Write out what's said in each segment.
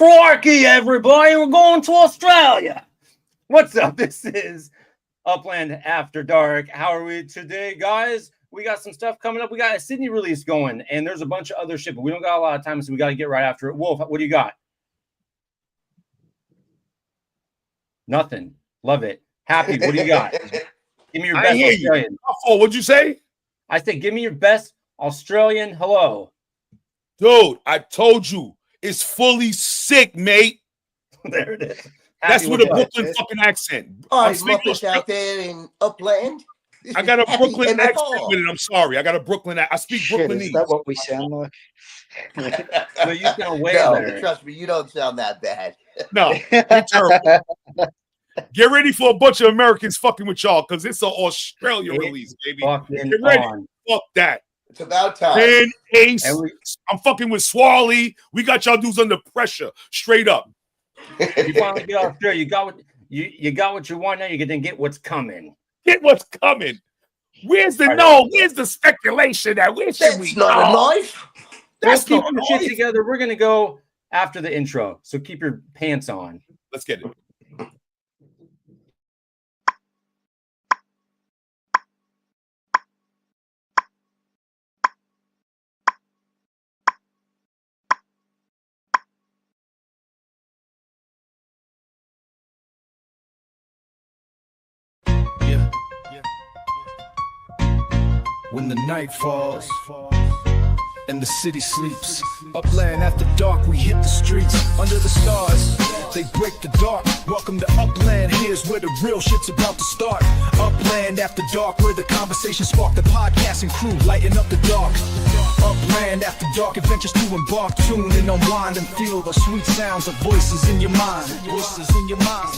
Crikey, everybody, we're going to Australia. What's up? This is Upland After Dark. How are we today, guys? We got some stuff coming up. We got a Sydney release going, and there's a bunch of other shit, but we don't got a lot of time, so we got to get right after it. Wolf, what do you got? Nothing. Love it. Happy, what do you got? Give me your best Australian. Oh, what'd you say? I said, give me your best Australian hello. Dude, I told you. It's fully sick, mate. There it is. That's with a Brooklyn fucking accent. I'm Muppets out there in Upland. I got a Brooklyn accent with it. I'm sorry. I got a Brooklyn accent. I speak Brooklynese. Is that what we sound like? So you sound way better. Trust me, you don't sound that bad. No, you're terrible. Get ready for a bunch of Americans fucking with y'all because it's an Australia release, baby. Get ready. Fuck that. It's about time. Ben, Ace, I'm fucking with Swally. We got y'all dudes under pressure, straight up. You finally get out there. You got what you want now. You're gonna get what's coming. Get what's coming. Where's the Where's the speculation? Where should we go? Not a knife. Let's keep the shit together. We're gonna go after the intro, so keep your pants on. Let's get it. When the night falls and the city sleeps, Upland after dark, we hit the streets under the stars. They break the dark. Welcome to Upland. Here's where the real shit's about to start. Upland after dark, where the conversation spark the podcasting crew, lighting up the dark. Upland after dark, adventures to embark. Tune in, unwind, and feel the sweet sounds of voices in your mind. Voices in your mind.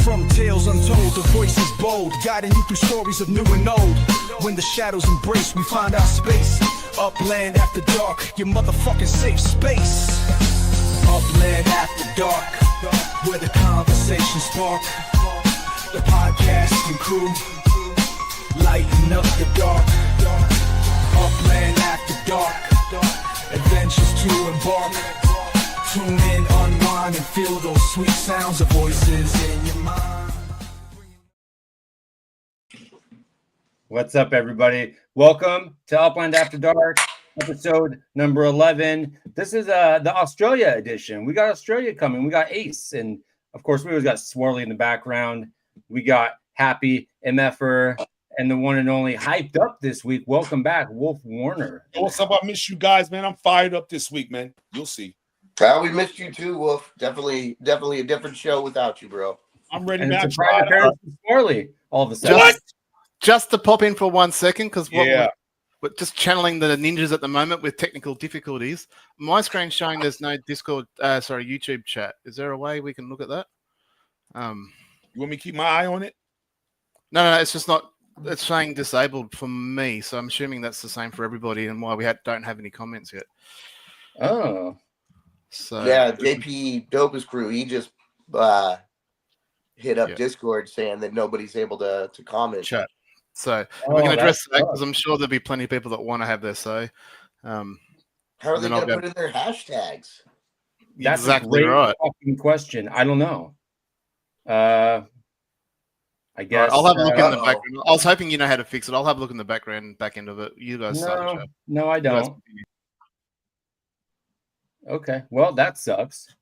From tales untold to voices bold, guiding you through stories of new and old. When the shadows embrace, we find our space. Upland after dark, your motherfucking safe space. Upland after dark, where the conversation spark. The podcasting crew, lighting up the dark. Upland after dark, adventures to embark. Tune in, unwind, and feel those sweet sounds of voices in your mind. What's up, everybody? Welcome to Upland After Dark, episode number 11. This is the Australia edition. We got Australia coming. We got Ace, and of course, we always got Swirly in the background. We got HappyMFR and the one and only hyped up this week. Welcome back, WolfWarner. What's up? I miss you guys, man. I'm fired up this week, man. You'll see. Well, we missed you too, Wolf. Definitely a different show without you, bro. I'm ready and to it's a private appearance from Swirly all of a sudden. What? Just to pop in for 1 second, because we're just channeling the ninjas at the moment with technical difficulties. My screen's showing there's no Discord, YouTube chat. Is there a way we can look at that? You want me to keep my eye on it? No, it's just not. It's saying disabled for me, so I'm assuming that's the same for everybody, and why we don't have any comments yet. Oh. So yeah, JP Dopa's crew, he just hit up Discord saying that nobody's able to comment. Chat. So we can address that because I'm sure there'll be plenty of people that want to have their say. How are they going to put in their hashtags? That's exactly a great right. fucking question. I don't know. I guess I'll have a look in the background. I was hoping you know how to fix it. I'll have a look in the back end of it. You guys start the show. No, I don't. Okay, well, that sucks.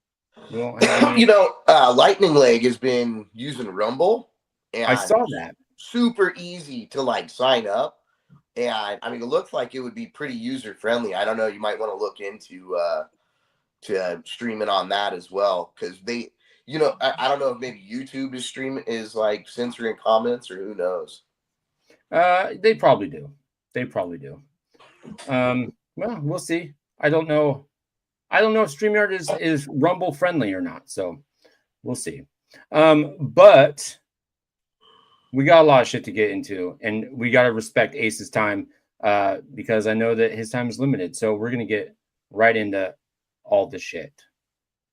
Lightning Leg has been using Rumble, and I saw that. Super easy to sign up, and I mean, it looks like it would be pretty user friendly. I don't know. You might want to look into to streaming on that as well, because they, I don't know if maybe YouTube is censoring comments or who knows. They probably do. Well, we'll see. I don't know if StreamYard is Rumble friendly or not, so we'll see. But we got a lot of shit to get into, and we got to respect Ace's time because I know that his time is limited. So we're going to get right into all the shit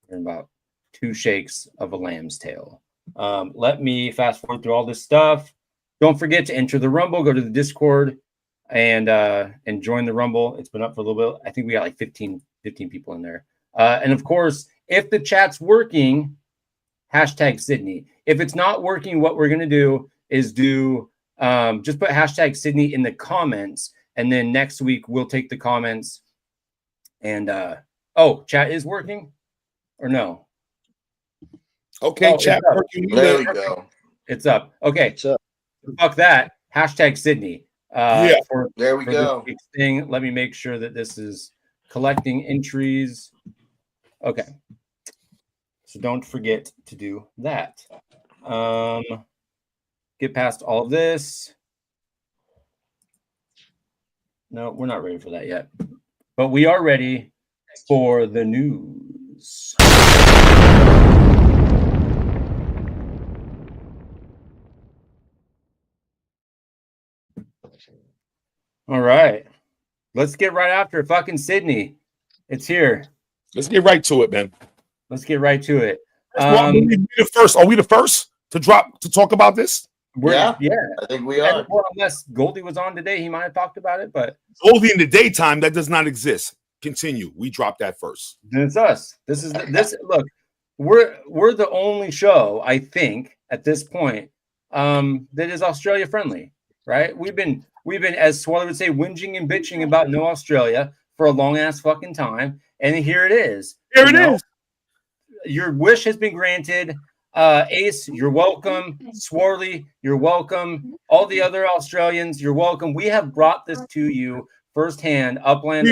in about 2 shakes of a lamb's tail. Let me fast forward through all this stuff. Don't forget to enter the Rumble, go to the Discord, and join the Rumble. It's been up for a little bit. I think we got 15 people in there. And of course, if the chat's working, hashtag Sydney. If it's not working, what we're going to do is just put hashtag Sydney in the comments. And then next week, we'll take the comments. And, chat is working or no? Okay, chat working. There we go. It's up. Okay. It's up. Fuck that. Hashtag Sydney. There we go. This thing. Let me make sure that this is collecting entries. Okay. So don't forget to do that. Get past all of this. No, we're not ready for that yet. But we are ready for the news. All right. Let's get right after fucking Sydney. It's here. Let's get right to it, man. Let's get right to it. Are we the first to talk about this? Yeah, I think we are. Unless Goldie was on today, he might have talked about it. But Goldie in the daytime, that does not exist. Continue. We dropped that first. Then it's us. This is this. Look, we're the only show, I think, at this point, that is Australia friendly. Right? We've been, as Swaller would say, whinging and bitching about no Australia for a long ass fucking time, and here it is. Here it is. Your wish has been granted. Ace, you're welcome. Swarley, you're welcome. All the other Australians, you're welcome. We have brought this to you firsthand. Upland,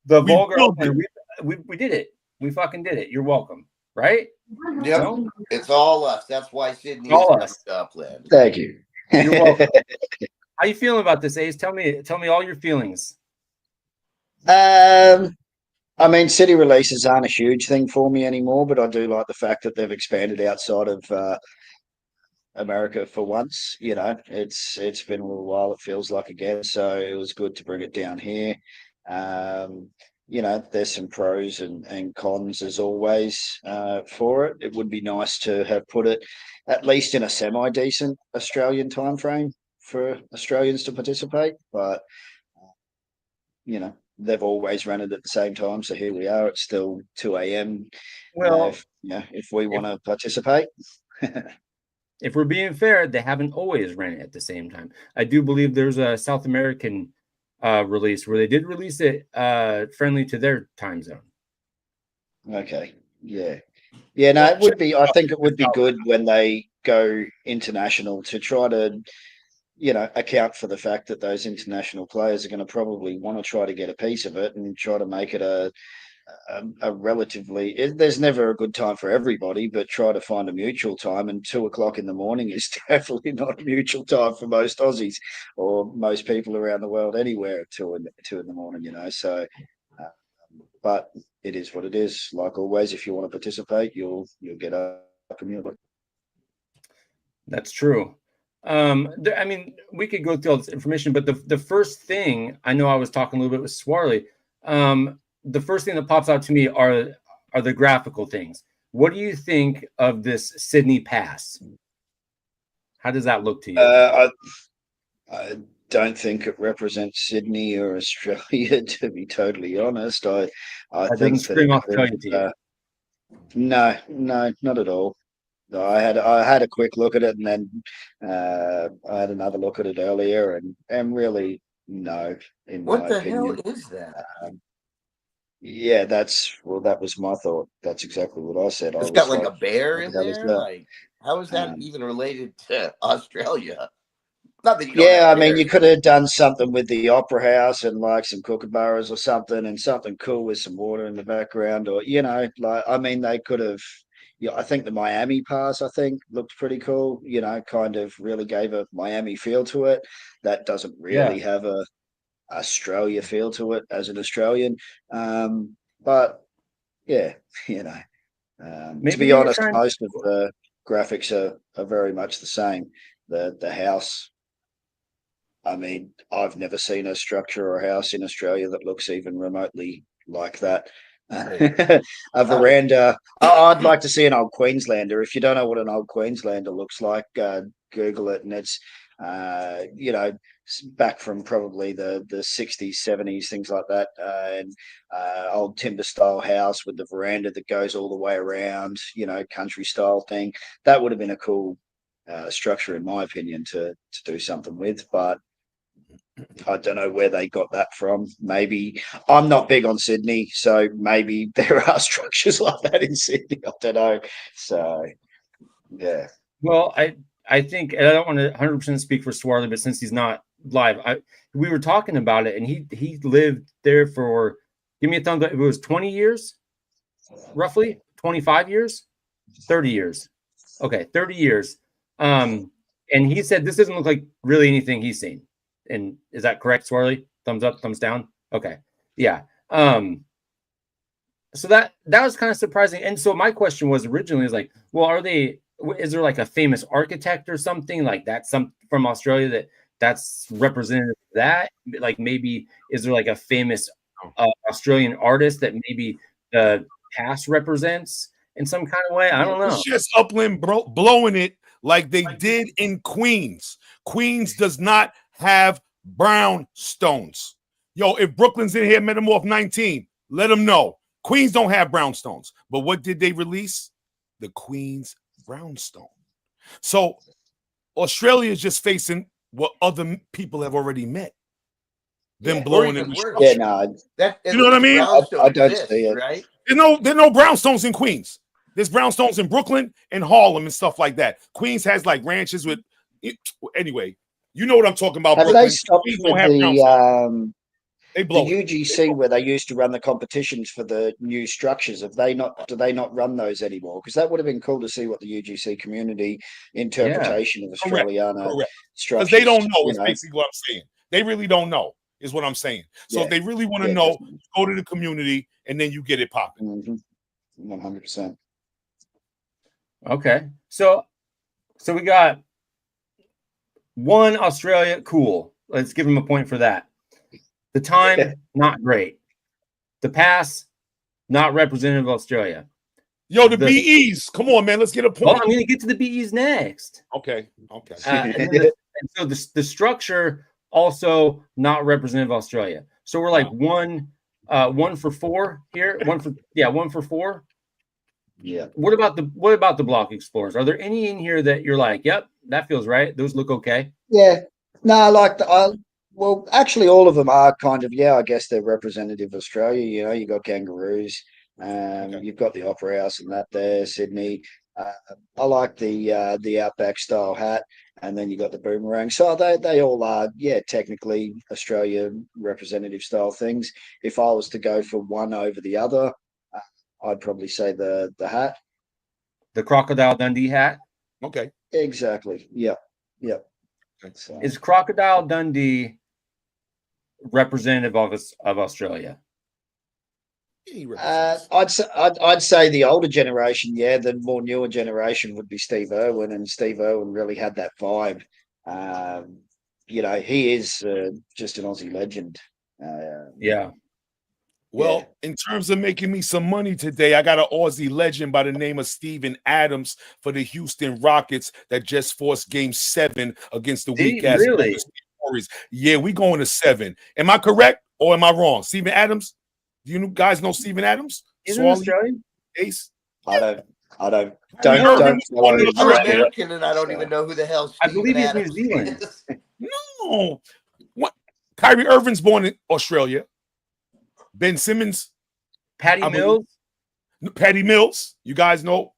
the Vulgar Upland. We did it. We fucking did it. You're welcome. Right? Yep. No? It's all us. That's why Sydney all is Upland. Thank you. You're welcome. How you feeling about this, Ace? Tell me all your feelings. I mean, city releases aren't a huge thing for me anymore, but I do like the fact that they've expanded outside of America for once. You know, it's been a little while, it feels like, again, so it was good to bring it down here. You know, there's some pros and cons as always for it. It would be nice to have put it at least in a semi-decent Australian time frame for Australians to participate, but you know, they've always run it at the same time, so here we are. It's still 2 a.m. Well, if we want to participate. If we're being fair, they haven't always ran it at the same time. I do believe there's a South American release where they did release it friendly to their time zone. Okay. Yeah, no, it would be. I think it would be good when they go international to try to, you know, account for the fact that those international players are going to probably want to try to get a piece of it and try to make it a relatively. There's never a good time for everybody, but try to find a mutual time. And 2 o'clock in the morning is definitely not a mutual time for most Aussies or most people around the world anywhere at 2 in the morning. You know, so. But it is what it is. Like always, if you want to participate, you'll get up and you'll look. That's true. I mean, we could go through all this information, but the first thing, I know I was talking a little bit with Swarley. The first thing that pops out to me are the graphical things. What do you think of this Sydney Pass? How does that look to you? I don't think it represents Sydney or Australia, to be totally honest. I think scream Australia to you. No, not at all. I had a quick look at it, and then I had another look at it earlier, and really, no. What the hell is that? Yeah, that was my thought. That's exactly what I said. It's got like a bear in there. Like, how is that even related to Australia? Not that I mean, you could have done something with the Opera House and like some kookaburras or something, and something cool with some water in the background, or you know, like I mean, they could have. Yeah, I think the Miami pass, looked pretty cool. You know, kind of really gave a Miami feel to it. That doesn't really have a Australia feel to it as an Australian. But yeah, you know, to be honest, most of the graphics are very much the same. The house. I mean, I've never seen a structure or a house in Australia that looks even remotely like that. A veranda. I'd like to see an old Queenslander. If you don't know what an old Queenslander looks like, Google it, and you know, back from probably the 60s, 70s, things like that, and old timber style house with the veranda that goes all the way around, you know, country style thing. That would have been a cool structure, in my opinion, to do something with. But I don't know where they got that from. Maybe I'm not big on Sydney, so maybe there are structures like that in Sydney. I don't know. So, yeah. Well, I think, and I don't want to 100% speak for Swarley, but since he's not live, we were talking about it, and he lived there for, give me a thumbs up, it was 20 years, roughly 25 years, 30 years. Okay, 30 years. And he said this doesn't look like really anything he's seen. And is that correct, Swarley? Thumbs up, thumbs down. Okay, yeah. So that was kind of surprising. And so my question was originally like, well, is there like a famous architect or something like that? Some from Australia that's representative of that? Like maybe is there like a famous Australian artist that maybe the past represents in some kind of way? I don't know. It's just Upland blowing it like they did in Queens. Queens does not have brown stones. Yo, if Brooklyn's in here, Metamorph 19, let them know. Queens don't have brownstones. But what did they release? The Queens brownstone. So Australia is just facing what other people have already met. Them blowing in the yeah, no, you know what I mean? I don't see it. Right? There are no brownstones in Queens. There's brownstones in Brooklyn and Harlem and stuff like that. Queens has like ranches with. Anyway, you know what I'm talking about. Have Brooklyn. they stopped Queens with don't have brownstones. They the blow UGC where they used to run the competitions for the new structures? Do they not run those anymore? Because that would have been cool to see what the UGC community interpretation of Australiana structures. Because they don't know. Is basically what I'm saying. They really don't know. Is what I'm saying. So if they really want to know, definitely. Go to the community and then you get it popping. 100%. Okay, so we got one Australia, cool. Let's give him a point for that. The time, not great. The pass, not representative of Australia. Yo, the BEs. Come on, man. Let's get a point. Well, I'm going to get to the BEs next. Okay. And so the structure also not representative of Australia. So we're like one for four here. One for four. Yeah. What about the block explorers? Are there any in here that you're like, yep, that feels right? Those look okay. Yeah. No, well, actually, all of them are kind of, I guess they're representative of Australia. You know, you got kangaroos, you've got the Opera House and that there, Sydney. I like the Outback style hat, and then you got the boomerang. So they all are, technically Australia representative style things. If I was to go for one over the other, I'd probably say the hat, the Crocodile Dundee hat. Okay, exactly. Yep. So. Is Crocodile Dundee representative of Australia? I'd say the older generation, the more newer generation would be Steve Irwin, and Steve Irwin really had that vibe. He is just an Aussie legend. Well, in terms of making me some money today, I got an Aussie legend by the name of Steven Adams for the Houston Rockets that just forced Game 7 against the weak-ass Warriors. Yeah, we going to 7. Am I correct or am I wrong? Steven Adams? Do you guys know Steven Adams? Is he Australian? Ace? I don't. I'm American, and I don't even know who the hell Steven I believe he's Adams New Zealand. is. No. What? Kyrie Irving's born in Australia. Ben Simmons, Patty Mills. You guys know?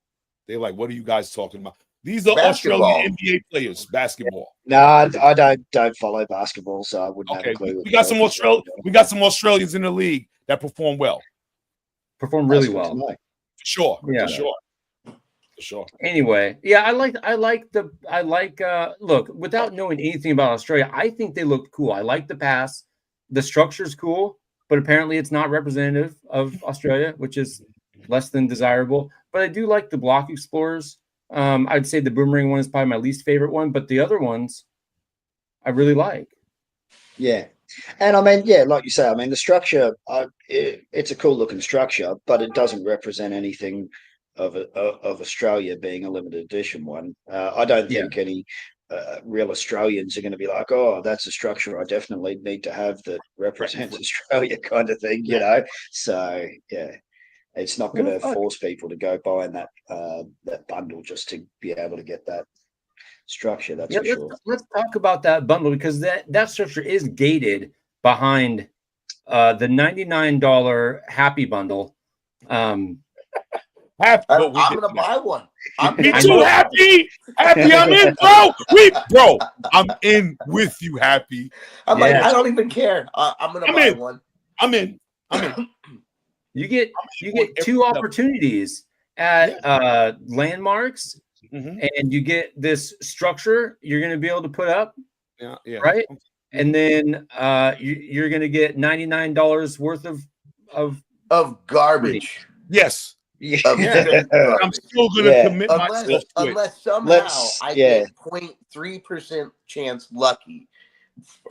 They're like, what are you guys talking about? These are Australian NBA players, basketball. No, I don't follow basketball, so I wouldn't have a clue. We got some Australians in the league that perform well. Perform really well. For sure. For sure. Anyway, I like look, without knowing anything about Australia, I think they look cool. I like the pass. The structure's cool. But apparently it's not representative of Australia, which is less than desirable. But I do like the block explorers. I'd say the boomerang one is probably my least favorite one, but the other ones I really like. Yeah. And I mean, like you say, I mean, the structure, it's a cool looking structure, but it doesn't represent anything of Australia being a limited edition one. I don't think any real Australians are going to be like, oh, that's a structure I definitely need to have that represents Australia, kind of thing, you know. So yeah, it's not going to force people to go buying that bundle just to be able to get that structure. That's for sure. Let's talk about that bundle, because that structure is gated behind the $99 Happy bundle. I'm gonna buy one. Me too, Happy. Happy, I'm in, bro. I'm in with you, Happy. I'm like, I don't even care. I'm gonna buy one. I'm in. You get two opportunities at landmarks, and you get this structure you're going to be able to put up, right? And then you're going to get $99 worth of garbage. Yes. Yeah. I'm still going to commit myself unless somehow I get 0.3% chance lucky.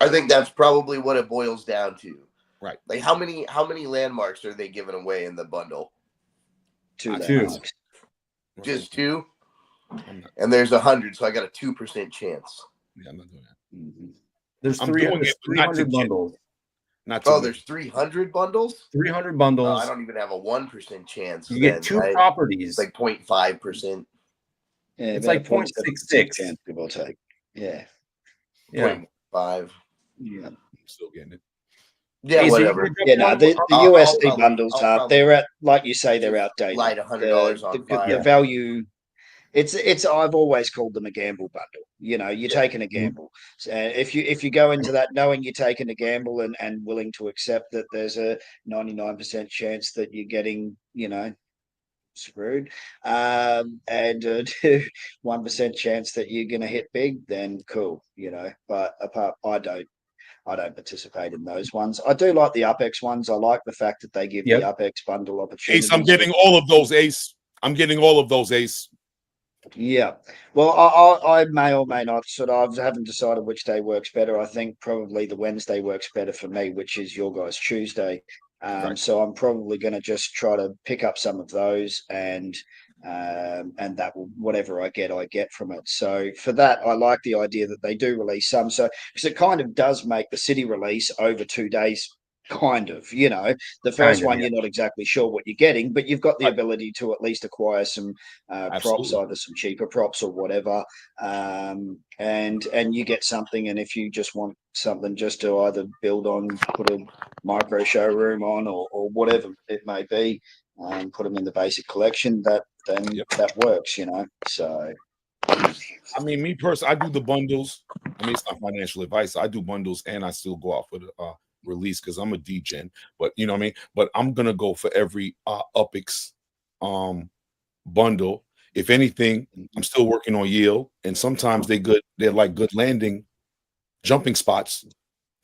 I think that's probably what it boils down to. Right. Like how many landmarks are they giving away in the bundle? Two. Just two? And there's 100, so I got a 2% chance. Yeah, I'm not doing that. There's I'm 300 bundles. There's 300 bundles? 300 bundles. I don't even have a 1% chance. You get two properties. It's like 0.5%. Yeah, it's like 0.66 chance, give or take. Yeah. 0.5. Yeah. I'm still getting it. Yeah, hey, whatever. The USD bundles are, they're at, like you say, they're outdated. Light $100 on fire. The value, it's I've always called them a gamble bundle. You know, you're taking a gamble. So if you go into that knowing you're taking a gamble and willing to accept that there's a 99% chance that you're getting, you know, screwed, and 1% chance that you're going to hit big, then cool, you know. But I don't participate in those ones. I do like the UpX ones. I like the fact that they give the UpX bundle opportunities. Ace, I'm getting all of those, Ace. I'm getting all of those, Ace. Yeah. Well, I may or may not. I haven't decided which day works better. I think probably the Wednesday works better for me, which is your guys' Tuesday. Right. So I'm probably going to just try to pick up some of those, and that will, whatever I get from it. So for that, I like the idea that they do release some. So because it kind of does make the city release over 2 days. Kind of, you know, the first one you're not exactly sure what you're getting, but you've got the ability to at least acquire some props, either some cheaper props or whatever, and you get something. And if you just want something just to either build on, put a micro showroom on, or whatever it may be, put them in the basic collection, that works, you know. So I mean, me personally, I do the bundles. I mean, it's not financial advice. I do bundles, and I still go out for the release because I'm a degen, but you know what I mean. But I'm gonna go for every UpX bundle. If anything, I'm still working on yield, and sometimes they're like good landing jumping spots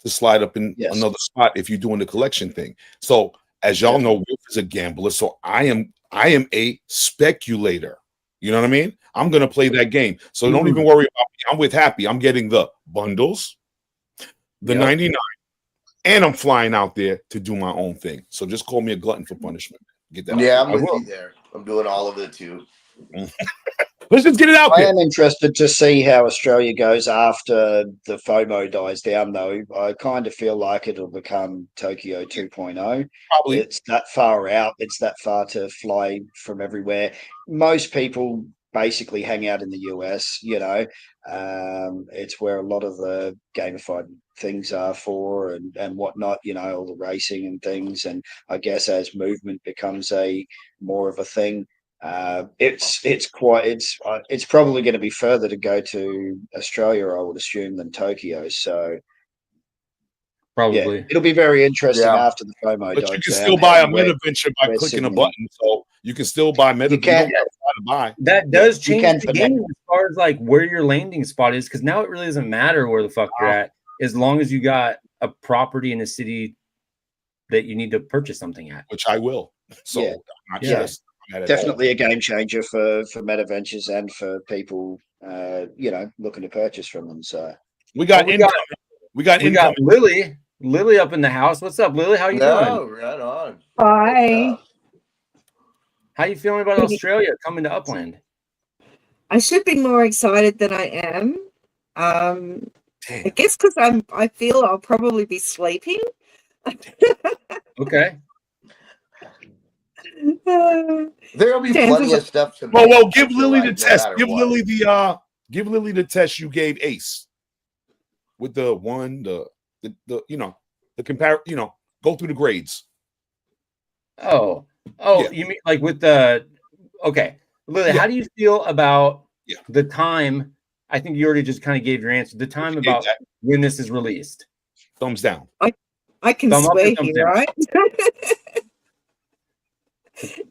to slide up in another spot if you're doing the collection thing. So as y'all know, Wolf is a gambler, so I am a speculator. You know what I mean? I'm gonna play that game. So don't even worry about me. I'm with Happy. I'm getting the bundles, the 99. And I'm flying out there to do my own thing. So just call me a glutton for punishment. Get that? Yeah, I'm with you there. I'm doing all of it too. Let's just get it out there. I am interested to see how Australia goes after the FOMO dies down, though. I kind of feel like it'll become Tokyo 2.0. Probably. It's that far out. It's that far to fly from everywhere. Most people basically hang out in the US, you know. It's where a lot of the gamified things are for and whatnot, you know, all the racing and things. And I guess as movement becomes a more of a thing, it's probably going to be further to go to Australia, I would assume, than Tokyo. So probably it'll be very interesting after the FOMO dies down. But you can still buy a MetaVenture by clicking a button. So you can still buy Meta. You can. That does change the game as far as like where your landing spot is, because now it really doesn't matter where the fuck you're at, as long as you got a property in a city that you need to purchase something at. Which I will. So definitely a game changer for MetaVentures and for people you know, looking to purchase from them. So we got Lily up in the house. What's up, Lily? How you doing? Right on. Hi. How you feeling about Australia coming to Upland? I should be more excited than I am. Damn. I guess because I feel I'll probably be sleeping. Okay. There'll be Chances plenty of stuff to Well, make, give I feel Lily like, the no test. matter Give what. Lily the test you gave Ace with the one, the you know, the compare, you know, go through the grades. Oh, Yeah. you mean like with the okay, Lily? Yeah. How do you feel about Yeah. the time? I think you already just kind of gave your answer. The time Gave about that. when this is released. Thumbs down. I can Thumb up or swear thumbs here, down? right?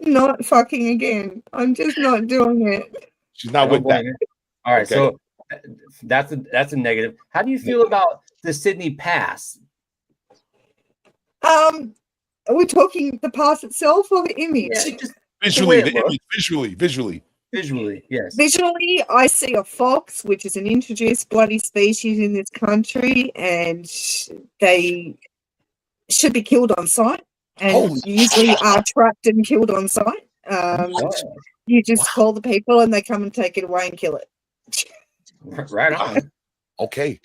Not fucking again. I'm just not doing it. She's I not don't with that. blame you. All right, Okay. so that's a negative. How do you feel about the Sydney Pass? Are we talking the pass itself or the image? Yeah, just Visually, the way it looks. visually. Visually, yes. Visually, I see a fox, which is an introduced bloody species in this country, and they should be killed on sight, and Holy usually are trapped and killed on sight. You just call the people, and they come and take it away and kill it. Right on. Okay.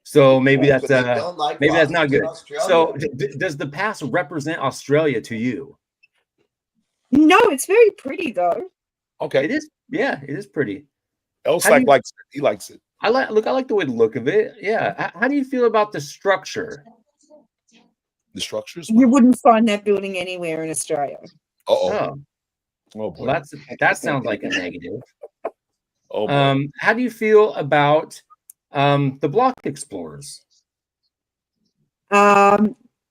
So maybe But that's they don't like maybe that's not foxes in good. Australia. So does the pass represent Australia to you? No, it's very pretty though. Okay. It is. Yeah, it is pretty. Else How do you- likes it. He likes it. I like the way the look of it. Yeah. How do you feel about the structure? The structures. You wouldn't find that building anywhere in Australia. Oh Well, boy. that sounds like a negative. Oh boy. How do you feel about the block explorers?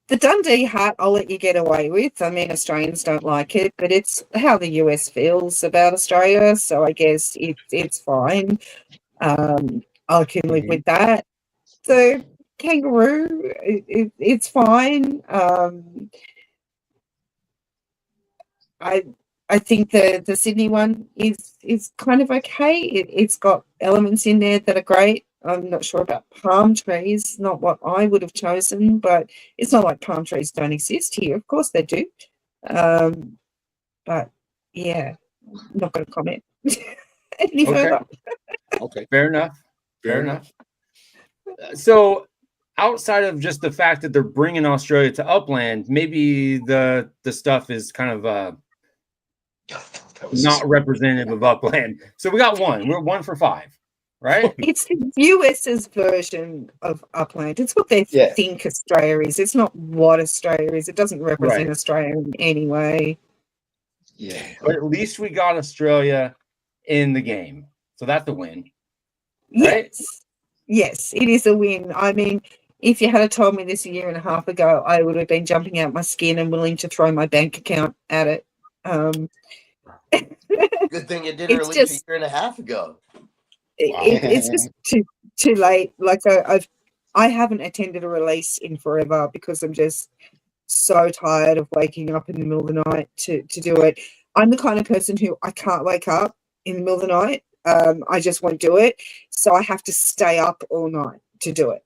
The Dundee hut, I'll let you get away with. I mean, Australians don't like it, but it's how the US feels about Australia, so I guess it's fine. I can live with that. The kangaroo, it's fine. I think the Sydney one is kind of okay. It's got elements in there that are great. I'm not sure about palm trees, not what I would have chosen, but it's not like palm trees don't exist here. Of course they do. But yeah, I'm not going to comment any further. Okay. Fair enough. Fair enough. So outside of just the fact that they're bringing Australia to Upland, maybe the stuff is kind of not representative of Upland. So we got one. We're 1 for 5, right? It's the US's version of Upland. It's what they think Australia is. It's not what Australia is. It doesn't represent Australia in any way. Yeah. But at least we got Australia in the game. So that's a win. Yes. Right? Yes, it is a win. I mean, if you had told me this a year and a half ago, I would have been jumping out my skin and willing to throw my bank account at it. Good thing it didn't release a year and a half ago. It's just too late. Like I haven't attended a release in forever because I'm just so tired of waking up in the middle of the night to do it. I'm the kind of person who I can't wake up in the middle of the night. I just won't do it. So I have to stay up all night to do it.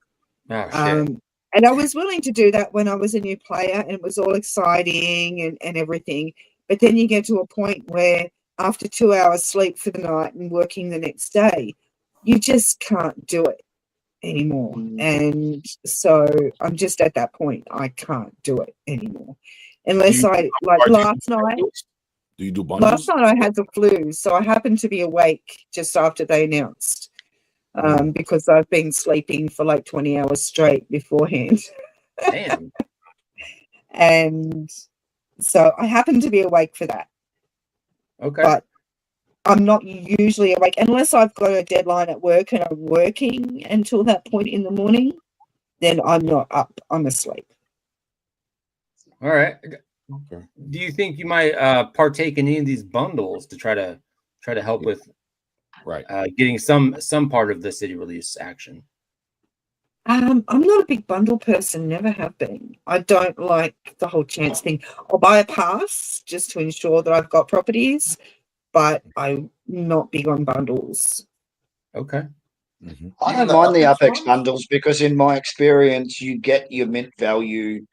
Oh, shit. And I was willing to do that when I was a new player and it was all exciting and everything. But then you get to a point where after 2 hours sleep for the night and working the next day, you just can't do it anymore. And so I'm just at that point. I can't do it anymore. Unless last night. Do you do bundles? Last night I had the flu, so I happened to be awake just after they announced because I've been sleeping for like 20 hours straight beforehand. Damn. And so I happened to be awake for that. Okay. But I'm not usually awake unless I've got a deadline at work and I'm working until that point in the morning. Then I'm not up. I'm asleep. All right. Okay. Do you think you might partake in any of these bundles to try to help with getting some part of the city release action? I'm not a big bundle person, never have been. I don't like the whole chance thing. I'll buy a pass just to ensure that I've got properties, but I'm not big on bundles. Okay. Mm-hmm. I don't mind the UpX bundles because in my experience, you get your mint value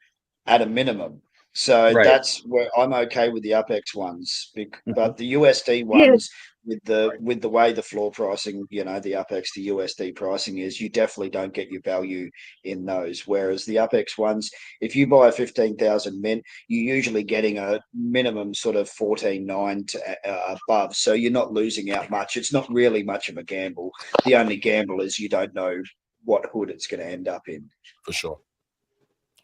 at a minimum. So Right. that's where I'm okay with the UpX ones, but the USD Yeah. ones with the way the floor pricing, the UpX to USD pricing is, you definitely don't get your value in those. Whereas the UpX ones, if you buy a 15,000 mint, you're usually getting a minimum sort of 14.9 to above. So you're not losing out much. It's not really much of a gamble. The only gamble is you don't know what hood it's going to end up in. For sure.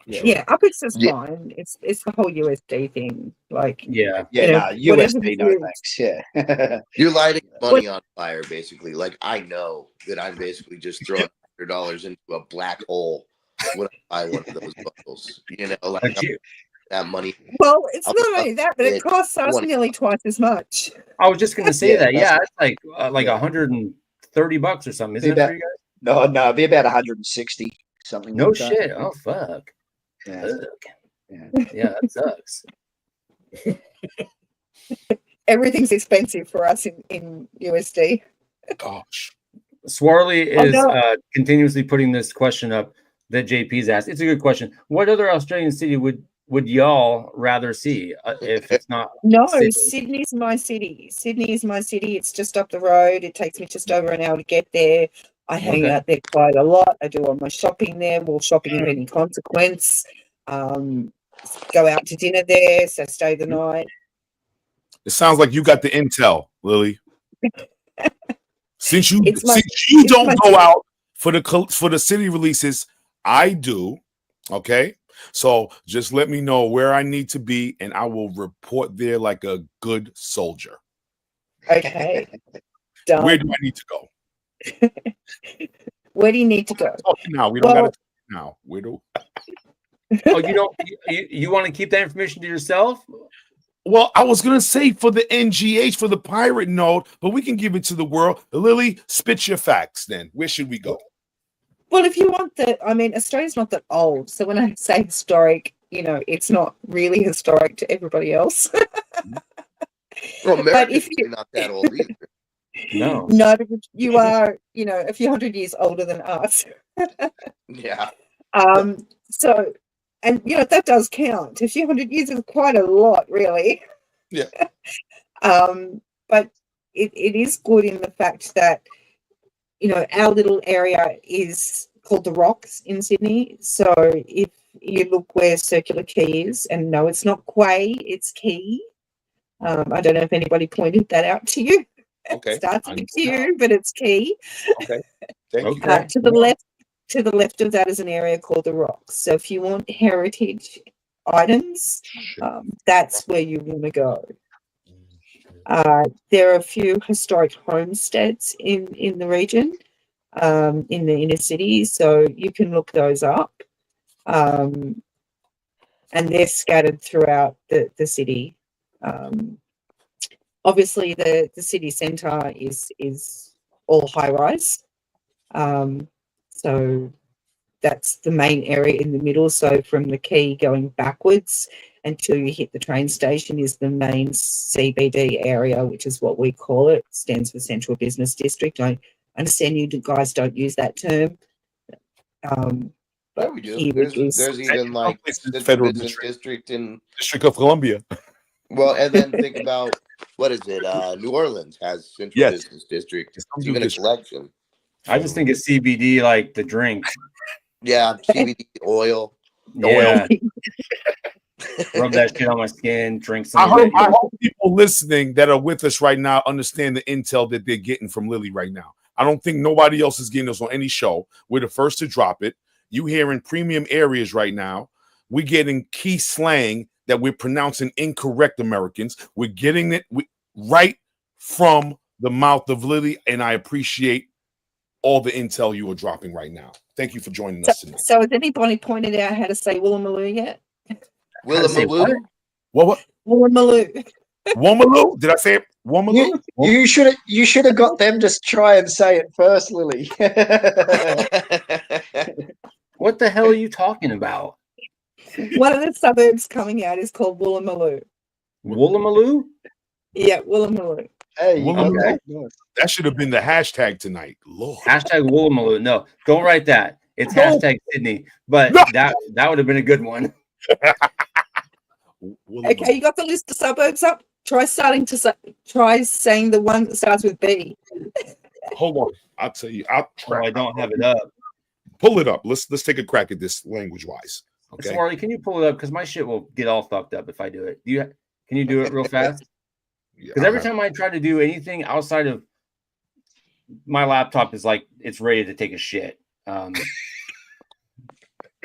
Yeah, UpX is Yeah. fine. It's the whole USD thing. Like, Yeah. Yeah, whatever USD, the no view- thanks. Yeah. You're lighting money on fire, basically. Like, I know that I'm basically just throwing $100 into a black hole when I buy one of those bundles. Like But you, that money. Well, it's I'll not only that, but it costs us 20. nearly twice as much. I was just gonna say Yeah, that. that's- Yeah, it's like yeah. $130 or something, isn't it about- for you guys? No, it'd be about 160, something No like that. shit. Oh fuck. Yeah. Fuck. Yeah. Yeah, that sucks. Everything's expensive for us in USD. Gosh. Swarley is no. continuously putting this question up that JP's asked. It's a good question. What other Australian city would y'all rather see if it's not No, Sydney? Sydney's my city. Sydney is my city. It's just up the road. It takes me just over an hour to get there. I hang Okay. out there quite a lot. I do all my shopping there, more shopping of any consequence. Go out to dinner there, so stay the night. It sounds like you got the intel, Lily. Since you It's my- don't my go city. out for the city releases, I do. Okay, so just let me know where I need to be, and I will report there like a good soldier. Okay. Done. Where do I need to go? Where do you need to go? Talk now. We don't Well- got to talk now. Where do? Oh, you don't you want to keep that information to yourself? Well, I was gonna say for the NGH for the pirate node, but we can give it to the world. Lily, spit your facts. Then where should we go? Well, if you want Australia's not that old. So when I say historic, it's not really historic to everybody else. Well, America's if you- really not that old either. No. No, but you are, a few hundred years older than us. Yeah. So, and that does count. A few hundred years is quite a lot, really. Yeah. But it is good in the fact that, our little area is called the Rocks in Sydney. So if you look where Circular Quay is, and no, it's not Quay, it's Quay. I don't know if anybody pointed that out to you. Okay. It starts with Q, but it's Quay. Okay. Thank you. Okay. To the left of that is an area called the Rocks. So if you want heritage items, that's where you want to go. There are a few historic homesteads in the region, in the inner city, so you can look those up. And they're scattered throughout the city. Obviously, the city centre is all high rise. So that's the main area in the middle. So from the quay going backwards until you hit the train station is the main CBD area, which is what we call it. It stands for Central Business District. I understand you guys don't use that term. Yeah, we do. Here it is. There's even like Federal Central Business District. District in District of Columbia. well, and then think about what is it? New Orleans has Central Yes. Business District. Some It's do even a district. collection. I just think of CBD like the drink. Yeah, CBD oil. Yeah. Rub that shit on my skin, drink some. I hope people listening that are with us right now understand the intel that they're getting from Lily right now. I don't think nobody else is getting this on any show. We're the first to drop it. You hear in premium areas right now. We're getting key slang that we're pronouncing incorrect, Americans. We're getting it right from the mouth of Lily, and I appreciate all the intel you are dropping right now. Thank you for joining us tonight. So has anybody pointed out how to say Woolloomooloo yet? Willamalloo. What? Woolloomooloo. Womaloo? Did I say it? Womaloo? You should have got them to try and say it first, Lily. What the hell are you talking about? One of the suburbs coming out is called Woolloomooloo. Woolloomooloo? Yeah, Woolloomooloo. Hey, you got Okay. that. Nice. That should have been the hashtag tonight. Lord. Hashtag Woolloomooloo. No, don't write that. It's No. hashtag Sydney. But No. that would have been a good one. Okay, you got the list of suburbs up. Try saying the one that starts with B. Hold on. I'll tell you. I'll Oh, I don't have it up. pull it up. Let's take a crack at this language wise. Okay. Swarley, can you pull it up? Because my shit will get all fucked up if I do it. Can you do it real fast? Because every time I try to do anything outside of my laptop is like it's ready to take a shit.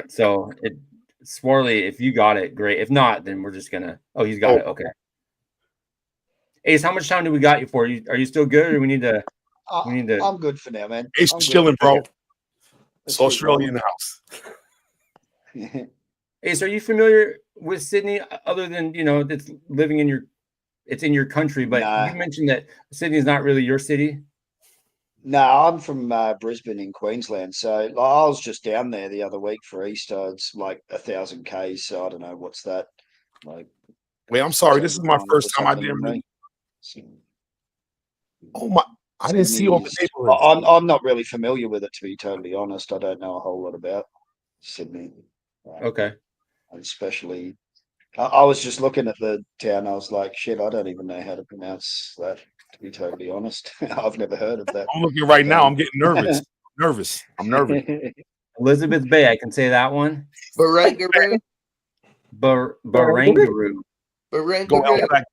So Swarley, if you got it, great. If not, then we're just gonna. Oh, he's got it. Okay. Ace, how much time do we got you for? Are you still good, or we need to? I'm good for now, man. Ace is chilling, bro. It's Australia in the house. Ace, are you familiar with Sydney? Other than it's living in your country, but you mentioned that Sydney is not really your city. No, I'm from Brisbane in Queensland. So I was just down there the other week for Easter. It's like 1,000 Ks. So I don't know what's that like. Wait, I'm sorry. This is my first time. I didn't really. Oh my! I didn't see all the neighborhoods. I'm not really familiar with it, to be totally honest. I don't know a whole lot about Sydney. Okay. Especially, I was just looking at the town. I was like, shit, I don't even know how to pronounce that. To be totally honest, I've never heard of that. I'm looking right now. I'm getting nervous. I'm nervous. Elizabeth Bay, I can say that one. Barangaroo. Barangaroo. Barangaroo.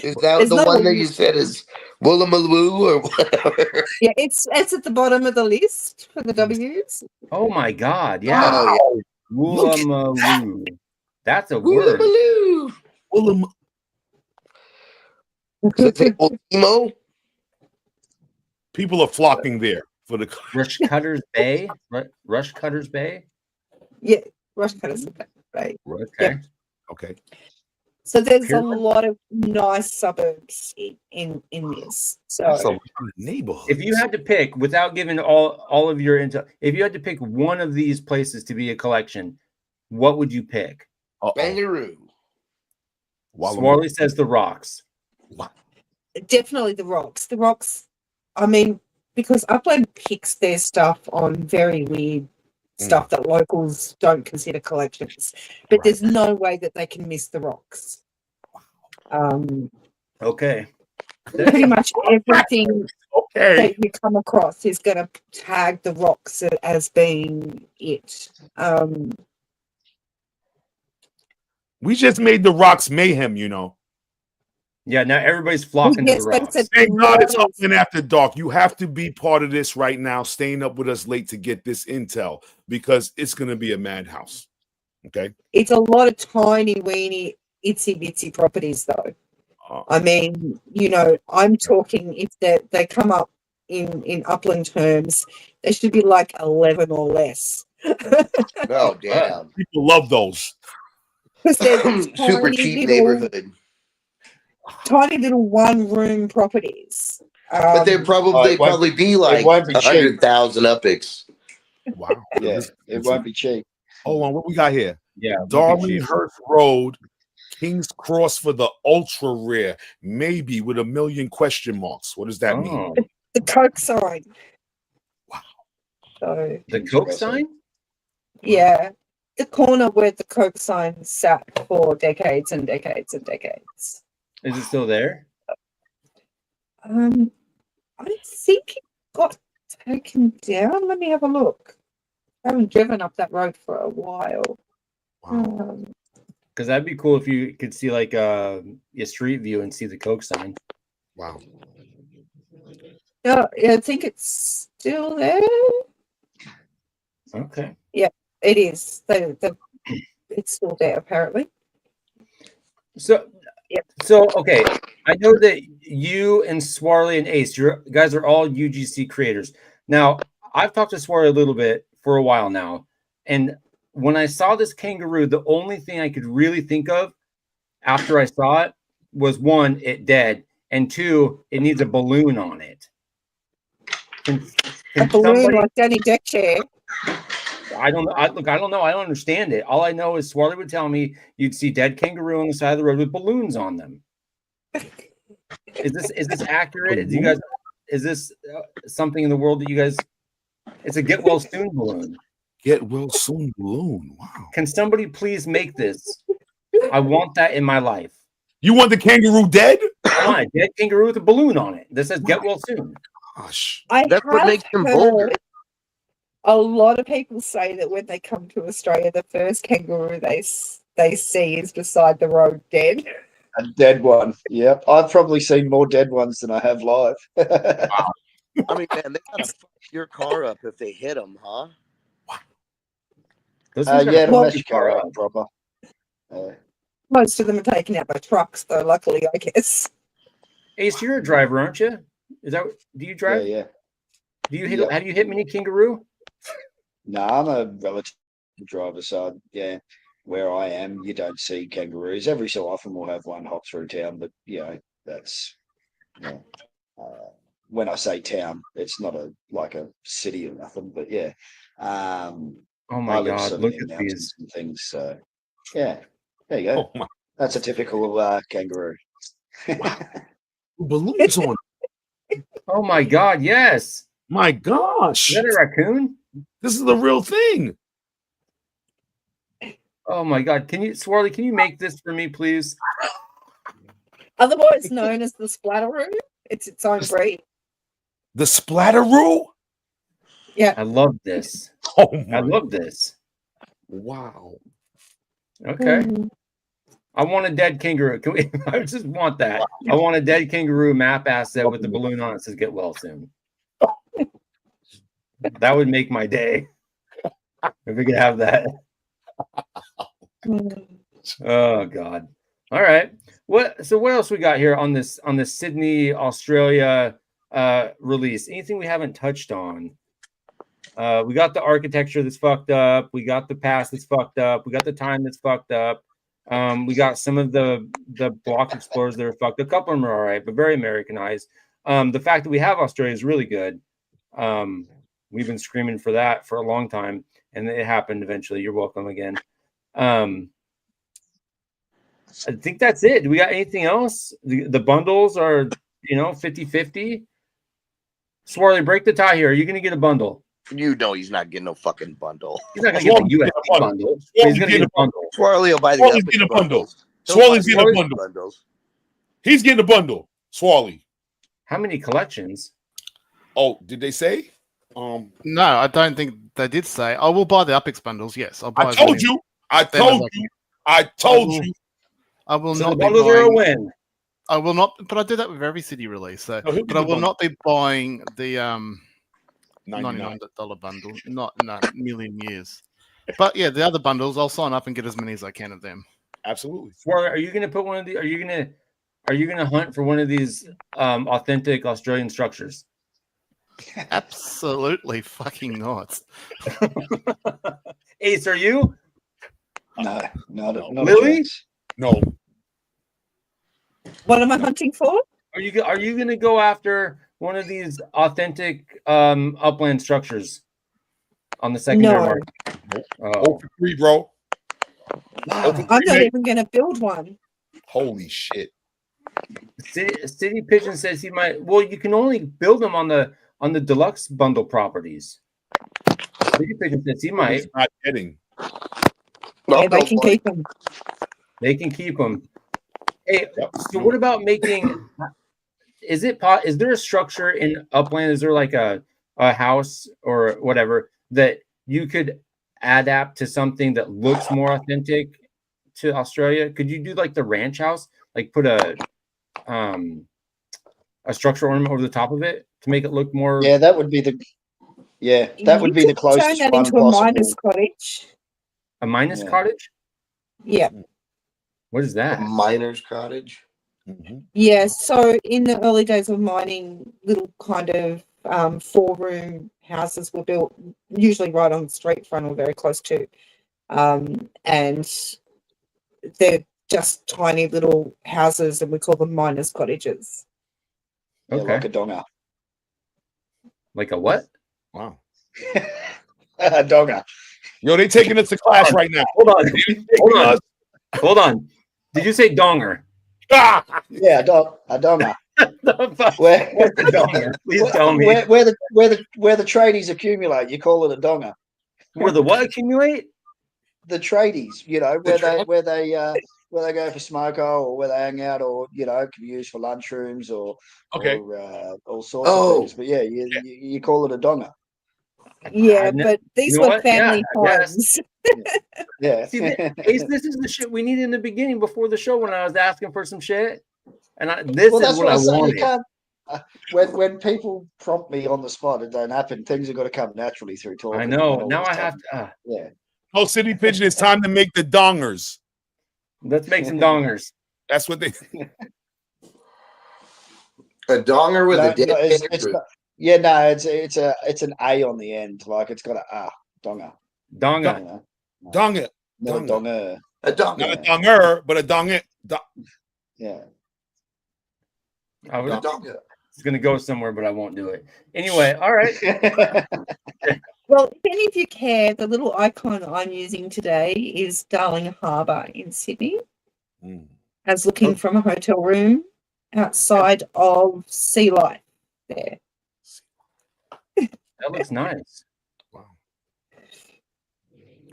Is that the one that you said is Woolloomooloo or whatever? Yeah, it's at the bottom of the list for the W's. Oh my God! Yeah. Oh, yeah. Woolloomooloo. That's a word. Woolloomooloo. Emo? People are flocking there for the Rushcutters Bay. Rushcutters Bay. Yeah, Rushcutters Bay. Okay. Yep. Okay. So there's a lot of nice suburbs in this. So That's a lot of neighborhoods. If you had to pick, without giving all of your intel, if you had to pick one of these places to be a collection, what would you pick? Bangaroo. Swarley says the Rocks. Definitely the Rocks. The Rocks, I mean, because Upland picks their stuff on very weird stuff that locals don't consider collections. But there's no way that they can miss the Rocks. Okay. Pretty much everything Okay. that you come across is going to tag the Rocks as being it. We just made the Rocks mayhem, Yeah, now everybody's flocking to the Rocks. Thank God it's Upland After Dark. You have to be part of this right now, staying up with us late to get this intel because it's going to be a madhouse. Okay? It's a lot of tiny, weeny, itsy-bitsy properties, though. I mean, I'm talking if they come up in Upland terms, they should be like 11 or less. Oh, damn. People love those. Because they're Super cheap neighborhood. Tiny little one-room properties. But they'd probably be like 100,000 upics. Wow. Yeah, it won't be cheap. Hold on, what we got here? Yeah. Darlinghurst Road, King's Cross for the ultra rare, maybe with 1 million question marks. What does that mean? The Coke sign. Wow. So The Coke sign? Yeah. The corner where the Coke sign sat for decades and decades and decades. Is it still there? I think it got taken down. Let me have a look. I haven't driven up that road for a while. Wow. Because that'd be cool if you could see like your street view and see the Coke sign. Wow. Yeah, I think it's still there. Okay. Yeah, it is. It's still there apparently. So, Yep. So okay, I know that you and Swarley and Ace, you guys are all UGC creators. Now, I've talked to Swarley a little bit for a while now, and when I saw this kangaroo, the only thing I could really think of after I saw it was one, it dead, and two, it needs a balloon on it. A balloon like Danny Deck chair. I don't know. I don't know. I don't understand it. All I know is Swarley would tell me you'd see dead kangaroo on the side of the road with balloons on them. Is this accurate? Is this something in the world that you guys? It's a get well soon balloon. Get well soon balloon. Wow. Can somebody please make this? I want that in my life. You want the kangaroo dead? I want a dead kangaroo with a balloon on it. This says "Get well soon." Gosh. That's what makes him heard vulgar. A lot of people say that when they come to Australia, the first kangaroo they see is beside the road dead. A dead one. Yep. I've probably seen more dead ones than I have live. I mean, man, they gotta fuck your car up if they hit them, huh? Those things Yeah, are to fucking mess your car far up up. proper. Most of them are taken out by trucks, though. Luckily, I guess. Ace, you're a driver, aren't you? Is that? Do you Yeah, drive? yeah. Do you hit? Yep. Have you hit mini kangaroo? No, I'm a relative driver, so yeah, where I am, you don't see kangaroos. Every so often we'll have one hop through town, but that's when I say town, it's not like a city or nothing, but yeah. Oh my I live God! sort of Look near at mountains these. and things, so yeah, there you go. Oh my That's a typical kangaroo. balloons on. Oh my God! Yes. My gosh. Is that a raccoon? This is the real thing. Oh my God! Can you, Swirly? Can you make this for me, please? Otherwise known as the splatteroo. It's its own breed. The splatteroo? I love this. Oh I my love this. wow. Okay. I want a dead kangaroo. Can we? I just want that. I want a dead kangaroo map asset with the balloon on it that says "Get well soon." That would make my day if we could have that. Oh God! All right. What else we got here on this Sydney, Australia release? Anything we haven't touched on? We got the architecture that's fucked up. We got the past that's fucked up. We got the time that's fucked up. We got some of the block explorers that are fucked. A couple of them are all right, but very Americanized. The fact that we have Australia is really good. We've been screaming for that for a long time, and it happened eventually. You're welcome again. I think that's it. Do we got anything else? The bundles are, 50-50. Swarley, break the tie here. Are you going to get a bundle? You know he's not getting no fucking bundle. He's not going to get the USB bundle. He's going to get a bundle. Swirly will buy the Swirly's epic getting a bundle. bundles. He'll buy Swirly's the getting a epic bundle. bundles. He's getting a bundle. Swirly. How many collections? Oh, did they say? No, I don't think they did say. I will buy the Upix bundles. Yes, I'll buy. I told you. I told you. I will So not the be bundles are a buying. win. I will not, but I do that with every city release. So, No, he'll but get I the will bundle. not be buying the $99. $99 bundle. Not in a million years. But yeah, the other bundles, I'll sign up and get as many as I can of them. Absolutely. Swarley, are you going to put one of the? Are you going to hunt for one of these authentic Australian structures? Absolutely fucking not. Ace, are you? No, not Lily? a chance. No. What am I hunting for? Are you going to go after one of these authentic upland structures on the secondary No. market? Oh. 0 for 3, bro. Wow. I'm not even going to build one. Holy shit. City Pigeon says he might. Well, you can only build them on the deluxe bundle properties. City Pigeon says he might. He's not getting. Yeah, they can keep them. They can keep them. Hey, Yep. so what about making? Is there a structure in Upland? Is there like a house or whatever that you could adapt to something that looks more authentic to Australia? Could you do like the ranch house, like put a structural ornament over the top of it to make it look more? Yeah, that would be the. Yeah, that would be the closest turn that one into a possible. miner's cottage. A minus Yeah. cottage? Yeah. What is that? Miner's cottage. Mm-hmm. Yeah, so in the early days of mining, little kind of 4-room houses were built, usually right on the street front or very close to. And they're just tiny little houses, and we call them miners' cottages. Yeah, Okay. like a donga. Like a what? Wow. A donga. Yo, they taking us to class right now. Hold on. Hold on. Did you say donger? Yeah, a donga. The fuck? Where, What's a donger? Please tell me. where the tradies accumulate, you call it a donga. Where the what accumulate? The tradies, you know, where tra- they go for smoko or where they hang out, or you know, can be used for lunchrooms or Okay. all sorts of things. But yeah, you call it a donga. Yeah, kn- but these you know were what? Yeah, family I guess. homes. Yeah. See, Ace, this is the shit we needed in the beginning before the show when I was asking for some shit. And this Well, is that's what what I I say. You wanted. can't. When people prompt me on the spot, it don't happen. Things have got to come naturally through talking. I know. not all Now the I time. have to. Yeah. Oh, City Pigeon, it's time to make the dongers. Let's make some dongers. That's what they. A donger with No, a no, dedicated it's root. not. Yeah, no, it's an A on the end. Like it's got a donga. Donga. You know? Donger. Not a Donger. donger. A donger. Not a donger, but a donger. Yeah. I A was donger. going to go somewhere, but I won't do it. Anyway, all right. Well, if any of you care, the little icon I'm using today is Darling Harbour in Sydney. Mm. As looking from a hotel room outside of Sea Life there. That looks nice. Wow.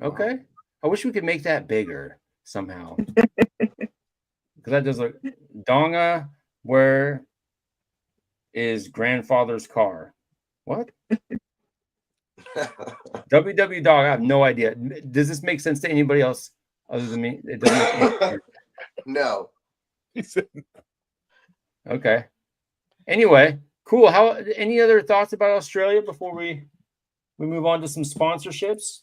Okay. I wish we could make that bigger somehow. Because that does look. Donga, where is grandfather's car? What? WW Dog, I have no idea. Does this make sense to anybody else other than me? It doesn't make any sense. No. Okay. Anyway, cool. How? Any other thoughts about Australia before we move on to some sponsorships?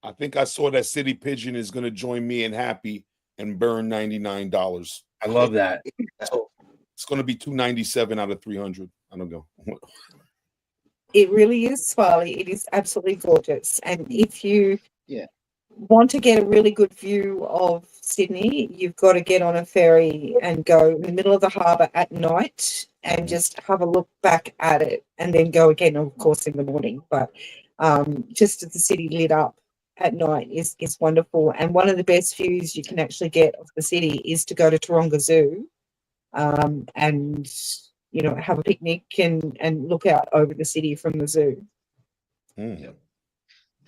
I think I saw that City Pigeon is going to join me and Happy and burn $99. I love that. So it's going to be $297 out of 300. I don't know. It really is, Swally. It is absolutely gorgeous. And if you Yeah. want to get a really good view of Sydney, you've got to get on a ferry and go in the middle of the harbour at night and just have a look back at it, and then go again, of course, in the morning. But just as the city lit up at night is wonderful. And one of the best views you can actually get of the city is to go to Taronga Zoo and you know, have a picnic and look out over the city from the zoo. Mm.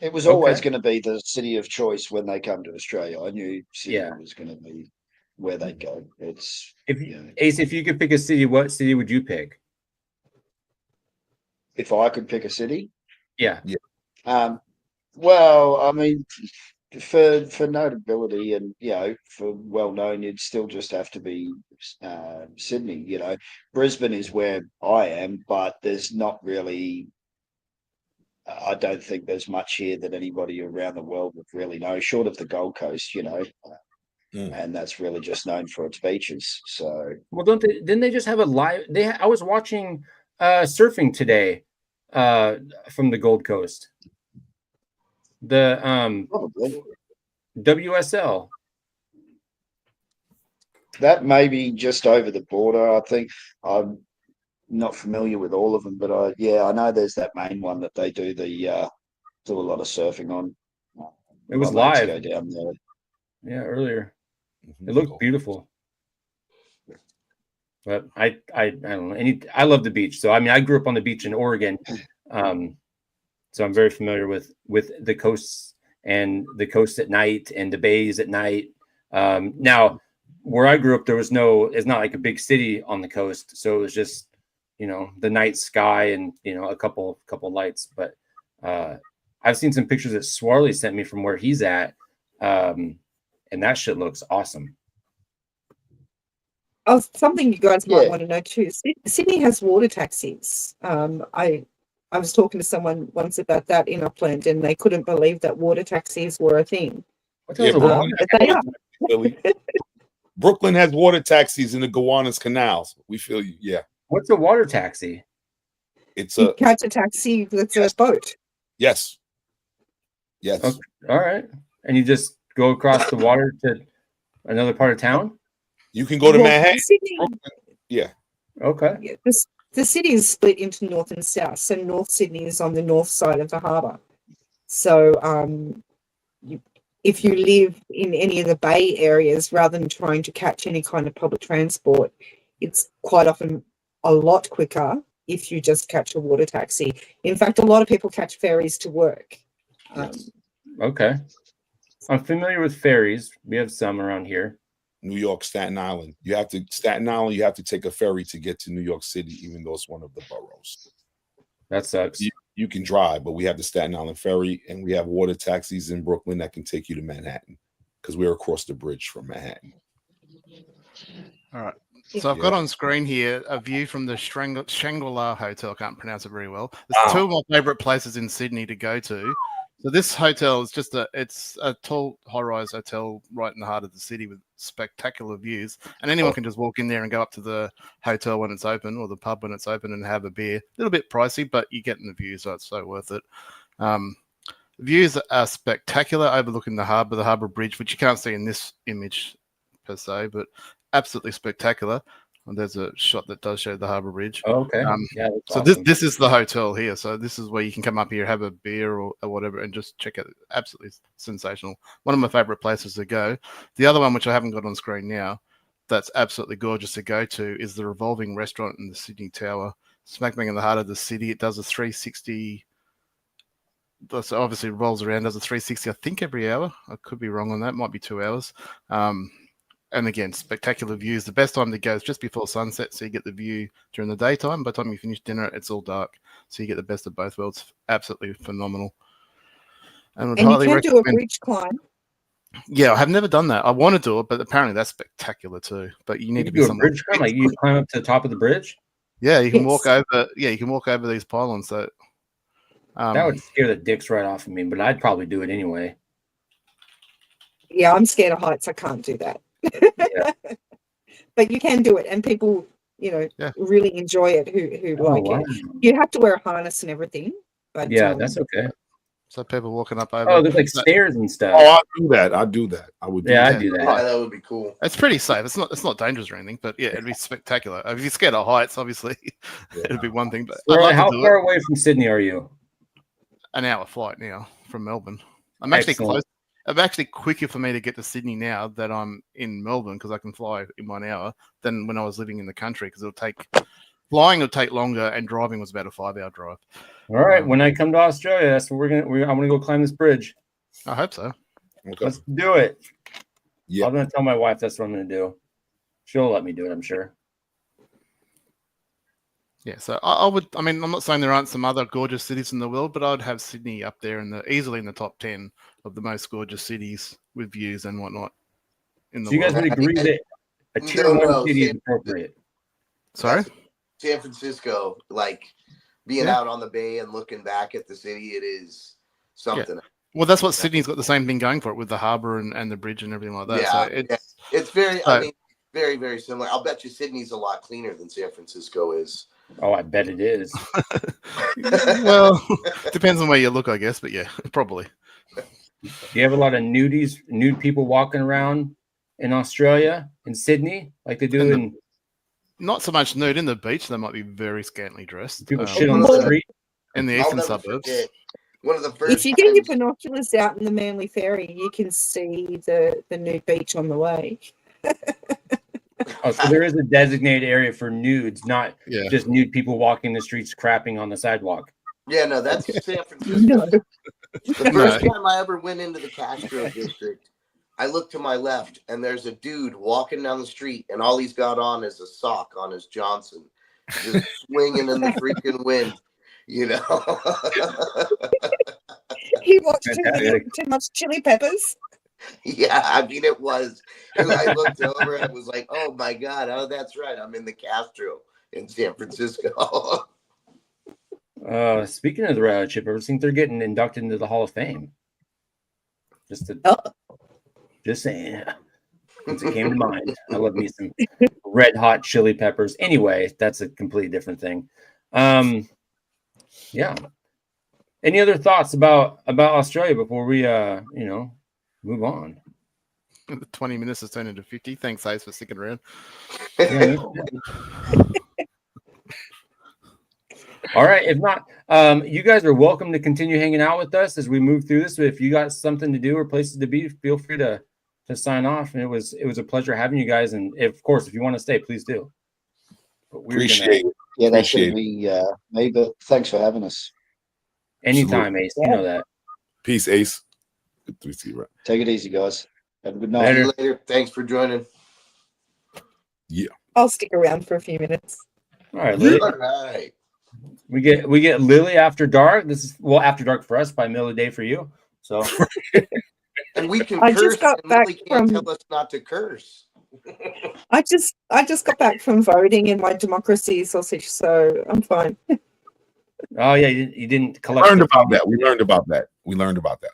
It was always going to be the city of choice when they come to Australia. I knew Sydney was going to be where they go. It's Ace, if you could pick a city, what city would you pick? If I could pick a city, Yeah. Well, I mean, for notability and you know for well known, you'd still just have to be Sydney. You know, Brisbane is where I am, but there's not really. I don't think there's much here that anybody around the world would really know, short of the Gold Coast. You know, and that's really just known for its beaches. So, well, didn't they just have a live? I was watching surfing today from the Gold Coast. The probably WSL. That may be just over the border. I think I'm not familiar with all of them, but I know there's that main one that they do do a lot of surfing on. It was My mates live. go down there. Yeah, earlier. It looked beautiful. But I don't know. I love the beach. So I mean, I grew up on the beach in Oregon. So I'm very familiar with the coasts and the coast at night and the bays at night. Now, where I grew up, it's not like a big city on the coast. So it was just, you know, the night sky and, you know, a couple lights. But I've seen some pictures that Swarley sent me from where he's at. And that shit looks awesome. Oh, something you guys might want to know too. Sydney has water taxis. I was talking to someone once about that in Upland, and they couldn't believe that water taxis were a thing. They are. Brooklyn has water taxis in the Gowanus canals. We feel you. Yeah. What's a water taxi? It's you catch a taxi that's a boat. Yes. Yes. Okay. All right. And you just go across the water to another part of town? You can go to Manhattan. Sydney, yeah. Okay. Yeah, the city is split into north and south. So North Sydney is on the north side of the harbour. So if you live in any of the bay areas, rather than trying to catch any kind of public transport, it's quite often a lot quicker if you just catch a water taxi. In fact, a lot of people catch ferries to work Okay. I'm familiar with ferries. We have some around here. New York, Staten Island. You have to take a ferry to get to New York City, even though it's one of the boroughs. That sucks. You can drive, but we have the Staten Island ferry, and we have water taxis in Brooklyn that can take you to Manhattan because we're across the bridge from Manhattan. All right. So I've got on screen here a view from the Shangri-La Hotel. I can't pronounce it very well. It's two of my favorite places in Sydney to go to. So this hotel is it's a tall high-rise hotel right in the heart of the city with spectacular views. And anyone can just walk in there and go up to the hotel when it's open or the pub when it's open and have a beer. A little bit pricey, but you get in the view, so it's so worth it. Views are spectacular overlooking the harbour bridge, which you can't see in this image per se, but absolutely spectacular. And there's a shot that does show the harbour bridge. Oh, okay. Yeah. So awesome. this is the hotel here. So this is where you can come up here, have a beer or whatever, and just check it. Absolutely sensational. One of my favourite places to go. The other one, which I haven't got on screen now, that's absolutely gorgeous to go to, is the Revolving Restaurant in the Sydney Tower. Smack bang in the heart of the city. It does a 360. So obviously it rolls around, does a 360, I think, every hour. I could be wrong on that. Might be 2 hours. And again, spectacular views. The best time to go is just before sunset, so you get the view during the daytime. By the time you finish dinner, it's all dark, so you get the best of both worlds. Absolutely phenomenal. And you can do a bridge climb. Yeah, I have never done that. I want to do it, but apparently that's spectacular too. But you need to be do a bridge climb, like you climb up to the top of the bridge. Yeah, you can walk over. Yeah, you can walk over these pylons. So that would scare the dicks right off of me, but I'd probably do it anyway. Yeah, I'm scared of heights. I can't do that. Yeah. But you can do it, and people, really enjoy it. Who like it. You have to wear a harness and everything. But that's okay. So people walking up over. Oh, there's like stairs and stuff. Oh, I do that. I do that. I would. I'd do that. Yeah, that would be cool. It's pretty safe. It's not dangerous or anything, but yeah, it'd be spectacular. If you're scared of heights, obviously, it'd be one thing. But so how far away from Sydney are you? An hour flight now from Melbourne. I'm actually close. It's actually quicker for me to get to Sydney now that I'm in Melbourne because I can fly in 1 hour than when I was living in the country because flying will take longer and driving was about a 5-hour drive. All right, when I come to Australia, that's what I'm gonna go climb this bridge. I hope so. Okay. Let's do it. Yeah, I'm gonna tell my wife that's what I'm gonna do. She'll let me do it, I'm sure. Yeah, so I would. I mean, I'm not saying there aren't some other gorgeous cities in the world, but I'd have Sydney up there easily in the top 10 of the most gorgeous cities with views and whatnot. In the so you guys would agree that a tier 1 city is appropriate? Sorry, San Francisco, like being out on the bay and looking back at the city, it is something. Yeah. Well, that's what Sydney's got the same thing going for it with the harbour and the bridge and everything like that. Yeah, so it's very. I mean, very, very similar. I'll bet you Sydney's a lot cleaner than San Francisco is. Oh, I bet it is. Well, depends on where you look, I guess, but yeah, probably. Do you have a lot of nude people walking around in Australia, in Sydney, like they do in? Not so much nude in the beach. They might be very scantily dressed. People shit on the street in the eastern suburbs. One of the first. If you get your binoculars out in the Manly Ferry, you can see the nude beach on the way. Oh, so there is a designated area for nudes, not just nude people walking the streets crapping on the sidewalk. Yeah, no, that's San Francisco. The first time I ever went into the Castro district, I looked to my left and there's a dude walking down the street and all he's got on is a sock on his Johnson, just swinging in the freaking wind, you know. He watched too much Chili Peppers. Yeah, I mean, it was. I looked over and it was like, oh my God, oh, that's right. I'm in the Castro in San Francisco. Speaking of the Red Hot Chili Peppers, I think they're getting inducted into the Hall of Fame. Just saying. Since it came to mind. I love me some Red Hot Chili Peppers. Anyway, that's a completely different thing. Yeah. Any other thoughts about Australia before we move on? The 20 minutes has turned into 50. Thanks, Ace, for sticking around. All right. If not, you guys are welcome to continue hanging out with us as we move through this. If you got something to do or places to be, feel free to sign off. And it was a pleasure having you guys. And of course, if you want to stay, please do. But appreciate it. Yeah, that should be me, but thanks for having us. Anytime, Ace. You know that. Peace, Ace. Good to see you, right? Take it easy, guys. Have a good night. Later. See you later. Thanks for joining. Yeah. I'll stick around for a few minutes. All right, Lily. All right. We get Lily after dark. This is after dark for us, by middle of the day for you. So And we can I curse, just got and back Lily can't from. tell us not to curse. I just got back from voting in my democracy sausage, so I'm fine. oh yeah, you didn't We collect. learned the about fund. that. We learned about that. We learned about that.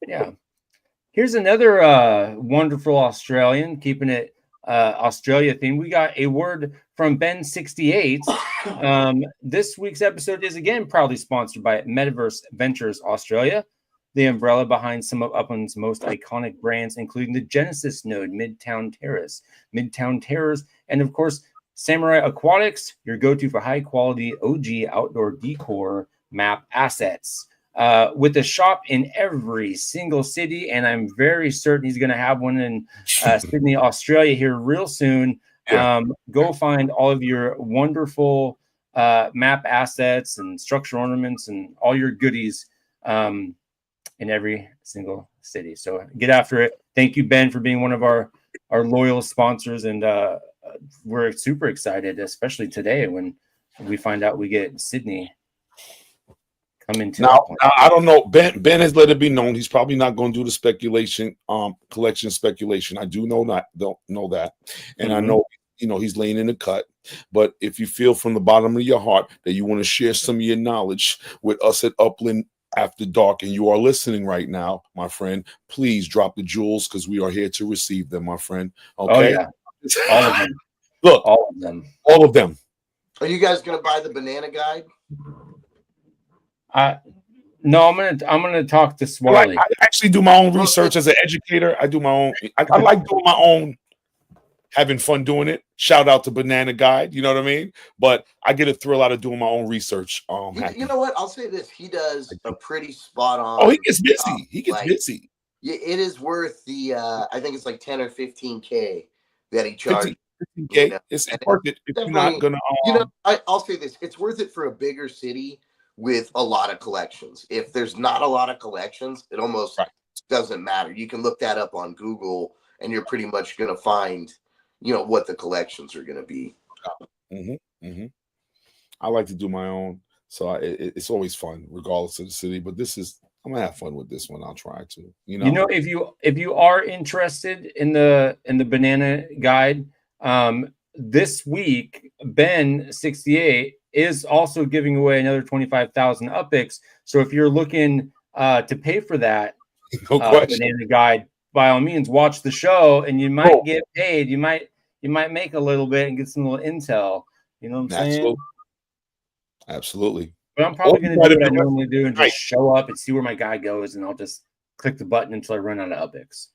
Yeah. Here's another wonderful Australian, keeping it Australia theme. We got a word from Ben68. This week's episode is again proudly sponsored by Metaverse Ventures Australia, the umbrella behind some of Upland's most iconic brands, including the Genesis node, Midtown Terrace, and of course, Samurai Aquatics, your go-to for high-quality OG outdoor decor map assets. With a shop in every single city, and I'm very certain he's going to have one in Sydney, Australia here real soon. Yeah. Go find all of your wonderful map assets and structural ornaments and all your goodies in every single city. So get after it. Thank you, Ben, for being one of our loyal sponsors, and we're super excited, especially today when we find out we get Sydney. Now, I don't know. Ben has let it be known he's probably not going to do the speculation, collection speculation. I do know that, don't know that, and I know he's laying in the cut. But if you feel from the bottom of your heart that you want to share some of your knowledge with us at Upland After Dark, and you are listening right now, my friend, please drop the jewels because we are here to receive them, my friend. Okay. Oh, yeah. All of them. Look, all of them. All of them. Are you guys going to buy the banana guide? No, I'm gonna talk to Swally. I actually do my own research as an educator. I do my own. I like doing my own, having fun doing it. Shout out to Banana Guide. You know what I mean? But I get a thrill out of doing my own research. You know what? I'll say this: he does a pretty spot on. Oh, he gets busy. He gets busy. Yeah, it is worth the. I think it's like 10 or 15K that he charges. 15K. You know? It's worth it. If you're not gonna. I'll say this: it's worth it for a bigger city with a lot of collections. If there's not a lot of collections, it almost doesn't matter. You can look that up on Google, and you're pretty much going to find, what the collections are going to be. I like to do my own, so it's always fun, regardless of the city. But I'm gonna have fun with this one. I'll try to. If you are interested in the banana guide, this week Ben68 is also giving away another 25,000 UPIX. So if you're looking to pay for that banana guide, by all means, watch the show, and you might get paid. You might make a little bit and get some little intel. You know what I'm saying? Absolutely. But I'm probably going to do what I normally do and just show up and see where my guy goes, and I'll just click the button until I run out of UPIX.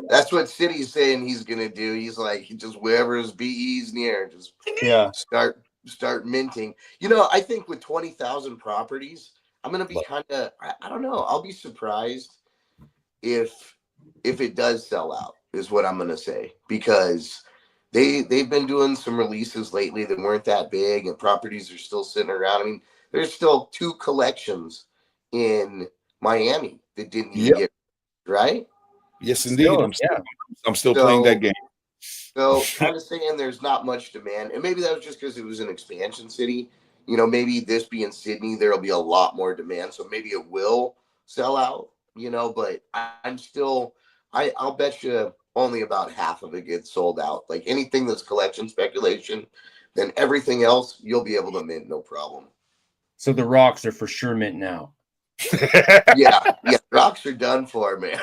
That's what City's saying he's going to do. He's like, just wherever his BE's near, just start minting. I think with 20,000 properties, I'm going to be kind of, I don't know. I'll be surprised if it does sell out, is what I'm going to say, because they've been doing some releases lately that weren't that big, and properties are still sitting around. I mean, there's still 2 collections in Miami that didn't even get right. Yes, indeed. I'm still playing that game. So kind of saying there's not much demand, and maybe that was just because it was an expansion city. Maybe this being Sydney, there'll be a lot more demand, so maybe it will sell out. But I'll bet you only about half of it gets sold out. Like anything that's collection speculation, then everything else you'll be able to mint no problem. So the rocks are for sure minting out. yeah, rocks are done for, man.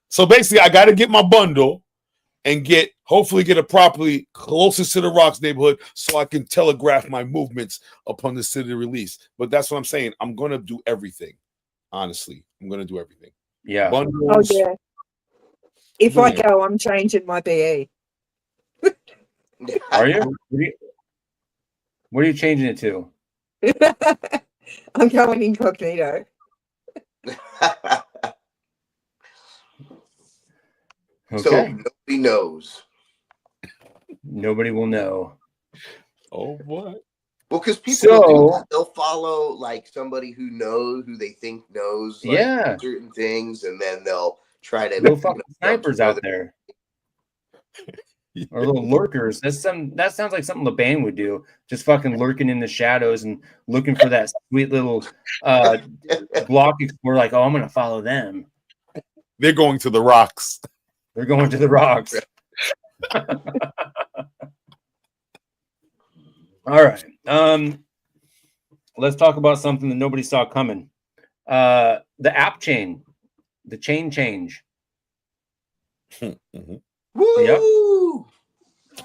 So basically, I got to get my bundle and hopefully get a properly closest to the rocks neighborhood so I can telegraph my movements upon the city release. But that's what I'm saying. I'm going to do everything. Honestly, I'm going to do everything. Yeah. Bundles. Oh, yeah. If I go, I'm changing my BE. Are you? What are you changing it to? I'm going incognito. Okay. So nobody knows. Nobody will know. Oh, what? Well, because people will do So that. They'll follow like somebody who they think knows like yeah, certain things, and then they'll try to little fucking jump to snipers where out there. Or little lurkers. That sounds like something Laban would do. Just fucking lurking in the shadows and looking for that sweet little block explorer. Like, oh, I'm gonna follow them. They're going to the rocks. They're going to the rocks. All right. Let's talk about something that nobody saw coming. The AppChain, the chain change. Mm-hmm. Woo! Yep.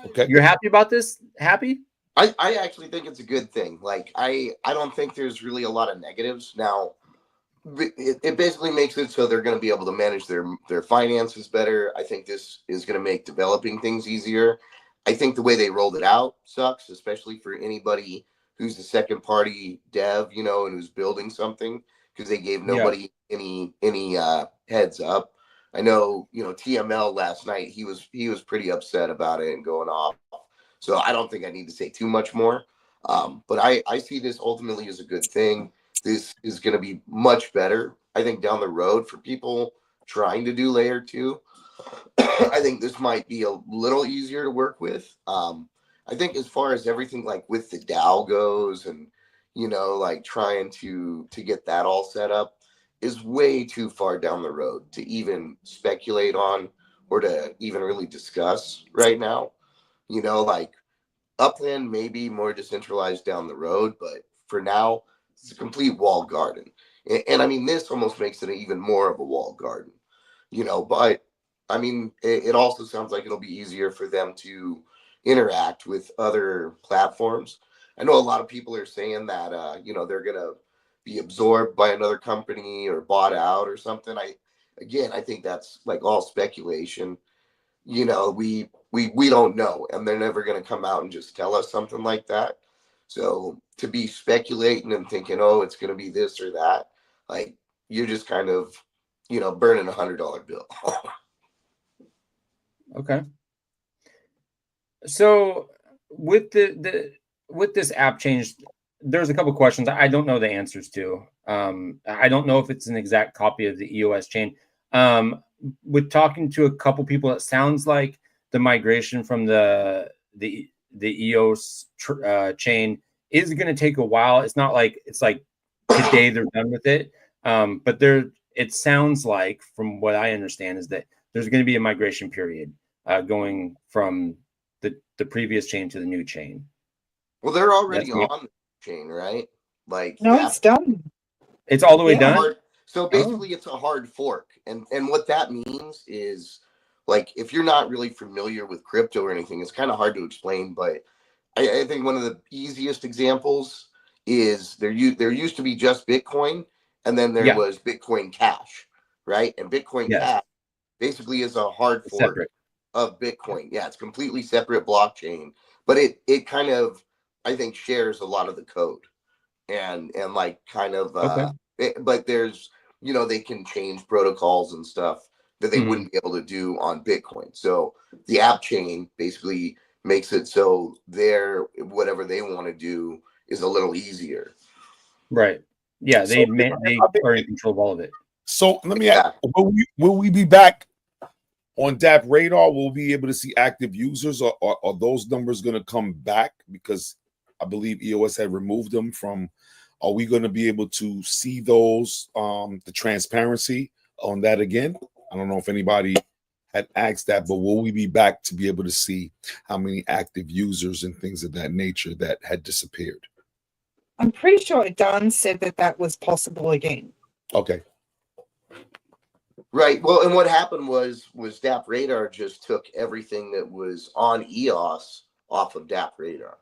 Okay. You're happy about this? Happy? I actually think it's a good thing. Like I don't think there's really a lot of negatives. Now it basically makes it so they're going to be able to manage their finances better. I think this is going to make developing things easier. I think the way they rolled it out sucks, especially for anybody who's a second party dev, and who's building something, because they gave nobody any heads up. I know, TML last night, he was pretty upset about it and going off. So I don't think I need to say too much more. But I see this ultimately as a good thing. This is going to be much better, I think, down the road for people trying to do layer 2. I think this might be a little easier to work with. I think as far as everything like with the DAO goes and, like trying to get that all set up is way too far down the road to even speculate on or to even really discuss right now. Like Upland may be more decentralized down the road, but for now, it's a complete walled garden. And I mean, this almost makes it even more of a walled garden, but I mean, it also sounds like it'll be easier for them to interact with other platforms. I know a lot of people are saying that, they're going to be absorbed by another company or bought out or something. I think that's like all speculation. We don't know, and they're never going to come out and just tell us something like that. So to be speculating and thinking, oh, it's going to be this or that, like you're just kind of, burning $100 bill. Okay. So with with this app change, there's a couple questions I don't know the answers to. I don't know if it's an exact copy of the EOS chain. With talking to a couple people, it sounds like the migration from the EOS chain is going to take a while. It's not like it's like today they're done with it. But it sounds like, from what I understand, is that there's going to be a migration period going from the previous chain to the new chain. Well, they're already on the chain, right? Like No, it's done. It's all the way done. So basically, it's a hard fork, and what that means is, like, if you're not really familiar with crypto or anything, it's kind of hard to explain. But I think one of the easiest examples is there used to be just Bitcoin, and then there was Bitcoin Cash, right? And Bitcoin Cash basically is a hard fork of Bitcoin. Yeah, it's completely separate blockchain, but it kind of, I think, shares a lot of the code and like kind of but there's they can change protocols and stuff that they wouldn't be able to do on Bitcoin. So the app chain basically makes it so whatever they want to do is a little easier. Right. Yeah, they are in control of all of it. So let me ask, will we be back on DApp radar? Will we be able to see active users, or are those numbers going to come back? Because I believe EOS had removed them from. Are we going to be able to see those, the transparency on that again? I don't know if anybody had asked that, but will we be back to be able to see how many active users and things of that nature that had disappeared? I'm pretty sure Don said that was possible again. Okay. Right. Well, and what happened was DApp Radar just took everything that was on EOS off of DApp Radar,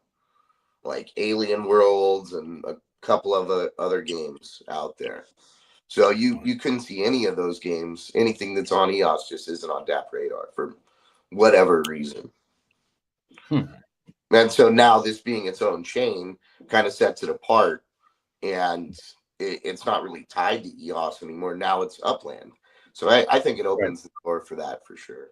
like Alien Worlds and a couple of other games out there. So you couldn't see any of those games. Anything that's on EOS just isn't on DApp Radar for whatever reason. And so now this being its own chain kind of sets it apart, and it's not really tied to EOS anymore. Now it's Upland. So I think it opens the door for that for sure.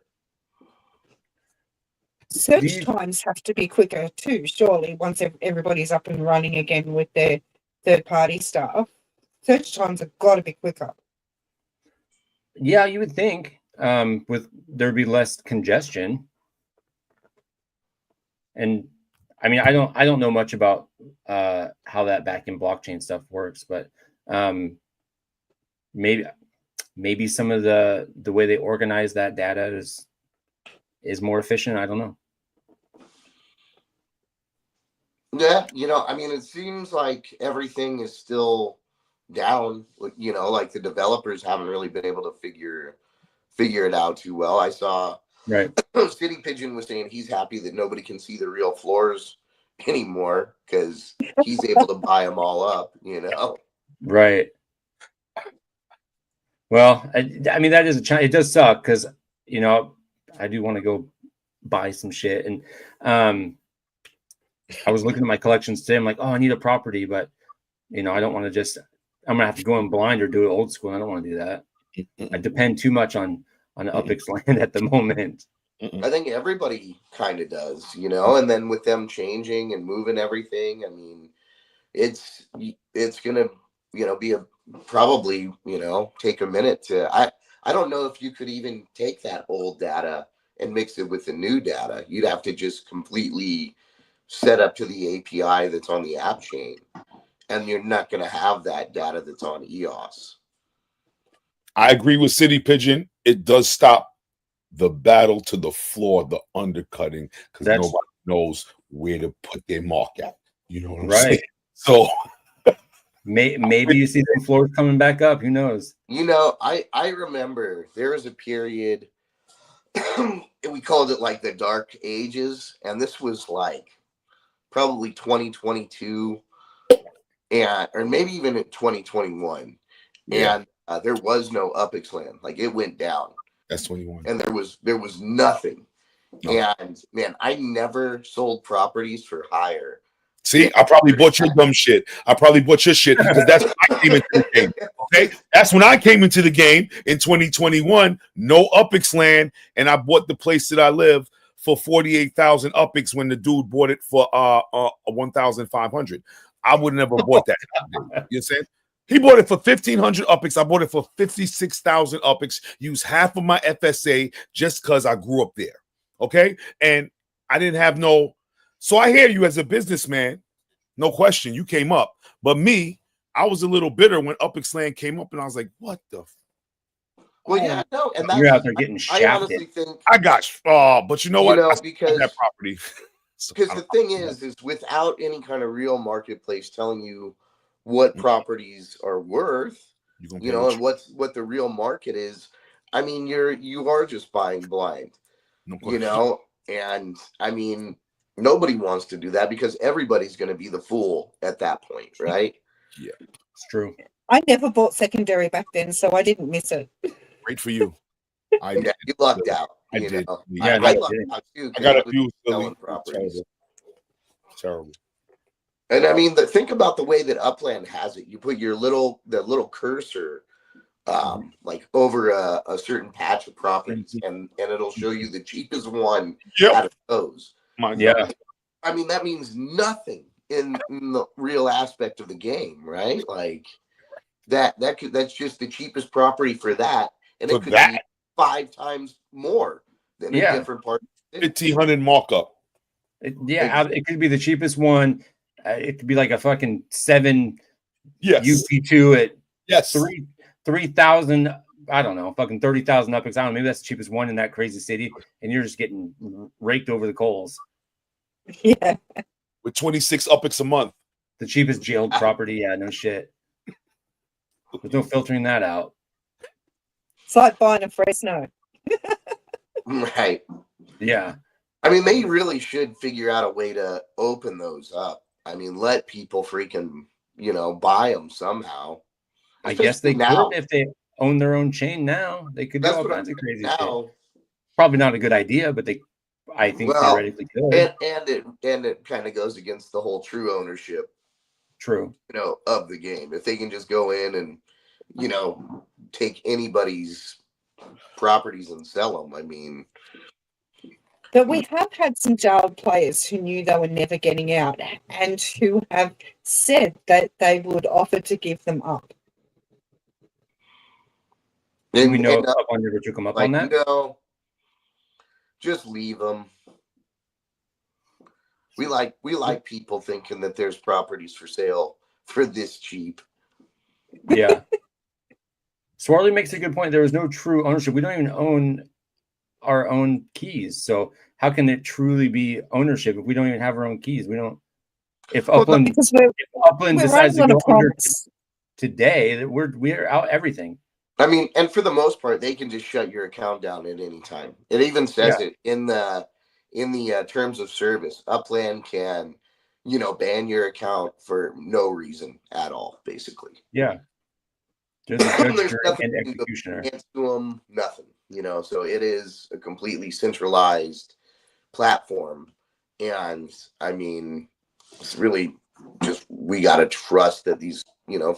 Search times have to be quicker too, surely, once everybody's up and running again with their third-party stuff. Search times have got to be quicker. Yeah, you would think with there'd be less congestion. And I mean, I don't know much about how that back-end blockchain stuff works, but maybe some of the way they organize that data is more efficient. I don't know. Yeah, I mean, it seems like everything is still down. Like the developers haven't really been able to figure it out too well. I saw Right. City Pigeon was saying he's happy that nobody can see the real floors anymore because he's able to buy them all up. Right. Well, I mean, that is it does suck because I do want to go buy some shit, and I was looking at my collections today. I'm like, oh, I need a property, but I don't want to just. I'm gonna have to go in blind or do it old school. I don't want to do that. I depend too much on Upix land at the moment. I think everybody kind of does, and then with them changing and moving everything, I mean, it's gonna be probably take a minute to. I don't know if you could even take that old data and mix it with the new data. You'd have to just completely set up to the API that's on the AppChain, and you're not going to have that data that's on EOS. I agree with City Pigeon. It does stop the battle to the floor, the undercutting, because nobody knows where to put their mark at. You know what I'm saying? So maybe you see the floors coming back up. Who knows? I remember there was a period we called it like the dark ages, and this was like probably 2022 or maybe even in 2021. Yeah. And there was no Upix land. Like it went down. That's 21. And there was nothing. No. And man, I never sold properties for higher. See, I probably bought your dumb shit. I probably bought your shit because that's when I came into the game. Okay, that's when I came into the game in 2021. No Upix land, and I bought the place that I live for 48,000 Upix when the dude bought it for 1,500. I would never bought that. You know what I'm saying? He bought it for 1,500 Upix. I bought it for 56,000 Upix. Used half of my FSA just because I grew up there. Okay, and I didn't have no. So I hear you as a businessman, no question, you came up. But me, I was a little bitter when Upix land came up, and I was like, "What the?" Well, yeah, no, and that's, you're out there getting shafted. I honestly think I got but you know what? Because that property. Because the thing is without any kind of real marketplace telling you what properties are worth, and what the real market is. I mean, you are just buying blind, and I mean. Nobody wants to do that because everybody's going to be the fool at that point, right? Yeah, it's true. I never bought secondary back then, so I didn't miss it. Great for you. You lucked out. I did. Yeah, I lucked out too. I got a few selling properties. Terrible. And I mean, think about the way that Upland has it. You put your little cursor like over a certain patch of properties, and it'll show you the cheapest one out of those. Yeah, I mean that means nothing in the real aspect of the game, right? Like that's just the cheapest property for that, and it could be 5 times more than a different part. 1,500 markup. It could be the cheapest one. It could be like a fucking 7 UP2 at 3,000. I don't know, fucking 30,000 Upix. I don't know, maybe that's the cheapest one in that crazy city, and you're just getting raked over the coals. Yeah. With 26 Upix a month. The cheapest jailed property, yeah, no shit. There's no filtering that out. It's like buying a Fresno. Right. Yeah. I mean, they really should figure out a way to open those up. I mean, let people freaking, buy them somehow. I guess they could if they own their own chain now. They could do all kinds of crazy shit. Probably not a good idea, but I think theoretically could. And it kind of goes against the whole true ownership. True. Of the game. If they can just go in and, take anybody's properties and sell them, I mean, But we have had some jailed players who knew they were never getting out and who have said that they would offer to give them up. Do we know And, if Upland ever took them up like, on that? you know, just leave them. We like people thinking that there's properties for sale for this cheap. Yeah. Swarley makes a good point. There was no true ownership. We don't even own our own keys. So how can it truly be ownership if we don't even have our own keys? We don't. If Upland, Because if Upland we're decides to running on go a under promise. today, that we're out everything. I mean, and for the most part, they can just shut your account down at any time. It even says it in the terms of service. Upland can, ban your account for no reason at all, basically. Yeah. There's a judge, There's jury, nothing and you can do executioner. against them, nothing. So it is a completely centralized platform, and I mean, it's really just we got to trust that these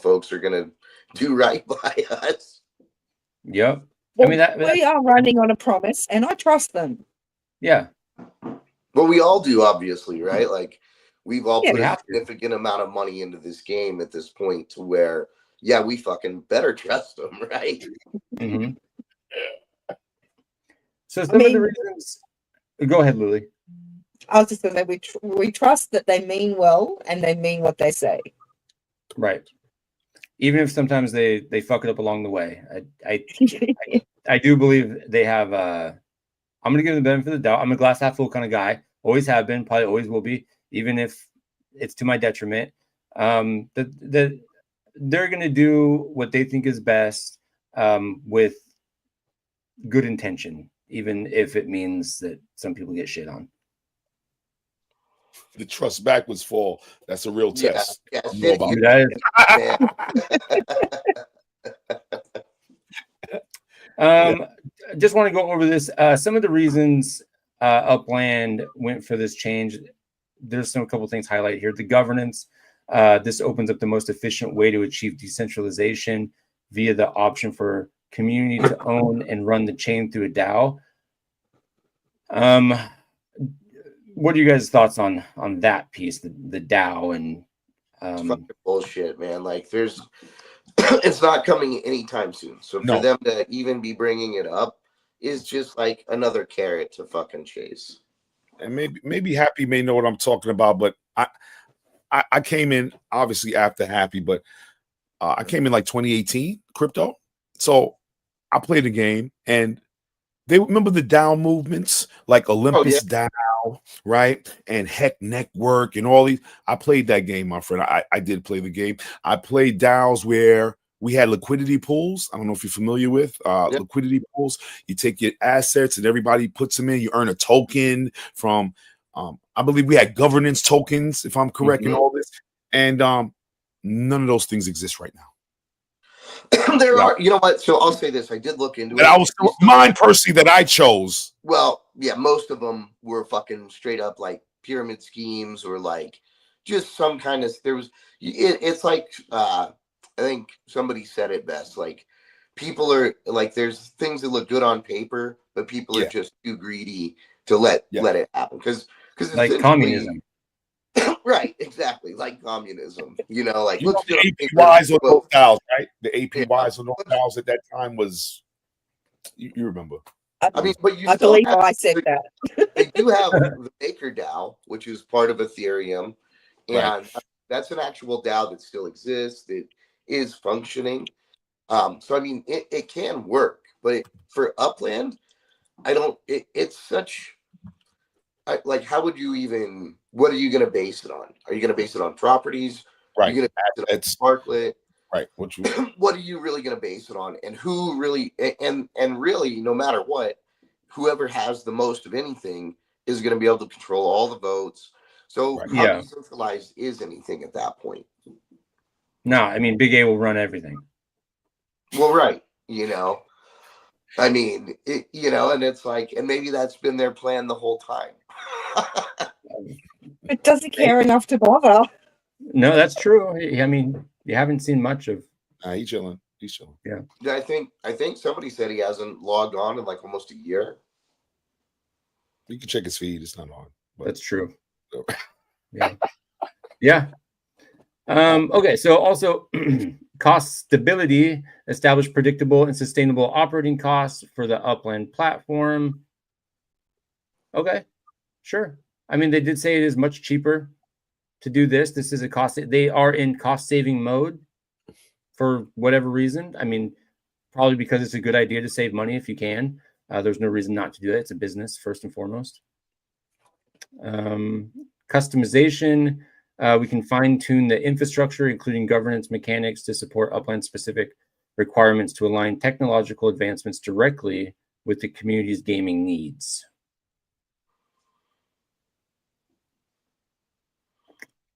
folks are gonna do right by us. Yep. Well, I mean, we are running on a promise, and I trust them. yeah. But we all do, obviously, right? Like, we've all Yeah, put we a have to. significant amount of money into this game at this point to where, yeah, we fucking better trust them, right? Mm-hmm. So some of the reasons. Go ahead, Lily. I was just going to say we trust that they mean well and they mean what they say. Right. Even if sometimes they fuck it up along the way. I do believe they have. I'm gonna give them the benefit of the doubt. I'm a glass half full kind of guy. Always have been. Probably always will be. Even if it's to my detriment. That they're gonna do what they think is best with good intention, even if it means that some people get shit on. The trust backwards fall. That's a real test. Yeah, I know about Just want to go over this. Some of the reasons Upland went for this change. There's a couple things highlighted here. The governance. This opens up the most efficient way to achieve decentralization via the option for community to own and run the chain through a DAO. What are you guys' thoughts on that piece, the DAO and it's fucking bullshit, man. Like, there's it's not coming anytime soon. So for them to even be bringing it up is just like another carrot to fucking chase. And maybe Happy may know what I'm talking about, but I came in obviously after Happy, but I came in like 2018 crypto. So I played the game, and they remember the DAO movements like Olympus DAO, right? And Heck Network and all these. I played that game, my friend. I did play the game. I played DAOs where we had liquidity pools. I don't know if you're familiar with liquidity pools. You take your assets and everybody puts them in. You earn a token from, I believe we had governance tokens, if I'm correct in all this. And none of those things exist right now. There are, you know what? So I'll say this: I did look into it. I was mine personally that I chose. Well, yeah, most of them were fucking straight up like pyramid schemes or like just some kind of. There was. It's like I think somebody said it best. Like, people are like, there's things that look good on paper, but people are just too greedy to let it happen because like communism. Right, exactly, like communism. Like, the APYs on those DAOs, right? The APYs on those DAOs at that time was, you remember? I mean, but I believe I said that. They do have the Baker DAO, which is part of Ethereum, and that's an actual DAO that still exists. It is functioning. So I mean, it can work, but for Upland, I don't. It's such. Like, how would you even? What are you going to base it on? Are you going to base it on properties? Right. Are you going to base it on Sparklet? Right. What are you really going to base it on? And who really? And really, no matter what, whoever has the most of anything is going to be able to control all the votes. So how decentralized is anything at that point? No, I mean, Big A will run everything. Well, right. I mean, and it's like, and maybe that's been their plan the whole time. It doesn't care enough to bother. No, that's true. I mean, you haven't seen much of. He's chilling. Yeah. I think somebody said he hasn't logged on in like almost a year. You can check his feed. It's not on. But That's true. Yeah. Yeah. Okay. So also cost stability, establish predictable and sustainable operating costs for the Upland platform. Okay. Sure. I mean, they did say it is much cheaper to do this. This is a cost. They are in cost saving mode for whatever reason. I mean, probably because it's a good idea to save money if you can. There's no reason not to do it. It's a business first and foremost. Customization. We can fine tune the infrastructure, including governance mechanics, to support Upland specific requirements to align technological advancements directly with the community's gaming needs.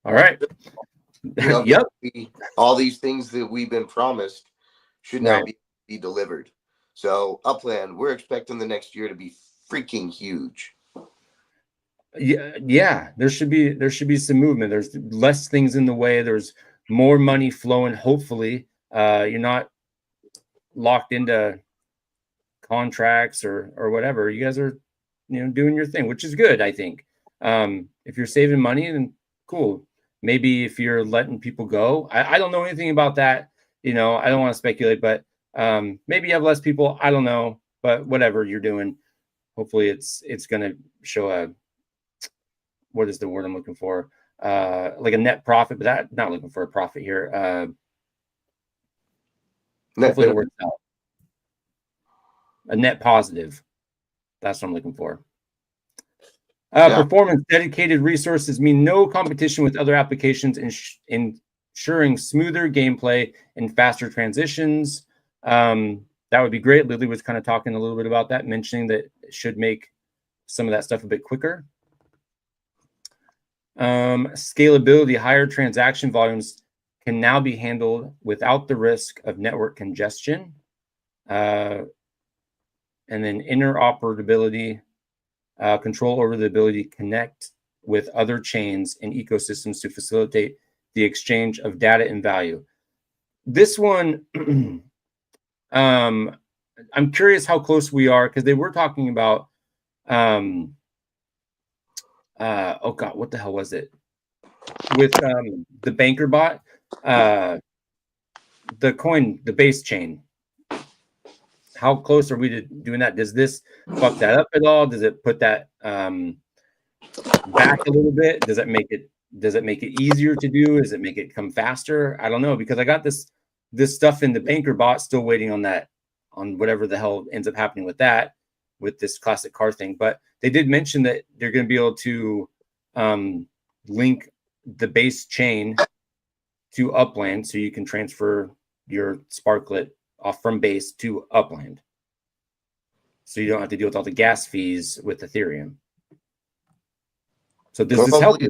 All right. Yep. All these things that we've been promised should now be delivered. So Upland, we're expecting the next year to be freaking huge. Yeah. There should be some movement. There's less things in the way. There's more money flowing. Hopefully, you're not locked into contracts or whatever. You guys are, doing your thing, which is good. I think. If you're saving money, then cool. Maybe if you're letting people go, I don't know anything about that. I don't want to speculate, but maybe you have less people. I don't know, but whatever you're doing, hopefully it's going to show what is the word I'm looking for? Like a net profit, but I'm not looking for a profit here. Hopefully it works out. A net positive. That's what I'm looking for. Performance dedicated resources mean no competition with other applications, ensuring smoother gameplay and faster transitions. That would be great. Lily was kind of talking a little bit about that, mentioning that it should make some of that stuff a bit quicker. Scalability, higher transaction volumes can now be handled without the risk of network congestion. And then interoperability, control over the ability to connect with other chains and ecosystems to facilitate the exchange of data and value. This one, I'm curious how close we are, because they were talking about oh god, what the hell was it with the banker bot, the base chain. How close are we to doing that? Does this fuck that up at all? Does it put that back a little bit? Does it make it easier to do? Does it make it come faster? I don't know, because I got this stuff in the banker bot, still waiting on whatever the hell ends up happening with that, with this classic car thing. But they did mention that they're going to be able to link the base chain to Upland, so you can transfer your Sparklet off from base to Upland, so you don't have to deal with all the gas fees with Ethereum. So does this help?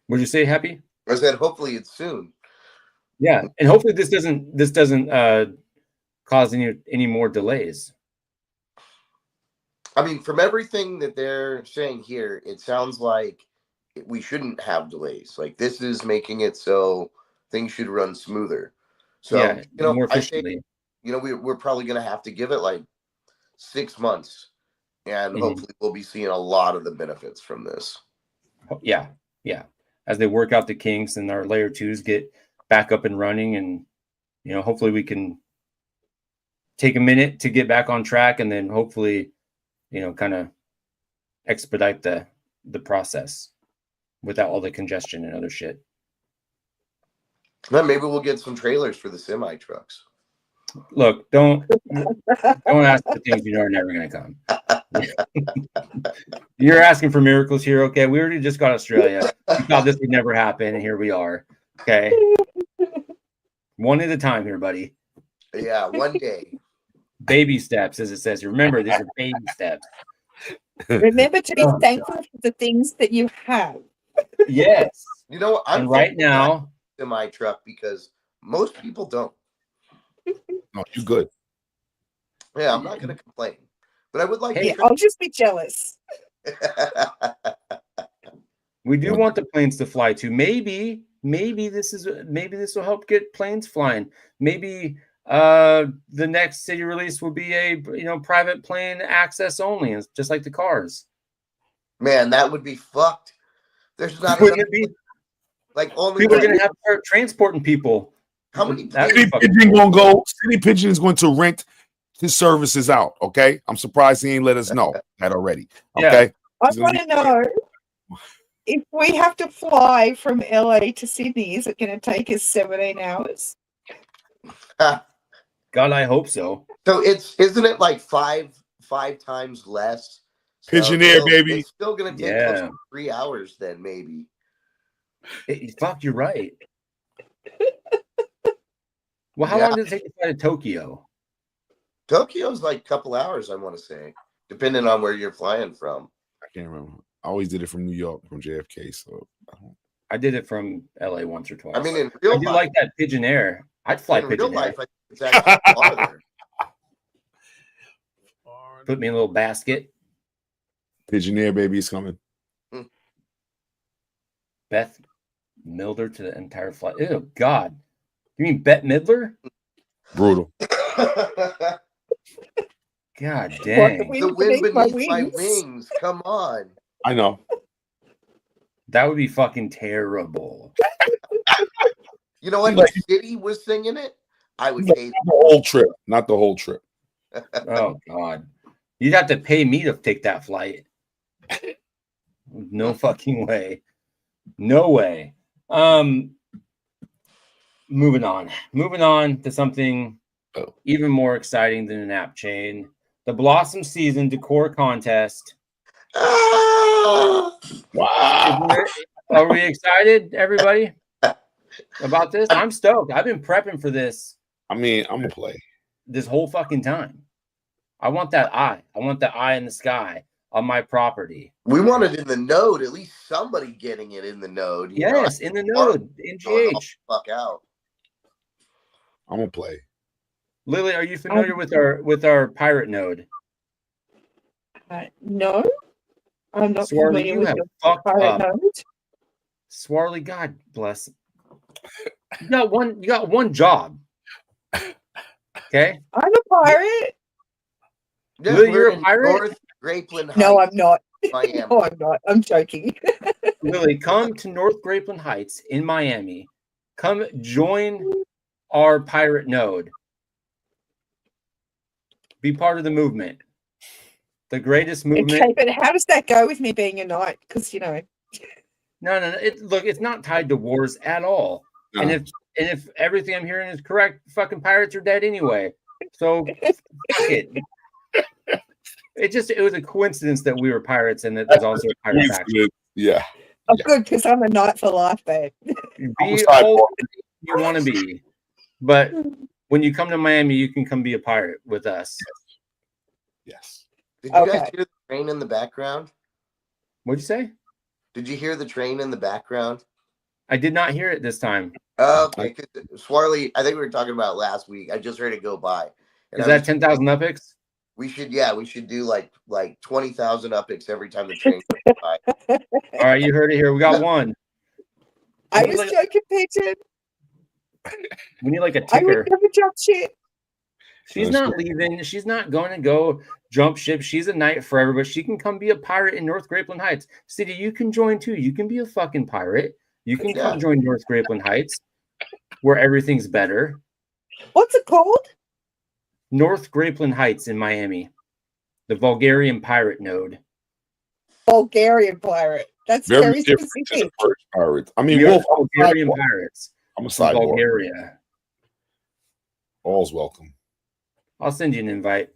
Would you say, Happy? I said hopefully it's soon. Yeah, and hopefully this doesn't cause any more delays. I mean, from everything that they're saying here, it sounds like we shouldn't have delays. Like, this is making it so things should run smoother. So, yeah, more efficiently. I think, we're probably going to have to give it like 6 months, and hopefully we'll be seeing a lot of the benefits from this. Yeah. As they work out the kinks and our layer 2s get back up and running, and hopefully we can take a minute to get back on track, and then hopefully kind of expedite the process without all the congestion and other shit. Then maybe we'll get some trailers for the semi trucks. Look, don't ask for things you know are never going to come. You're asking for miracles here. Okay, we already just got Australia. We thought this would never happen, and here we are. Okay, one at a time here, buddy. Yeah, one day. Baby steps, as it says. Remember, these are baby steps. Remember to be thankful for the things that you have. Yes. I'm right now semi truck, because most people don't. No, you good. Yeah, I'm not going to complain, but I would like. Hey, I'll just be jealous. We do want the planes to fly too. Maybe this will help get planes flying. Maybe The next city release will be a private plane access only, and just like the cars. Man, that would be fucked. There's not Wouldn't enough, it be? like only People are like, going to have to start transporting people. how many That'd City be fucking Pigeon cool. gonna go. City Pigeon is going to rent his services out. Okay, I'm surprised he ain't let us know that already. Okay, I He's gonna want to know if we have to fly from LA to Sydney, is it going to take us 17 hours? God, I hope so. So isn't it like five times less? So Pigeoneer, baby. It's still gonna take close Yeah. to 3 hours then, maybe. Fuck, you're right. Well, how Yeah. long did it take to fly to Tokyo? Tokyo's like a couple hours, I want to say, depending on where you're flying from. I can't remember. I always did it from New York, from JFK. So I did it from LA once or twice. I mean, in I real do life, like that Pigeon Air. I'd fly in real Pigeon Air. life, I think it's actually farther. Put me in a little basket. Pigeoneer, baby, is coming. Beth Midler to the entire flight. Oh God, you mean Bette Midler? Brutal. God What, dang, The wind beneath my wings. Come on. I know. that would be fucking terrible. You know what? Like- If City was singing it, I would hate The whole trip, not the whole trip. Oh God, you'd have to pay me to take that flight. No fucking way. No way. Moving on to something even more exciting than an app chain. The Blossom Season Decor Contest. Ah! Wow. Are we excited, everybody, about this? I'm stoked. I've been prepping for this I mean, I'm gonna play. this whole fucking time. I want that eye. I want the eye in the sky on my property. We want it in the node, at least somebody getting it in the node. You know? Yes, in the node, in Going all GH. the fuck out. I'm gonna play. Lily, are you familiar with our pirate node? No, I'm not Swarley, familiar you with have your fucked pirate up. node. Swarley, God bless. You got one job. Okay? I'm a pirate. Yeah, Lily, we're you're a in pirate? North Grapeland Heights, No, I'm not. Miami. No, I'm not. I'm joking. Lily, come to North Grapeland Heights in Miami. Come join our pirate node. Be part of the movement. The greatest movement. Okay, but how does that go with me being a knight? Because No. Look, it's not tied to wars at all. No. And if everything I'm hearing is correct, fucking pirates are dead anyway. So fuck it. It was a coincidence that we were pirates and that there's also a pirate faction. Yeah. Oh, good, because I'm a knight for life, babe. Be all you want to be, but when you come to Miami, you can come be a pirate with us. Yes. Did you guys Okay. hear the train in the background? What'd you say? Did you hear the train in the background? I did not hear it this time. Okay, Swarley, I think we were talking about last week. I just heard it go by. And Is I that was- 10,000 epics? We should do like 20,000 upics every time the train goes by. All right, you heard it here. We got one. I We was need, like, joking, Pigeon. we need like a I ticker. would never jump shit. She's not leaving. She's not going to go jump ship. She's a knight forever, but she can come be a pirate in North Grapeland Heights. City, you can join too. You can be a fucking pirate. You can come join North Grapeland Heights, where everything's better. What's it called? North Grapeland Heights in Miami, the Bulgarian pirate node. Bulgarian pirate. That's Very very different to the specific. first pirates. I mean, We are Wolf, Bulgarian pirates I'm a from sideboard. Bulgaria. All's welcome. I'll send you an invite.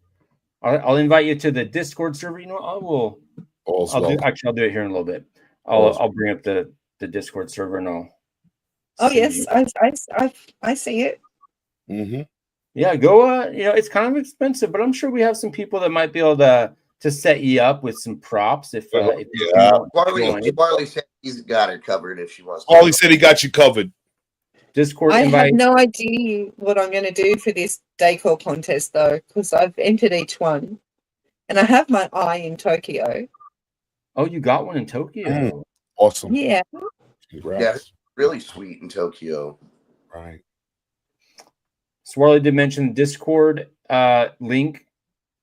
I'll invite you to the Discord server. You know, All's I'll do welcome. it here in a little bit. All's I'll bring up the Discord server and I'll. Oh send yes, you. I see it. Mm-hmm. Yeah, go. It's kind of expensive, but I'm sure we have some people that might be able to set you up with some props if you want to join. Barley said he's got her covered if she wants to. All he said he got you covered. Discord I invite. have no idea what I'm going to do for this decor contest though, because I've entered each one, and I have my eye in Tokyo. Oh, you got one in Tokyo. Awesome. Yeah. Congrats. Yeah, it's really sweet in Tokyo. Right. Swarley did mention Discord link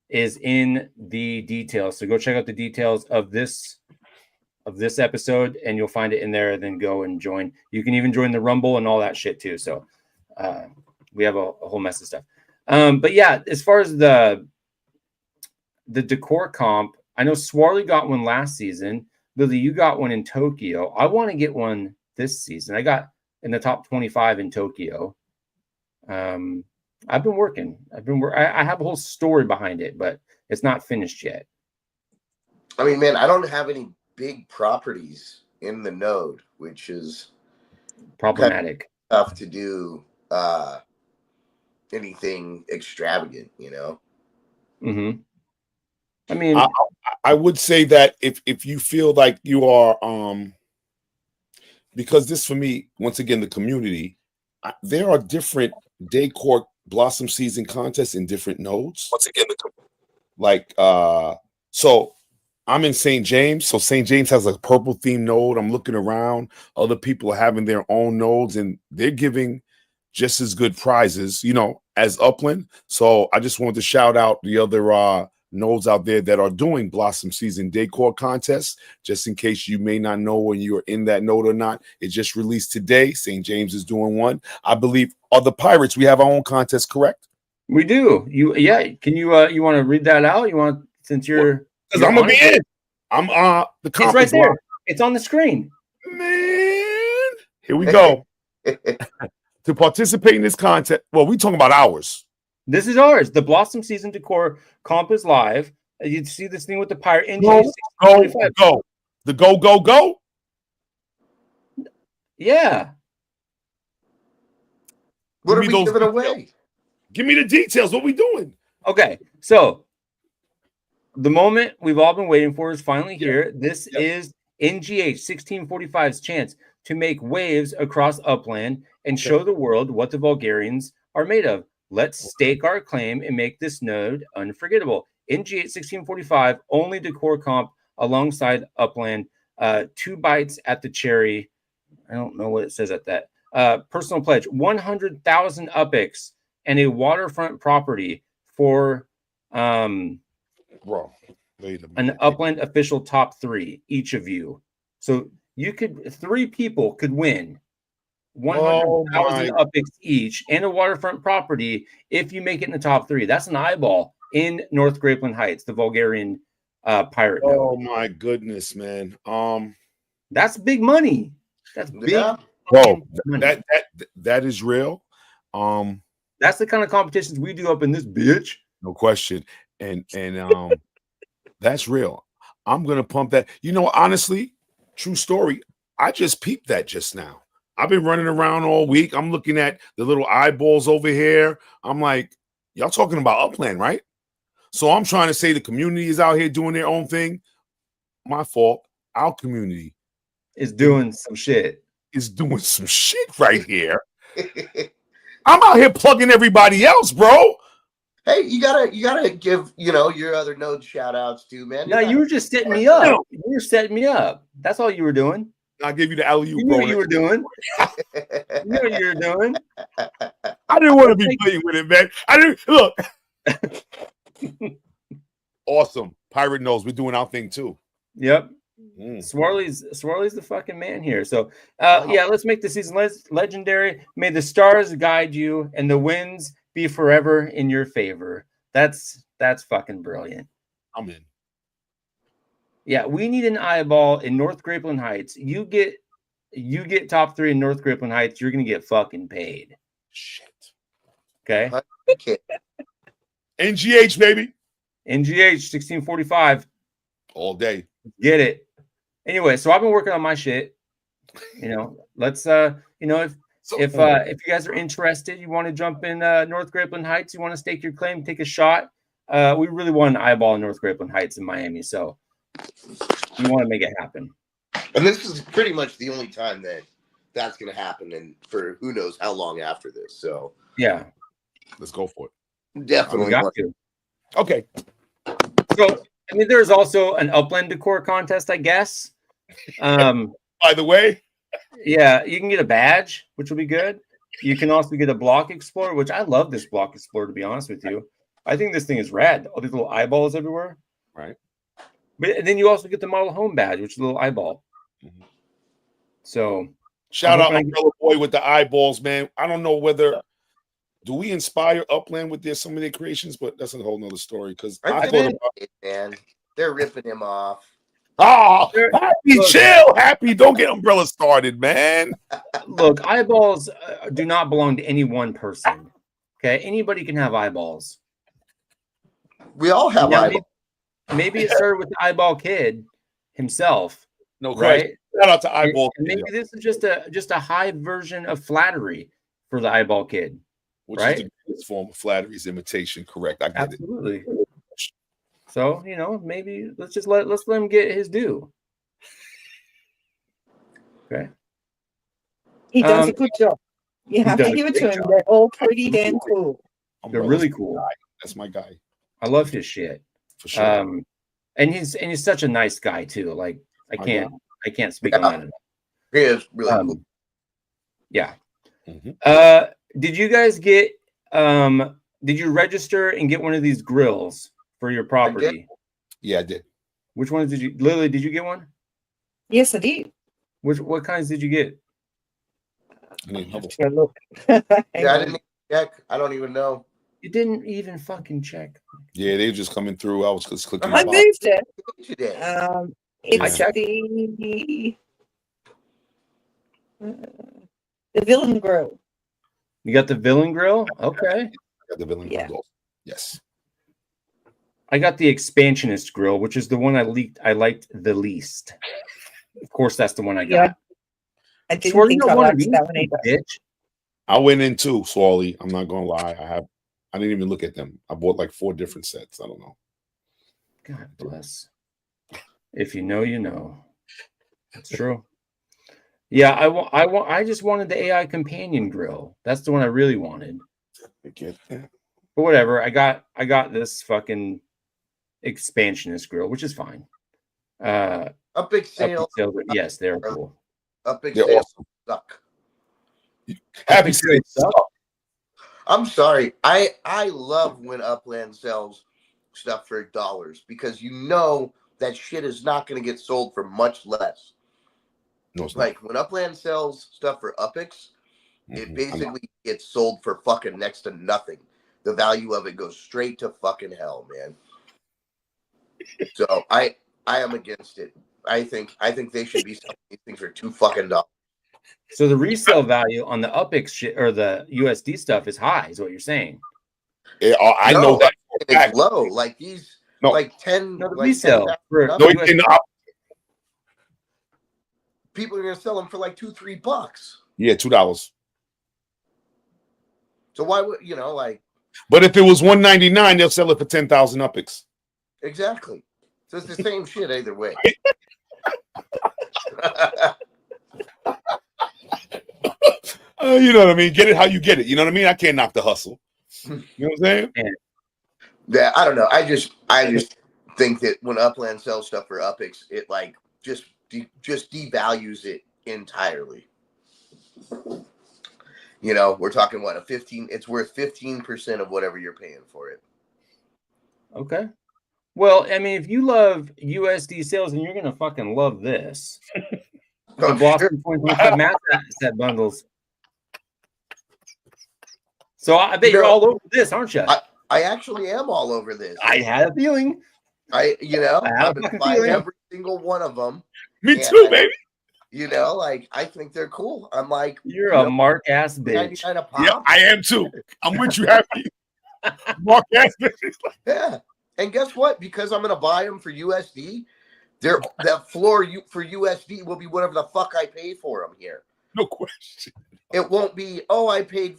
is in the details. So go check out the details of this episode, and you'll find it in there. Then go and join. You can even join the Rumble and all that shit too. So we have a whole mess of stuff. But yeah, as far as the decor comp, I know Swarley got one last season. Billy, you got one in Tokyo. I want to get one this season. I got in the top 25 in Tokyo. I've been working. I have a whole story behind it, but it's not finished yet. I mean, man, I don't have any big properties in the node, which is problematic. Kind of tough to do anything extravagant, you know. Mm-hmm. I mean, I would say that if you feel like you are, because this for me, once again, the community, there are different Décor Blossom Season contests in different nodes. Once again, so I'm in St. James. So St. James has a purple themed node. I'm looking around. Other people are having their own nodes, and they're giving just as good prizes, you know, as Upland. So I just wanted to shout out the other nodes out there that are doing Blossom Season Décor contests, just in case you may not know when you're in that node or not. It just released today. St. James is doing one. I believe other Pirates, we have our own contest, correct? We do. Can you want to read that out? You want, since you're, because I'm gonna be in. I'm the comp it's right there. Live. It's on the screen. Man, here we go. To participate in this contest, well, we talking about ours. This is ours. The Blossom Season Decor comp is live. You see this thing with the Pirate NG. Go. The go. Yeah. What are we giving away? Give me the details. What we doing? Okay, so the moment we've all been waiting for is finally here. This is NGH 1645's chance to make waves across Upland and show the world what the Vulgarians are made of. Let's stake our claim and make this node unforgettable. NGH 1645, only decor comp alongside Upland. 2 bites at the cherry. I don't know what it says at that. Personal pledge, 100,000 UPX and a waterfront property for an Upland official top 3, each of you. So you could, 3 people could win 100,000 UPX each and a waterfront property if you make it in the top 3. That's an eyeball in North Grapeland Heights, the Vulgarian pirate node. Oh my goodness, man. That's big money. That's big. Bro, that is real. That's the kind of competitions we do up in this bitch. No question. And that's real. I'm gonna pump that. You know, honestly, true story. I just peeped that just now. I've been running around all week. I'm looking at the little eyeballs over here. I'm like, y'all talking about Upland, right? So I'm trying to say the community is out here doing their own thing. My fault. Our community is doing some shit. Is doing some shit right here. I'm out here plugging everybody else, bro. Hey, you gotta give, you know, your other node shout outs too, man. No, you were just setting me up. You were setting me up. That's all you were doing. I'll give you the alley-oop. You knew what you were doing. You knew what you were doing. I didn't want to be playing with it, man. I didn't look. Awesome. Pirate knows we're doing our thing too. Yep. Swarley's the fucking man here. So yeah, let's make the season legendary. May the stars guide you and the winds be forever in your favor. That's fucking brilliant. I'm in. Yeah, we need an eyeball in North Grapeland Heights. You get top 3 in North Grapeland Heights, you're gonna get fucking paid. Shit. Okay. NGH, baby. NGH 1645. All day. Get it. Anyway, so I've been working on my shit. You know, let's you know, if you guys are interested, you want to jump in North Grapeland Heights, you want to stake your claim, take a shot. We really want an eyeball in North Grapeland Heights in Miami, so we want to make it happen. And this is pretty much the only time that's going to happen, and for who knows how long after this. So yeah, let's go for it. Definitely got to. Okay. So I mean, there's also an Upland decor contest, I guess. By the way, yeah, you can get a badge, which will be good. You can also get a Block Explorer, which I love this Block Explorer, to be honest with you. I think this thing is rad. All these little eyeballs everywhere. Right. But then you also get the model home badge, which is a little eyeball. Mhm. So shout out Umbrella Boy with the eyeballs, man. I don't know whether do we inspire Upland with some of their creations, but that's a whole nother story. Because I thought about it, man. They're ripping him off. Oh, Happy, chill, Happy. Don't get Umbrella started, man. Look, eyeballs do not belong to any one person. Okay, anybody can have eyeballs. We all have eyeballs. Maybe it started with the eyeball kid himself. No question. Right? Shout out to eyeball. And maybe this is just a high version of flattery for the eyeball kid, which right? is the greatest form of flattery is imitation. Correct. I get Absolutely. it. So maybe let's let him get his due. Okay. He does a good job. You have to give it to him. They're all pretty damn cool. They're really cool. That's my guy. I love his shit. For sure. And he's such a nice guy too. Like I can't speak on that enough. He is really cool. Yeah. Mm-hmm. Did you guys get did you register and get one of these grills for your property? Yeah, I did. Which ones did you, Lily? Did you get one? Yes, I did. What kinds did you get? Look. Yeah, I didn't check. I don't even know. You didn't even fucking check. Yeah, they were just coming through. I was just clicking. I moved it. It's the villain grill. You got the villain grill? Okay. I got the villain grill. Yes. I got the expansionist grill, which is the one I liked the least. Of course, that's the one I got. Yeah. I didn't think I liked that one either. Bitch. I went in too, Swally. I'm not gonna lie. I didn't even look at them. I bought like 4 different sets. I don't know. God bless. If you know, you know. That's true. Yeah, I just wanted the AI companion grill. That's the one I really wanted. I get that. But whatever. I got this fucking expansionist grill, which is fine. A big sale. Yes, they're cool. A big sale awesome. Suck. Happy sale suck. I'm sorry. I love when Upland sells stuff for dollars because you know that shit is not going to get sold for much less. No, it's like when Upland sells stuff for Upix, it basically gets sold for fucking next to nothing. The value of it goes straight to fucking hell, man. So I am against it. I think they should be selling these things for $2 fucking. So the resale value on the Upix shit or the USD stuff is high, is what you're saying. Yeah, I know that it's low. Like these, like 10. No, the like resale. People are gonna sell them for like $2-3. Yeah, $2. So why would like? But if it was $199, they'll sell it for 10,000 Upix. Exactly. So it's the same shit either way. You know what I mean? Get it how you get it. You know what I mean? I can't knock the hustle. You know what I'm saying? Yeah, I don't know. I just think that when Upland sells stuff for Upix, it like just devalues it entirely. We're talking what it's worth 15% of whatever you're paying for it. Okay. Well, I mean, if you love USD sales, then you're gonna fucking love this. The Blossom 25 math set bundles. So I bet you're all over this, aren't you? I actually am all over this. I had a feeling. I'm gonna buy every single one of them. Me too, baby. Like I think they're cool. I'm like, you're a mark ass bitch. Yeah, I am too. I'm with you, Happy. Mark ass bitch. Yeah. And guess what? Because I'm gonna buy them for USD, that floor for USD will be whatever the fuck I pay for them here. No question. It won't be, I paid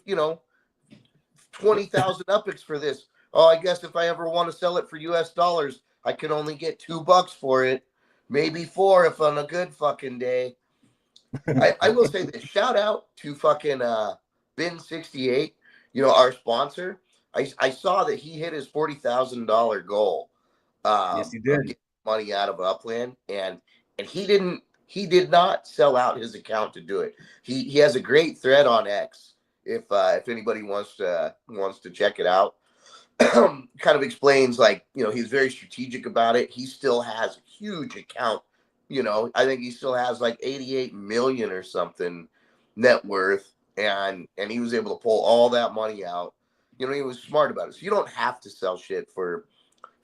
20,000 Upix for this. Oh, I guess if I ever want to sell it for US dollars, I can only get $2 for it, maybe 4 if on a good fucking day. I will say this. Shout out to fucking Bin68, our sponsor. I saw that he hit his $40,000 goal. Yes, he did. Getting money out of Upland, and he did not sell out his account to do it. He has a great thread on X, if anybody wants to check it out. Kind of explains, like, you know, he's very strategic about it. He still has a huge account. You know, I think he still has like 88 million or something net worth, and he was able to pull all that money out. You know, he was smart about it. So you don't have to sell shit for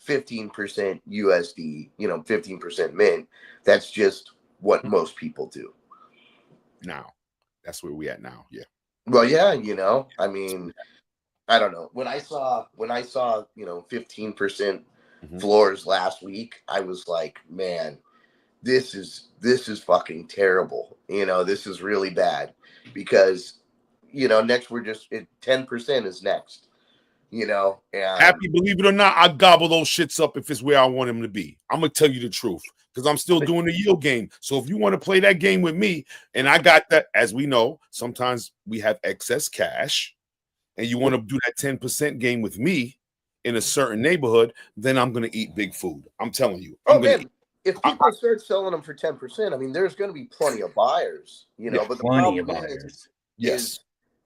15% USD, you know, 15% mint. That's just what most people do. Now, that's where we at now. Yeah. Well, yeah, you know, I mean, I don't know. When I saw, you know, 15% floors last week, I was like, man, this is fucking terrible. You know, this is really bad, because, you know, next 10% is next. You know, and Happy, believe it or not, I gobble those shits up if it's where I want them to be. I'm gonna tell you the truth, because I'm still doing the yield game. So if you want to play that game with me, and I got that, as we know, sometimes we have excess cash, and you want to do that 10% game with me in a certain neighborhood, then I'm gonna eat big food. I'm telling you. If people start selling them for 10%, I mean, there's going to be plenty of buyers, you know. Yeah, but the plenty of problem buyers.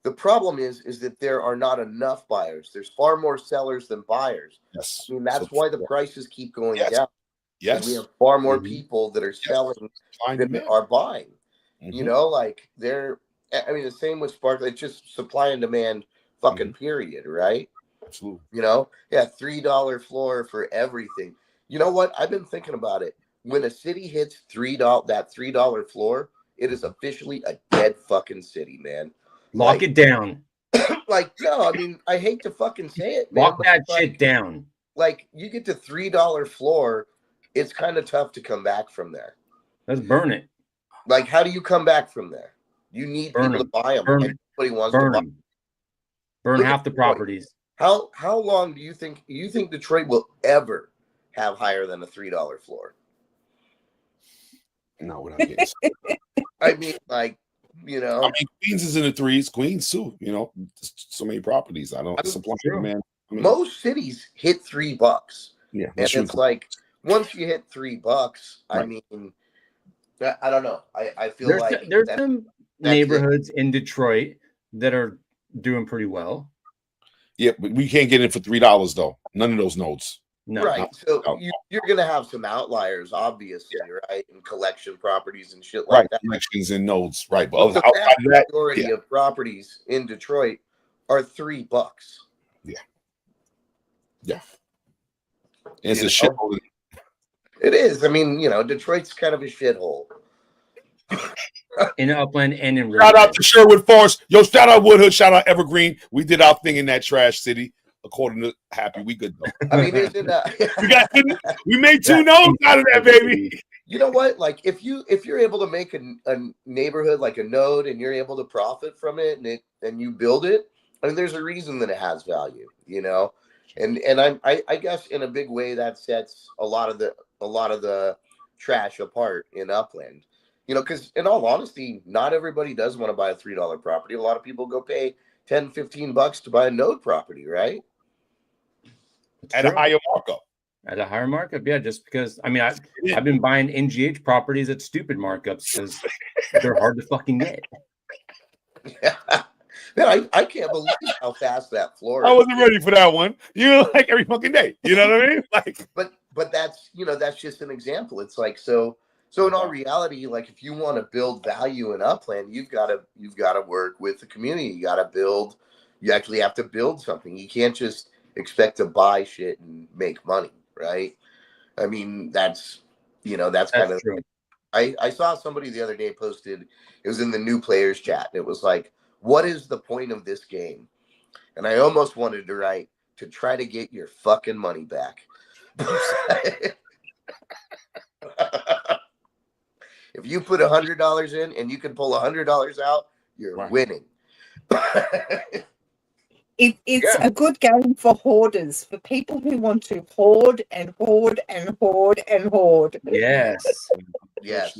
the problem is that there are not enough buyers. There's far more sellers than buyers. Yes. I mean, that's why the prices keep going down. Yes. We have far more people that are selling than are buying. You know, like I mean, the same with Sparkle. It's just supply and demand fucking period, right? Absolutely. You know, yeah, $3 floor for everything. You know what? I've been thinking about it. When a city hits $3 floor, it is officially a dead fucking city, man. Lock it down. Like, no, I mean, I hate to fucking say it, man. Lock that shit down. Like, you get to $3 floor, it's kind of tough to come back from there. Let's burn it. Like, how do you come back from there? You need people to buy them. Everybody wants to buy them. Burn half the properties. How long do you think Detroit will ever have higher than a $3 floor? No, we're not getting. I mean, like, you know, I mean, Queens is in the threes. Queens too. You know, so many properties. I don't supply, man. I mean, most cities hit $3. Yeah, and it's like, once you hit $3, I mean, I don't know. I feel there's some neighborhoods in Detroit that are doing pretty well. Yeah, but we can't get in for $3 though. None of those nodes. No. Right. So you're going to have some outliers, obviously, right? And collection properties and shit like that. Collections and nodes, right? But the vast majority of properties in Detroit are $3. Yeah. Yeah. It's a shithole. It is. I mean, you know, Detroit's kind of a shithole. In Upland and in Shout out to Sherwood Forest. Yo, shout out Woodhood. Shout out Evergreen. We did our thing in that trash city. According to Happy, we good though. I mean, we made 2 nodes out of that, baby. You know what? Like, if you're able to make a neighborhood like a node, and you're able to profit from it, and you build it, I mean, there's a reason that it has value, you know. And I guess in a big way that sets a lot of the trash apart in Upland, you know, because in all honesty, not everybody does want to buy a $3 property. A lot of people go pay $10-15 to buy a node property, right? At a higher markup. At a higher markup, yeah. Just because, I mean, I've been buying NGH properties at stupid markups because they're hard to fucking get. Yeah. Man, I can't believe how fast that floor is. I wasn't ready for that one. You know, like every fucking day. You know what I mean? Like, but that's, you know, that's just an example. It's like, so in all reality, like, if you want to build value in Upland, you've got to work with the community. You actually have to build something. You can't just expect to buy shit and make money, right? I mean, that's kind of true. I saw somebody the other day posted, it was in the new players chat, and it was like, what is the point of this game? And I almost wanted to write, to try to get your fucking money back. If you put $100 in and you can pull $100 out, you're winning. It's a good game for hoarders, for people who want to hoard and hoard and hoard and hoard. Yes. Yes.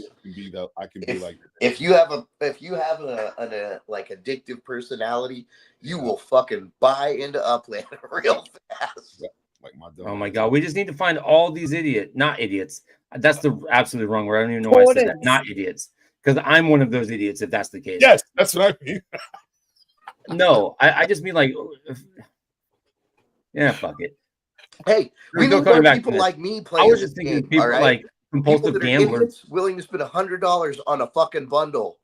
I can be like, if you have an like addictive personality, you will fucking buy into Upland real fast. Yeah, like oh my god, we just need to find all these not idiots. That's the absolutely wrong word. I don't even know why I said that. Not idiots, because I'm one of those idiots. If that's the case. Yes, that's what I mean. No, I just mean like, yeah, fuck it. Hey, we Go need coming more back to people this. like me I playing was this just thinking game, people all right? like People compulsive that are gamblers. idiots willing to spend $100 on a fucking bundle.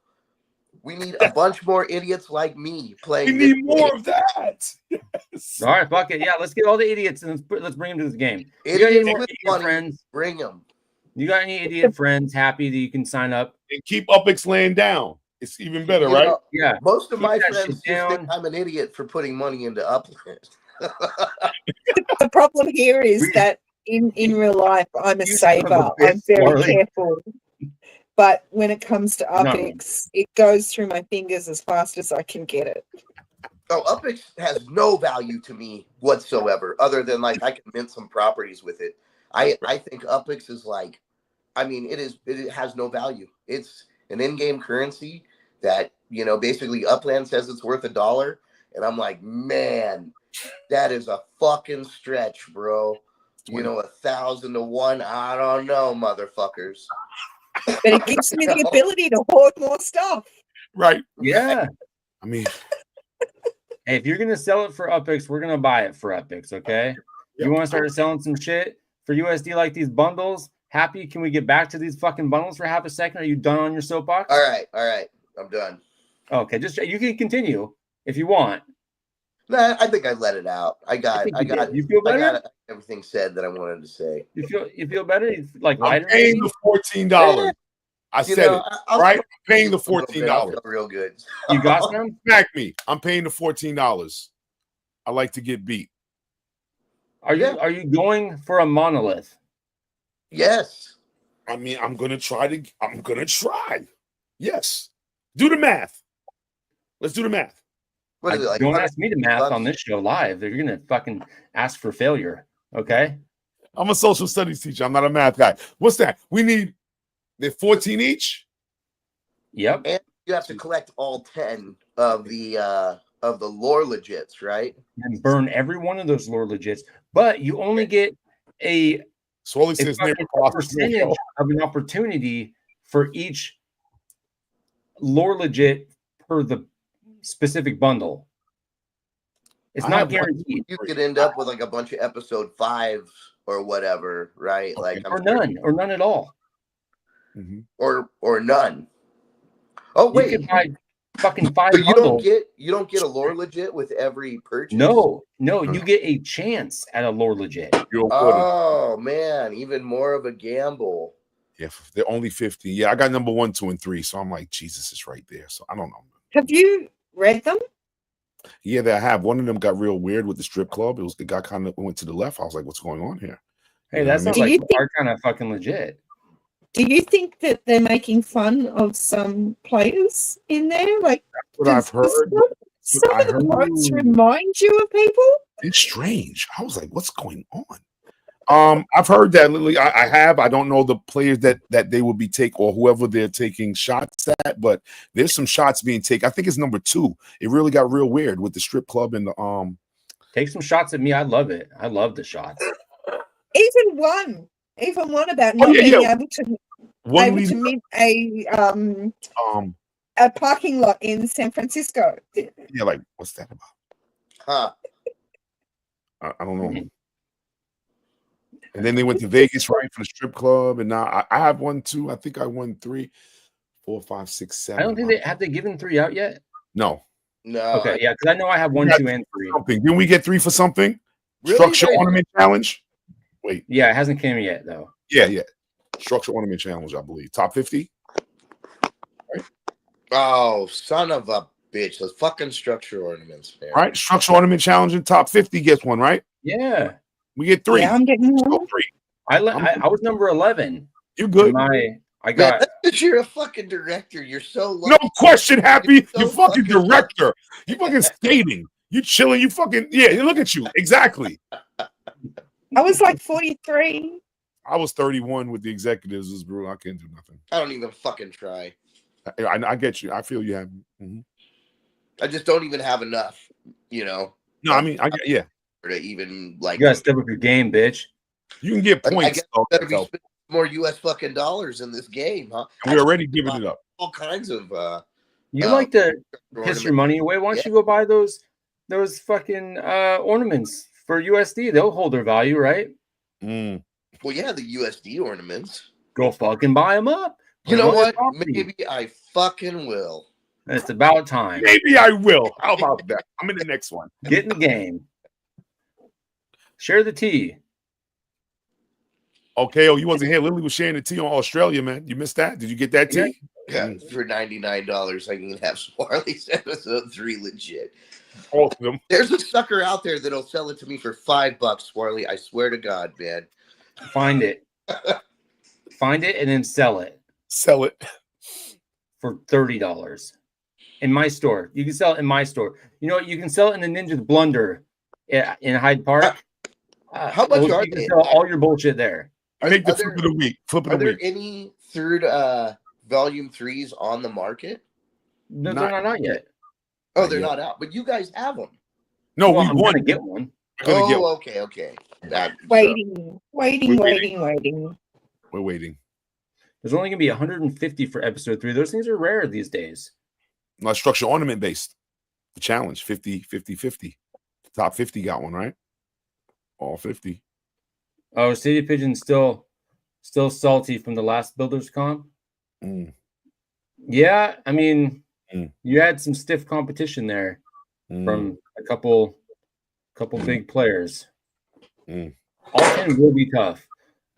We need a bunch more idiots like me playing. We need more of that. Yes. All right, fuck it. Yeah, let's get all the idiots and let's bring them to this game. You got any Idiots more with idiot money, friends? bring them. You got any idiot friends happy that you can sign up? And keep UpX laying down. It's even better, You right? know, Yeah. most of Keep my that friends shit just think down. I'm an idiot for putting money into Upland. The problem here is We- that in real life, I'm a You son of a saver. bitch, I'm very Marley. careful. But when it comes to Not really. UpX, it goes through my fingers as fast as I can get it. Oh, UpX has no value to me whatsoever, other than like I can mint some properties with it. I think UpX is like, I mean, it has no value. It's an in-game currency that, you know, basically Upland says it's worth $1, and I'm like, man, that is a fucking stretch, bro. You know, 1,000 to 1. I don't know, motherfuckers. But it gives me the ability to hoard more stuff. Right. Yeah. I mean, Hey, if you're gonna sell it for UpX, we're gonna buy it for UpX. Okay. You want to start selling some shit for USD like these bundles? Happy? Can we get back to these fucking bundles for half a second? Are you done on your soapbox? All right, I'm done. Okay, just you can continue if you want. Nah, I think I let it out. I got You feel I better? got everything said that I wanted to say. You feel better? You feel like I'm lighter? paying maybe? the $14. I You said know, it. I'll Right? smoke I'm paying the a little bit. I'll $14. feel real good. You got some? Smack me. I'm paying the $14. I like to get beat. Are you going for a monolith? Yes. I mean, I'm gonna try. Yes. Do the math. Let's do the math. What is it, like Don't 100 ask me to math bucks? on this show live. You're gonna fucking ask for failure. Okay. I'm a social studies teacher. I'm not a math guy. What's that? We need they're 14 each. Yep. And you have to collect all 10 of the lore legits, right? And burn every one of those lore legits, but you only get a Swally says fucking neighbor Colossus percentage of an opportunity for each lore legit per the specific bundle. It's I not have one- guaranteed. You could end up with like a bunch of episode 5 or whatever, right? Like I'm Or sure- none at all. Mhm. or none. Oh You wait, could buy fucking 5 so you bundles. don't get a lore legit with every purchase. No, you get a chance at a lore legit. You're awarded. Oh man, even more of a gamble. Yeah, they're only 50. Yeah, I got number 1, 2, and 3. So I'm like, Jesus is right there. So I don't know. Have you read them? Yeah, they have. One of them got real weird with the strip club. It was the guy kind of went to the left. I was like, what's going on here? Hey, You know that what I sounds mean? like Do you our kind of fucking legit. Do you think that they're making fun of some players in there? Like, What I've heard. some I of the heard- quotes remind you of people? It's strange. I was like, what's going on? I've heard that, Lily. I have. I don't know the players that they will be taking or whoever they're taking shots at, but there's some shots being taken. I think it's number 2. It really got real weird with the strip club and the Take some shots at me. I love it. I love the shots. Even one about not yeah, being yeah. able to one leading meet a parking lot in San Francisco. yeah, like what's that about? Huh. I don't know. And then they went to Vegas, right, for the strip club. And now I have 1, 2. I think I won 3, 4, 5, 6, 7. I don't think they given 3 out yet. No. No. Okay, yeah, because I know I have 1, got 2, and 3. Something. Didn't we get 3 for something? Really? Structure ornament challenge. Wait. Yeah, it hasn't came yet though. Yeah. Structure ornament challenge, I believe. Top 50. Oh, son of a bitch. Those fucking structure ornaments, man. All right. Structure ornament challenge in top 50 gets one, right? Yeah, We get 3. Yeah, I'm getting Let's go one. 3. I was number 11. You good? I Man, got that's 'cause you're a fucking director. You're so No lucky. question, Happy. You're You so fucking fucking- director. You fucking skating. You chilling. You fucking look at you. Exactly. I was like 43. I was 31 with the executives. It was brutal. I can't do nothing. I don't even fucking try. I get you. I feel you have. Mhm. I just don't even have enough, you know, No, I mean, yeah. to even like. you gotta step up your game, bitch. You can get I points. guess though, better be so- spending more US fucking dollars in this game, huh? We're already giving it up. All kinds of You like to piss your ornament. money away. Why don't Yeah. you go buy those fucking ornaments for USD? They'll hold their value, right? Mm. Well, yeah, the USD ornaments. Go fucking buy them up. You Put 'em know on your what? property. Maybe I fucking will. It's about time. Maybe I will. How about that? I'm in the next one. Get in the game. Share the tea. Okay, oh, you wasn't here. Lily was sharing the tea on Australia, man. You missed that? Did you get that tea? Yeah, for $99, I can have Swarley's episode 3 legit. All of them. There's a sucker out there that'll sell it to me for $5, Swarley. I swear to God, man. Find it. Find it and then sell it. Sell it for $30 in my store. You can sell it in my store. You know what? You can sell it in the Ninja's Blunder in Hyde Park. How much are you can they? sell all your bullshit there. Make the flip of the week. Flip of Are the there week. any third volume 3s on the market? No, they're not out yet. Oh, they're not out. But you guys have them. No, Well, we I'm want gonna get one. Okay. Waiting. We're waiting. There's only gonna be 150 for episode 3. Those things are rare these days. Not structure ornament based. The challenge 50. The top 50 got one, right? All 50. Oh, City Pigeon's still salty from the last Builders Comp. Mm. Yeah, I mean, you had some stiff competition there from a couple big players. All 10 will be tough.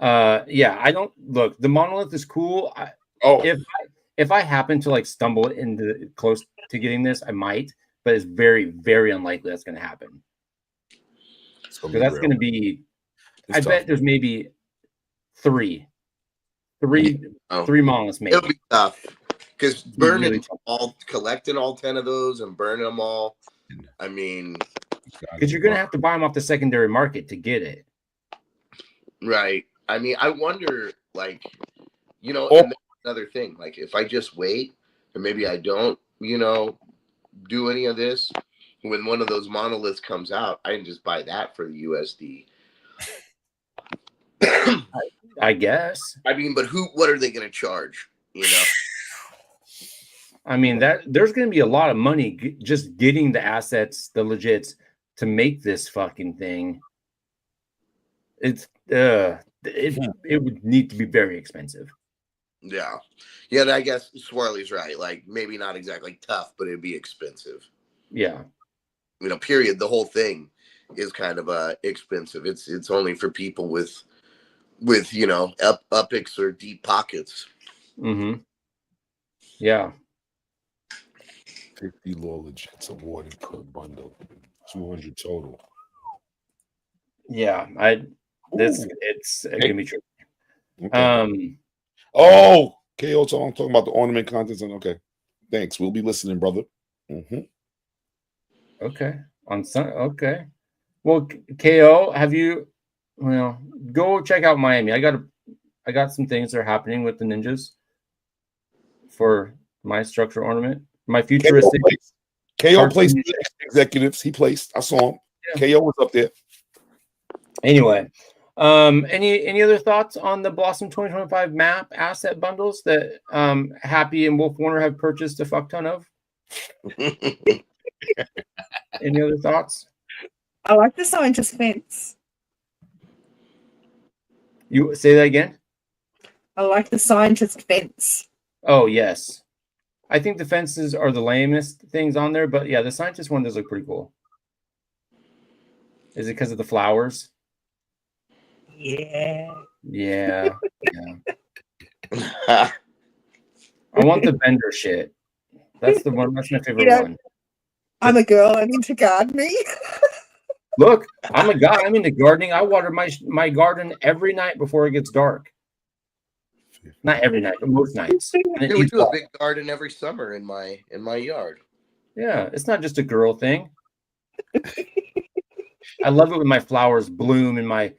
Yeah, I don't look. The monolith is cool. If I happen to like stumble into close to getting this, I might, but it's very, very unlikely that's going to happen. So that's going to be. I bet there's maybe three monoliths. Maybe it'll be tough because burning collecting all 10 of those and burning them all. I mean, because you're going to have to buy them off the secondary market to get it. Right. I mean, I wonder, like, you know, another thing, like if I just wait and maybe I don't, you know, do any of this, when one of those monoliths comes out, I can just buy that for the USD. I guess. I mean, but what are they going to charge? You know? I mean, there's going to be a lot of money just getting the assets, the legits, to make this fucking thing. It would need to be very expensive. Yeah. And I guess Swarley's right. Like, maybe not exactly tough, but it'd be expensive. Yeah. You know, period. The whole thing is kind of expensive. It's only for people with you know, upics or deep pockets. Yeah. 50 law legits awarded per bundle. 200 total. Yeah, it's gonna be true. Okay. Oh, KO, so I'm talking about the ornament contest. And okay, thanks. We'll be listening, brother. Okay. Okay. Well, KO, have you? Well, go check out Miami. I got some things that are happening with the ninjas for my structure ornament. My futuristic KO placed executives. He placed. I saw him. Yeah. KO was up there. Anyway, any other thoughts on the Blossom 2025 map asset bundles that Happy and WolfWarner have purchased a fuck ton of? Any other thoughts? I like the scientist fence. You say that again? I like the scientist fence. Oh, yes. I think the fences are the lamest things on there, but yeah, the scientist one does look pretty cool. Is it because of the flowers? Yeah. Yeah. I want the vendor shit. That's the one. That's my favorite one. I'm a girl. I'm into gardening. Look, I'm a guy. I'm into gardening. I water my garden every night before it gets dark. Not every night, but most nights. Yeah, we do a big garden every summer in my yard. Yeah, it's not just a girl thing. I love it when my flowers bloom and my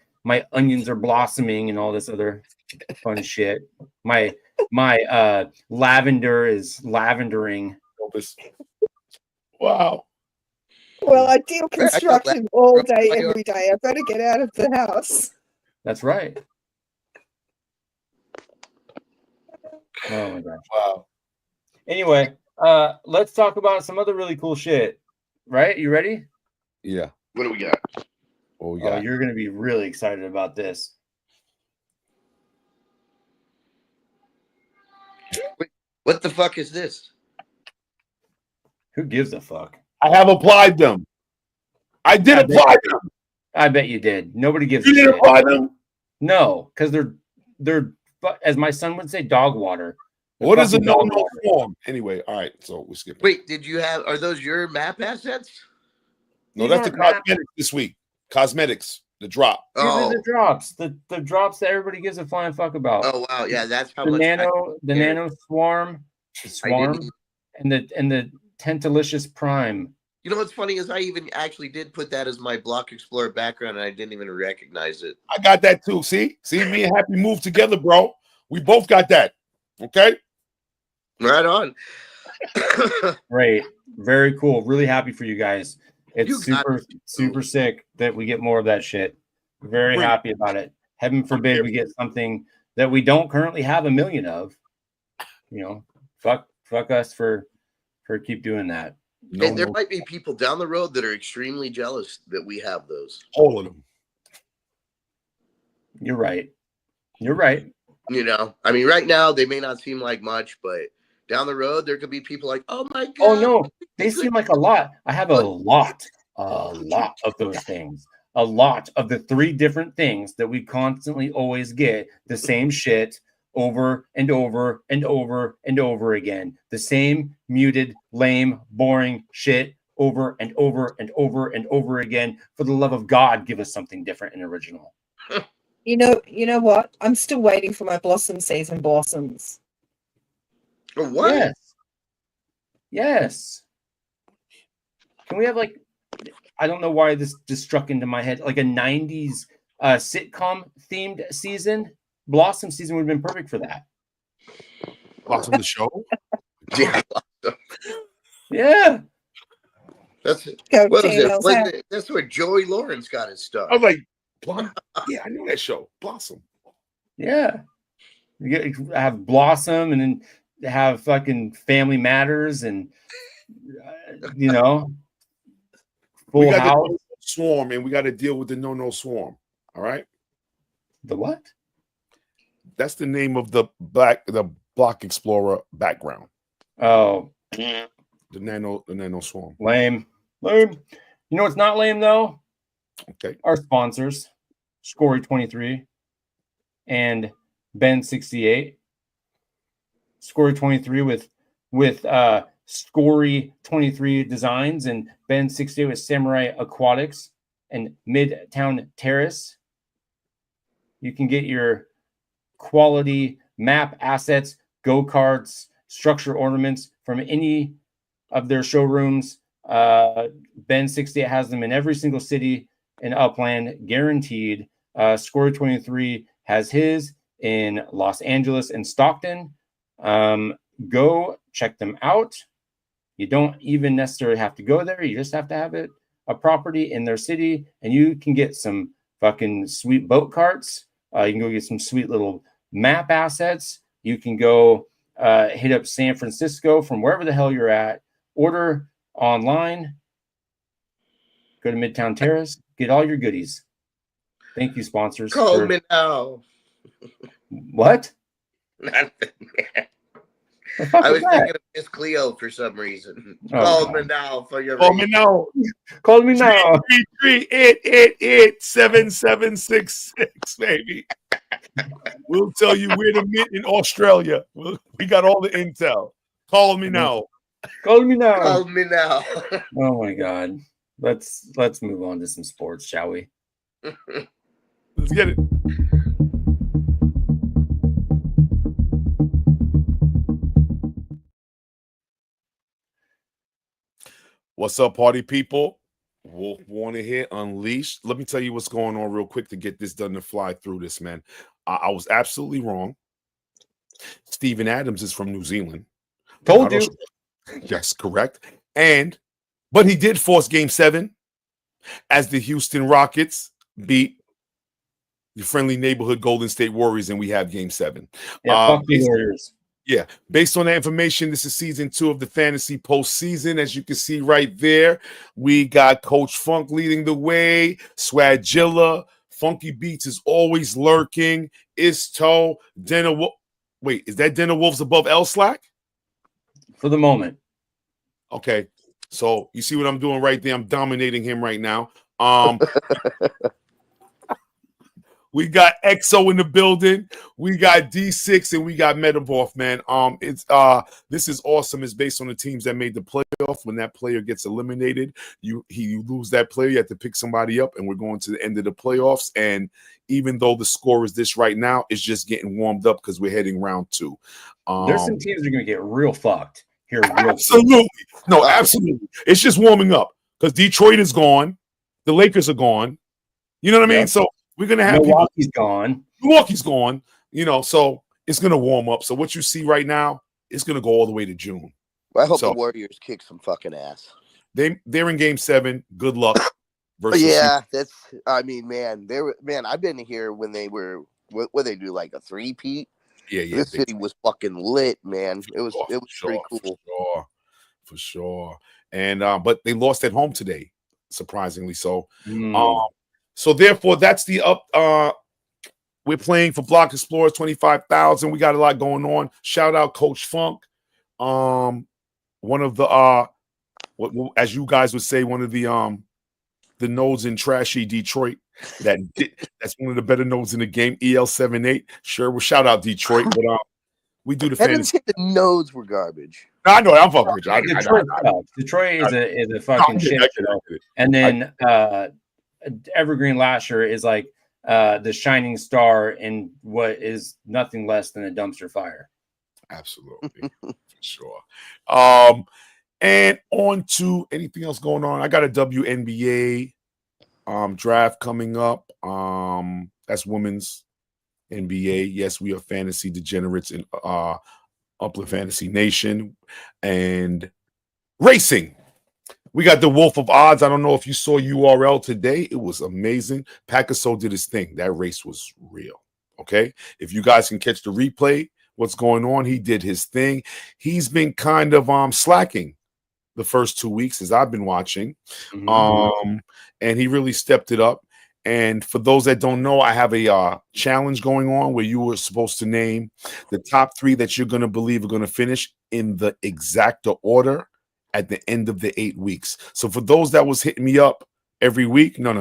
onions are blossoming and all this other fun shit. My lavender is lavendering. Wow. Well, I deal construction all day, every day. I better get out of the house. That's right. Oh my gosh. Wow. Anyway, let's talk about some other really cool shit. Right? You ready? Yeah. What do we got? What we Oh, got? you're gonna be really excited about this. What the fuck is this? Who gives a fuck? I have applied them. I did apply them. I bet you did. Nobody gives You a didn't shit. apply them? No, because they're as my son would say, dog water. They're What is a fucking dog no-no water. form? Anyway, all right. So we skip. Wait, are those your map assets? No, These that's the aren't maps. cosmetics this week. Cosmetics, the drop. These are Oh, the drops. The drops that everybody gives a flying fuck about. oh wow, yeah, that's how the much. nano swarm, didn't- and the Tentalicious Prime. You know what's funny is I even actually did put that as my Block Explorer background, and I didn't even recognize it. I got that too. See, me and Happy moved together, bro. We both got that. Okay. Right on. Great, very cool. Really happy for you guys. It's You got super sick that we get more of that shit. Very Great. happy about it. Heaven forbid we get something that we don't currently have a million of. You know, fuck us for keep doing that. No, And there might be people down the road that are extremely jealous that we have those. all of them. You're right. You're right. You know, I mean, right now they may not seem like much, but down the road there could be people like, "Oh my god!" Oh no, they seem like a lot. I have a lot of those things. A lot of the 3 different things that we constantly always get the same shit over and over and over and over again. The same muted, lame, boring shit over and over and over and over again. For the love of God, give us something different and original. You know what? I'm still waiting for my blossom season blossoms. Or what? Yes. Can we have like, I don't know why this just struck into my head, like a 90s sitcom themed season? Blossom season would have been perfect for that. Blossom the show. Yeah. Yeah. That's Go what is Tails out. it? That's where Joey Lawrence got his start. I was like, yeah, I knew that show. Blossom. Yeah. You have Blossom and then have fucking Family Matters and, you know, We Full got House. the swarm, and we got to deal with the no swarm. All right. The what? That's the name of the Block Explorer background. Oh, The nano swarm. lame. Lame. You know what's not lame, though? Okay. Our sponsors, Scory23 and Ben68. Scory23 with Scory23 designs and Ben68 with Samurai Aquatics and Midtown Terrace. You can get your quality map assets, go-karts, structure ornaments from any of their showrooms. Ben68 has them in every single city in Upland, guaranteed. Scory23 has his in Los Angeles and Stockton. Go check them out. You don't even necessarily have to go there. You just have to have a property in their city, and you can get some fucking sweet boat carts. You can go get some sweet little map assets. You can go hit up San Francisco from wherever the hell you're at. Order online. Go to Midtown Terrace. Get all your goodies. Thank you, sponsors. Call me now. What? Nothing. The fuck I was was that? thinking of Miss Cleo for some reason. Oh, Call God. me now for your Call me now. Call me now. 3387766, baby. We'll tell you where to meet in Australia. We got all the intel. Call me now. Call me now. Call me now. Oh my God. Let's move on to some sports, shall we? Let's get it. What's up, party people? WolfWarner here, Unleashed. Let me tell you what's going on real quick to get this done to fly through this, man. I was absolutely wrong. Steven Adams is from New Zealand. Told you. Yes, correct. But he did force Game 7 as the Houston Rockets beat the friendly neighborhood Golden State Warriors, and we have Game 7. Yeah, fuck the Warriors. Yeah, based on that information, this is season 2 of the fantasy postseason. As you can see right there, we got Coach Funk leading the way, Swagilla, Funky Beats is always lurking, Isto, Dinner Wolf. Wait, is that Dinner Wolves above L Slack? For the moment. Okay, so you see what I'm doing right there? I'm dominating him right now. We got EXO in the building. We got D6 and we got Metaverse, man. This is awesome. It's based on the teams that made the playoff. When that player gets eliminated, you lose that player. You have to pick somebody up, and we're going to the end of the playoffs. And even though the score is this right now, it's just getting warmed up because we're heading round 2. There's some teams that are going to get real fucked here. Absolutely. No, absolutely. It's just warming up because Detroit is gone. The Lakers are gone. You know what I mean? So we're going to have Milwaukee's gone. Milwaukee's gone, you know, so it's going to warm up. So what you see right now, it's going to go all the way to June. Well, I hope the Warriors kick some fucking ass. They're in game 7. Good luck. I mean, man, I've been here when they were, what they do, like a 3-peat? Yeah. This city was fucking lit, man. It was pretty cool. For sure. And but they lost at home today, surprisingly so. So therefore, that's the up. We're playing for Block Explorers 25,000. We got a lot going on. Shout out Coach Funk. One of the as you guys would say, one of the nodes in trashy Detroit. That's one of the better nodes in the game. EL78. Sure, well, shout out Detroit, but we do the fantasy. I didn't say the nodes were garbage. No, I know. I'm fucking with you. Detroit is a fucking shit show. And then Evergreen Lasher is like the shining star in what is nothing less than a dumpster fire. Absolutely. For sure. And on to anything else going on. I got a WNBA draft coming up. That's women's NBA. Yes, we are fantasy degenerates in Upland Fantasy Nation. And racing. We got the Wolf of Odds. I don't know if you saw URL today. It was amazing. Pacquiao did his thing. That race was real. Okay. If you guys can catch the replay, what's going on, he did his thing. He's been kind of slacking the first 2 weeks as I've been watching. And he really stepped it up. And for those that don't know, I have a challenge going on where you were supposed to name the top 3 that you're going to believe are going to finish in the exacta order at the end of the 8 weeks. So for those that was hitting me up every week, no.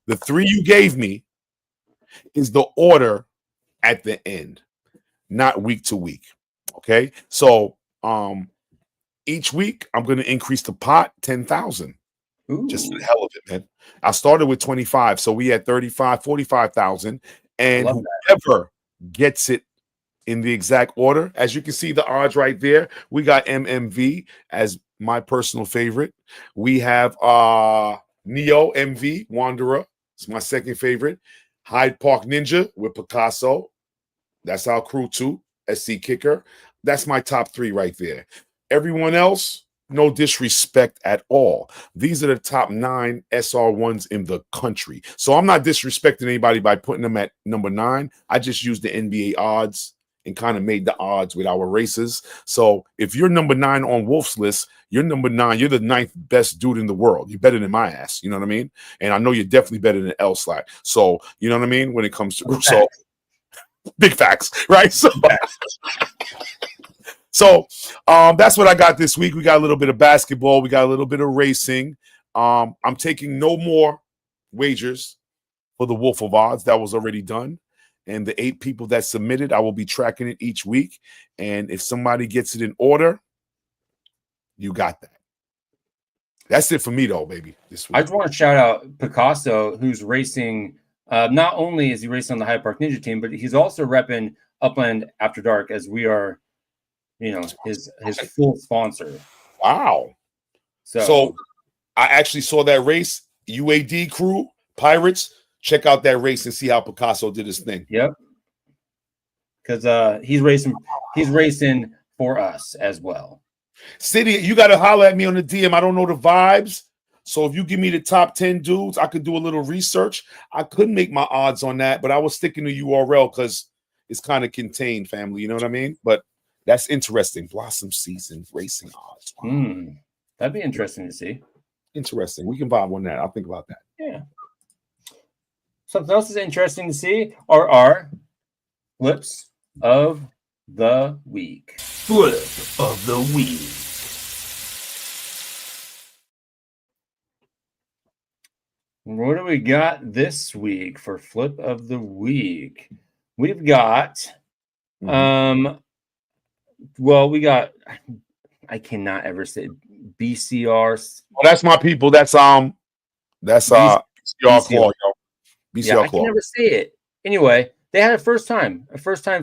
The 3 you gave me is the order at the end, not week to week. Okay. So each week I'm going to increase the pot 10,000. Just for the hell of it, man. I started with 25. So we had 35, 45,000. And whoever gets it in the exact order, as you can see the odds right there, we got MMV as my personal favorite. We have Neo MV Wanderer. It's my second favorite. Hyde Park Ninja with Picasso. That's our crew too. SC Kicker. That's my top 3 right there. Everyone else, no disrespect at all. These are the top 9 SR1s in the country. So I'm not disrespecting anybody by putting them at number 9. I just used the NBA odds and kind of made the odds with our races. So if you're number 9 on Wolf's list, you're number 9. You're the 9th best dude in the world. You're better than my ass. You know what I mean? And I know you're definitely better than L Slack. So you know what I mean? When it comes to so big facts, right? So that's what I got this week. We got a little bit of basketball. We got a little bit of racing. I'm taking no more wagers for the Wolf of Odds. That was already done. And the 8 people that submitted, I will be tracking it each week. And if somebody gets it in order, you got that. That's it for me, though, baby. This week. I just want to shout out Picasso, who's racing. Not only is he racing on the Hyde Park Ninja team, but he's also repping Upland After Dark, as we are, you know, his full sponsor. Wow. So I actually saw that race. UAD crew, Pirates. Check out that race and see how Picasso did his thing. Yep. Because he's racing for us as well. City, you got to holler at me on the DM. I don't know the vibes. So if you give me the top 10 dudes, I could do a little research. I couldn't make my odds on that, but I was sticking to URL because it's kind of contained, family. You know what I mean? But That's interesting. Blossom season racing odds. Wow. That'd be interesting to see. Interesting. We can vibe on that. I'll think about that. Yeah. Something else is interesting to see are our flips of the week. Flip of the week. What do we got this week for flip of the week? We've got, well, we got, I cannot ever say BCR. Oh, that's my people. That's BCR Claw, yo. BCR I Claw. can never say it. Anyway, they had a first time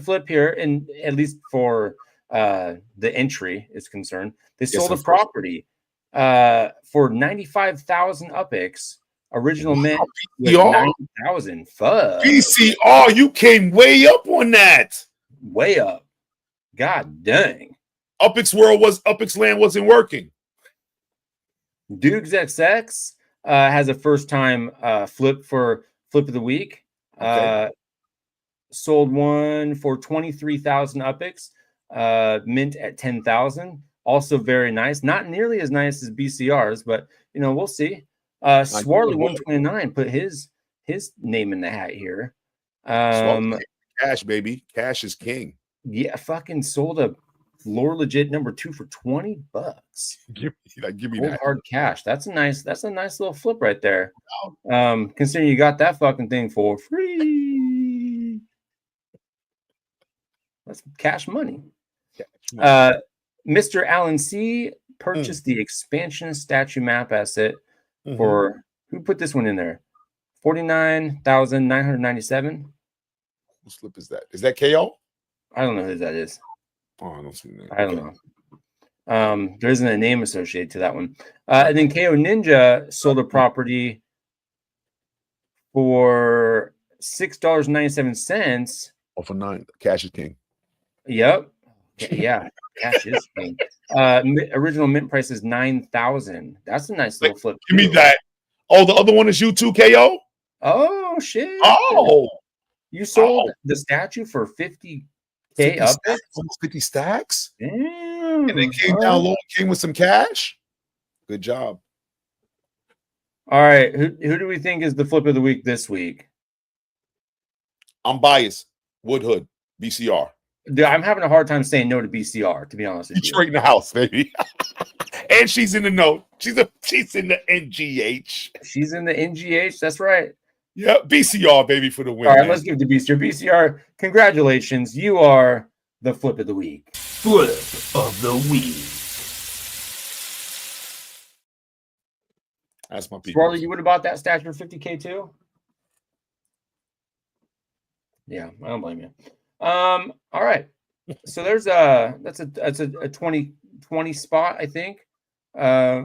flip here, and at least for the entry is concerned, they sold a property for 95,000 UPX. Original mint with 90,000. Fuck. BCR, you came way up on that. Way up. God dang. Upix Land wasn't working. Dukes XX has a first time flip of the week. Okay. Sold one for 23,000 UPX. Mint at 10,000. Also very nice. Not nearly as nice as BCR's, but we'll see. Swarley 129 put his name in the hat here. Cash, baby. Cash is king. Yeah, fucking sold a floor legit number 2 for $20. Give me Cold that hard cash. That's a nice little flip right there. Considering you got that fucking thing for free. That's cash money. Mr. Allen C purchased the expansion statue map asset for, who put this one in there? 49,997. What slip is that? Is that KO? I don't know who that is. Oh, I don't see that. I don't know. There isn't a name associated to that one. And then KO Ninja sold a property for $6.97. Oh, for 9. Cash is king. Yep. Yeah. Cash is king. Original mint price is 9,000. That's a nice little flip. Give me that. Oh, the other one is you too, KO? Oh shit. Oh. You sold the statue for 50K 50 up stacks? Almost 50 stacks? Damn. And then came down low and came with some cash. Good job. All right. Who do we think is the flip of the week this week? I'm biased. Woodhood, BCR. Dude, I'm having a hard time saying no to BCR, to be honest with you. Straight in the house, baby. And she's in the note. She's in the NGH. She's in the NGH. That's right. Yeah, BCR, baby, for the win. All right, let's give it to BCR. BCR, congratulations. You are the flip of the week. Flip of the week. That's my people. Swarley, you would have bought that statue for 50K too? Yeah, I don't blame you. All right. So there's that's a 20 spot, I think. Yeah,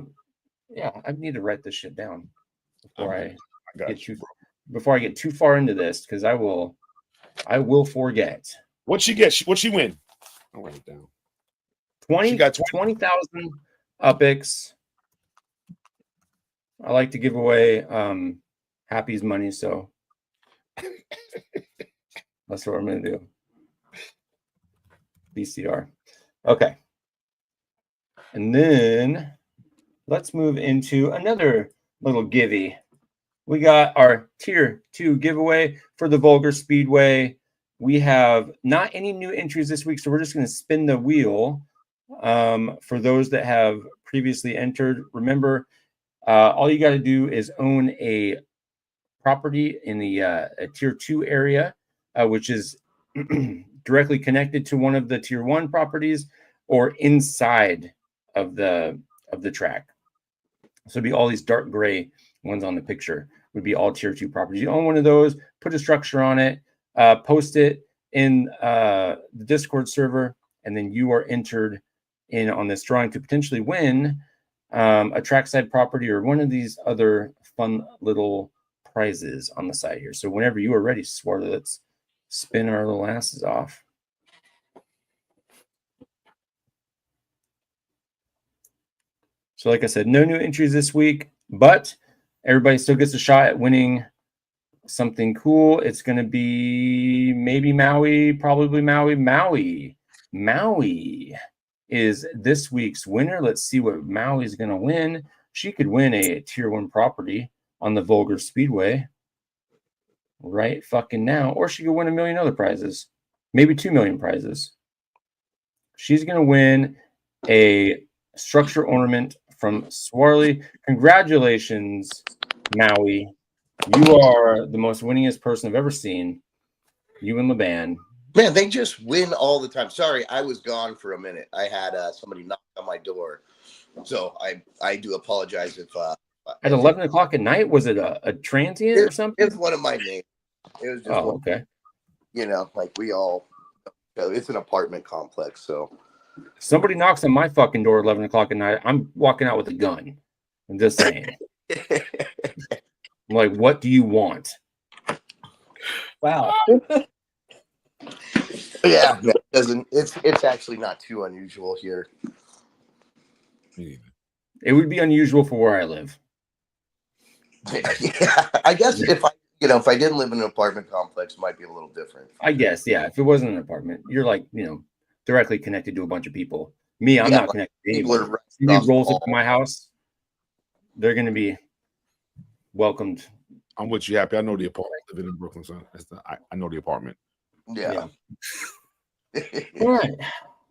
I need to write this shit down before I get too far into this, because I will forget. What'd she get? What'd she win? I'll write it down. 20,000 UPX. I like to give away Happy's money, so that's what I'm gonna do. BCR. Okay. And then let's move into another little givey. We got our tier 2 giveaway for the Vulgar Speedway. We have not any new entries this week, so we're just going to spin the wheel for those that have previously entered. Remember, all you got to do is own a property in the a tier 2 area, which is directly connected to one of the tier 1 properties or inside of the track. So it'd be all these dark gray ones on the picture would be all tier 2 properties. You own one of those, put a structure on it, post it in the Discord server, and then you are entered in on this drawing to potentially win a trackside property or one of these other fun little prizes on the side here. So whenever you are ready, Swarley, let's spin our little asses off. So like I said, no new entries this week, but everybody still gets a shot at winning something cool. It's going to be maybe Maui, probably Maui. Maui is this week's winner. Let's see what Maui's going to win. She could win a tier 1 property on the Vulgar Speedway right fucking now, or she could win $1 million other prizes, maybe 2 million prizes. She's going to win a structure ornament from Swarley. Congratulations, Maui. You are the most winningest person I've ever seen. You and Laban. Man, they just win all the time. Sorry, I was gone for a minute. I had somebody knock on my door. So I do apologize if at 11 o'clock at night, was it a transient or something? It's one of my names. It was just okay. You know, like we all, it's an apartment complex. So somebody knocks on my fucking door at 11 o'clock at night, I'm walking out with a gun. I'm just saying. I'm like, what do you want? Wow. Yeah, no, it doesn't. It's actually not too unusual here. It would be unusual for where I live. Yeah, I guess if I didn't live in an apartment complex, it might be a little different. I guess, yeah. If it wasn't an apartment, you're like, directly connected to a bunch of people. Me, I'm not connected to anyone. Somebody rolls up to my house, they're going to be welcomed. I'm with you, Happy. I know the apartment. Living in Brooklyn, son. I know the apartment. Yeah. All right.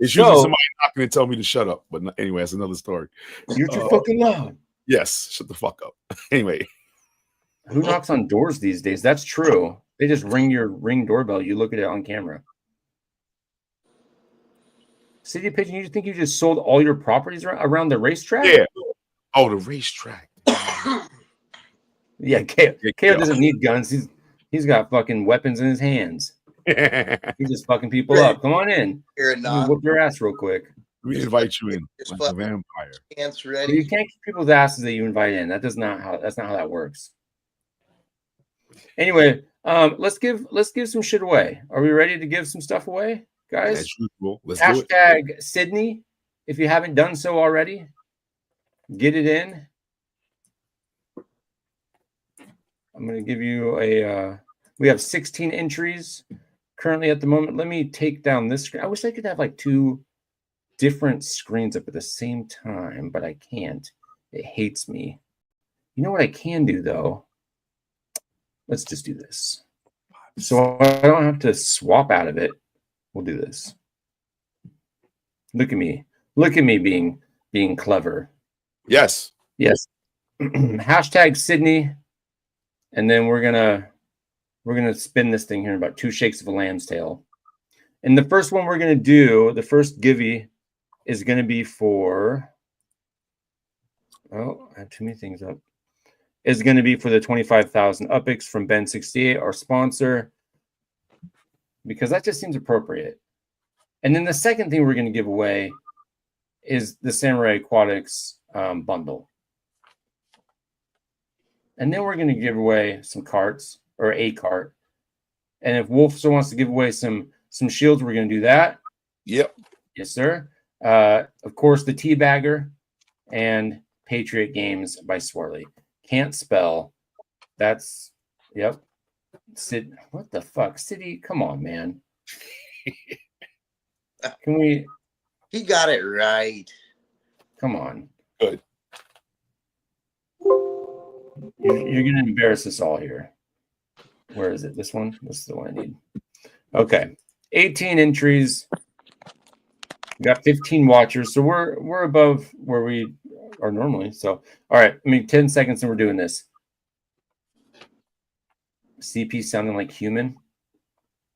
It's usually somebody knocking and tell me to shut up. But anyway, that's another story. You're too fucking loud. Yes, shut the fuck up. Anyway. Who knocks on doors these days? That's true. They just ring your Ring doorbell. You look at it on camera. City Pigeon, you think you just sold all your properties around the racetrack? Yeah. Oh, the racetrack. Yeah, KO doesn't need guns. He's got fucking weapons in his hands. He's just fucking people up. Come on in. Whoop your ass real quick. We invite you in like a vampire. Pants ready. You can't keep people's asses that you invite in. That's not how that works. Anyway, let's give some shit away. Are we ready to give some stuff away, guys? As usual. Let's Hashtag do it. Sydney, if you haven't done so already, get it in. I'm going to give you we have 16 entries currently at the moment. Let me take down this screen. I wish I could have like 2 different screens up at the same time, but I can't. It hates me. You know what I can do, though? Let's just do this. So I don't have to swap out of it. We'll do this. Look at me. Look at me being clever. Yes. Yes. Hashtag Sydney. And then we're gonna spin this thing here in about 2 shakes of a lamb's tail. And the first one we're gonna do, the first givey, is gonna be for. Oh, I have too many things up. Is going to be for the 25,000 UPX from Ben68, our sponsor, because that just seems appropriate. And then the second thing we're going to give away is the Samurai Aquatics bundle. And then we're going to give away some carts, or a cart. And if Wolf still wants to give away some shields, we're going to do that. Yep. Yes, sir. Of course, the Teabagger and Patriot Games by Swarley. Can't spell. That's, yep. Sid, what the fuck? City, come on, man. Can we? He got it right. Come on. Good. You're going to embarrass us all here. Where is it? This one? This is the one I need. Okay. 18 entries. We got 15 watchers. So we're above where we are normally. So, all right. 10 seconds and we're doing this. CP sounding like human.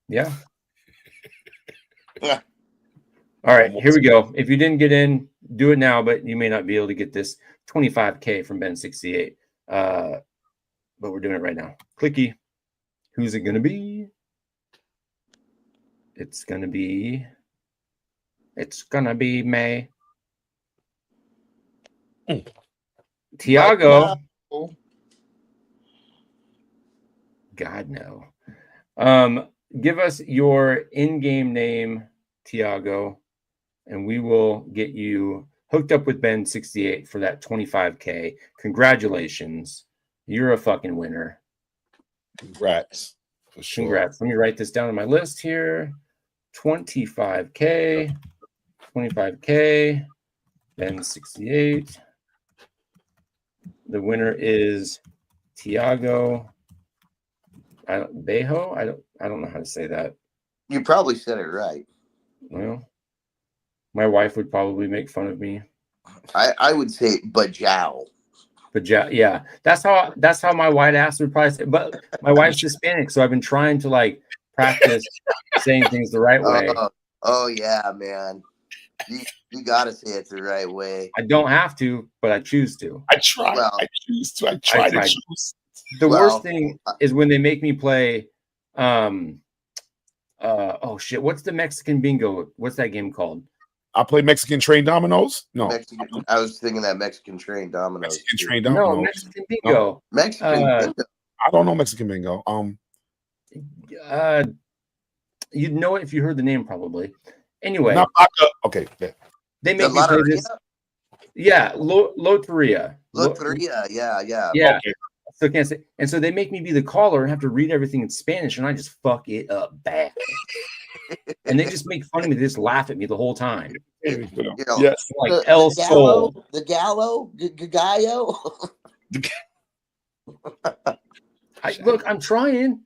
Yeah. All right. Here we go. If you didn't get in, do it now, but you may not be able to get this 25K from Ben68. But we're doing it right now. Clicky. Who's it going to be? It's going to be May. Tiago. God, no. Give us your in-game name, Tiago, and we will get you hooked up with Ben68 for that 25K. Congratulations. You're a fucking winner. Congrats. For sure. Congrats. Let me write this down on my list here. 25K, 25K, then 68. The winner is Tiago Bejo. I don't know how to say that. You probably said it right. Well, my wife would probably make fun of me. I would say Bajau. But yeah, that's how my white ass would probably say. But my wife's Hispanic, so I've been trying to like practice saying things the right way. Oh yeah, man. You gotta say it the right way. I don't have to, but I choose to. I try. Well, I choose to. I try to choose. The worst thing is when they make me play. Oh shit! What's the Mexican bingo? What's that game called? I play Mexican Train Dominoes. No, I was thinking that Mexican Train Dominoes. Mexican Train Dominoes. No, Mexican bingo. Mexican bingo. I don't know Mexican bingo. You'd know it if you heard the name, probably. Anyway, okay. Yeah. They make me play this. Yeah, Loteria. Loteria, yeah. Yeah. Okay. So can't say, and so they make me be the caller and have to read everything in Spanish, and I just fuck it up bad. And they just make fun of me. They just laugh at me the whole time. You know, yes, like El Sol, the Gallo, Gallo. Look, I'm trying.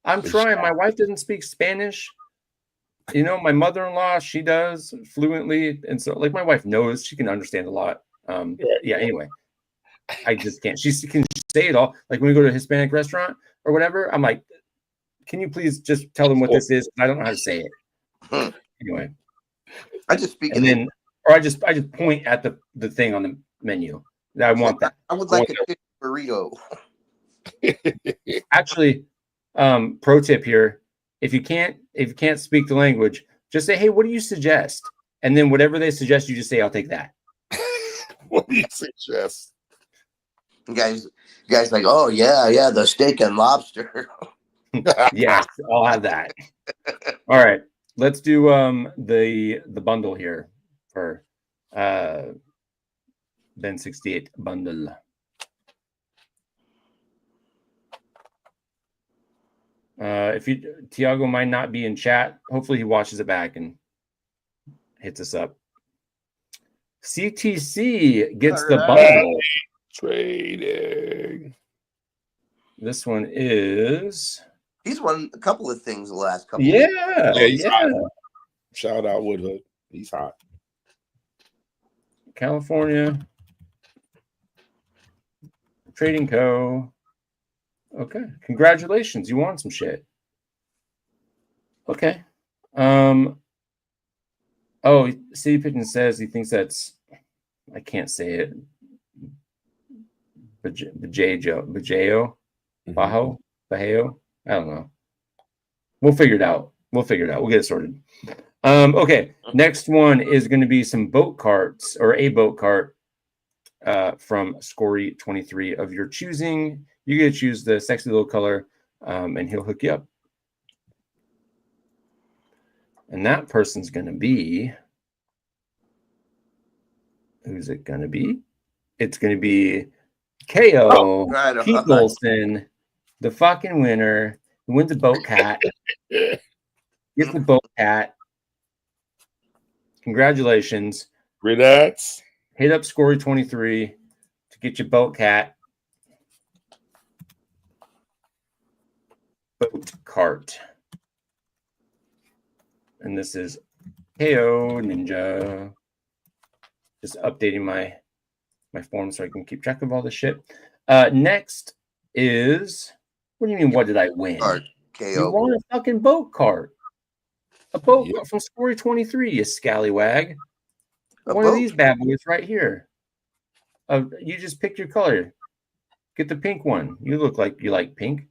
My wife doesn't speak Spanish. You know, my mother-in-law, she does fluently, and so like my wife knows, she can understand a lot. Yeah. Anyway, I just can't. She can say it all. Like when we go to a Hispanic restaurant or whatever, I'm like, can you please just tell them what this is? I don't know how to say it. Anyway, I just speak, and then, or I just point at the thing on the menu. I want that. I would like a chicken burrito. Actually, pro tip here: if you can't speak the language, just say, "Hey, what do you suggest?" And then whatever they suggest, you just say, "I'll take that." What do you suggest? You guys like, oh yeah, the steak and lobster. Yes, I'll have that. All right, let's do the bundle here for Ben 68 bundle. If Tiago might not be in chat, hopefully he watches it back and hits us up. CTC gets the bundle. Trading. This one is. He's won a couple of things the last couple. Yeah, he's hot. Shout out Woodhood. He's hot. California Trading Co. Okay, congratulations. You won some shit. Okay. Oh, City Pigeon says he thinks that's. I can't say it. Bajo. Bajo. I don't know. We'll figure it out. We'll get it sorted. Okay. Next one is going to be some boat carts or a boat cart from Scory 23 of your choosing. You get to choose the sexy little color, and he'll hook you up. And that person's going to be. Who's it going to be? It's going to be KO Pete Olson, the fucking winner. Who wins a boat cat? Gets the boat cat. Congratulations. Relax. Hit up Scory 23 to get your boat cat. Boat cart. And this is KO Ninja. Just updating my form so I can keep track of all this shit. Next is, what do you mean, what did I win? You won a fucking boat cart. A boat cart from Scory 23, you scallywag. One of these bad boys right here. You just picked your color. Get the pink one. You look like you like pink.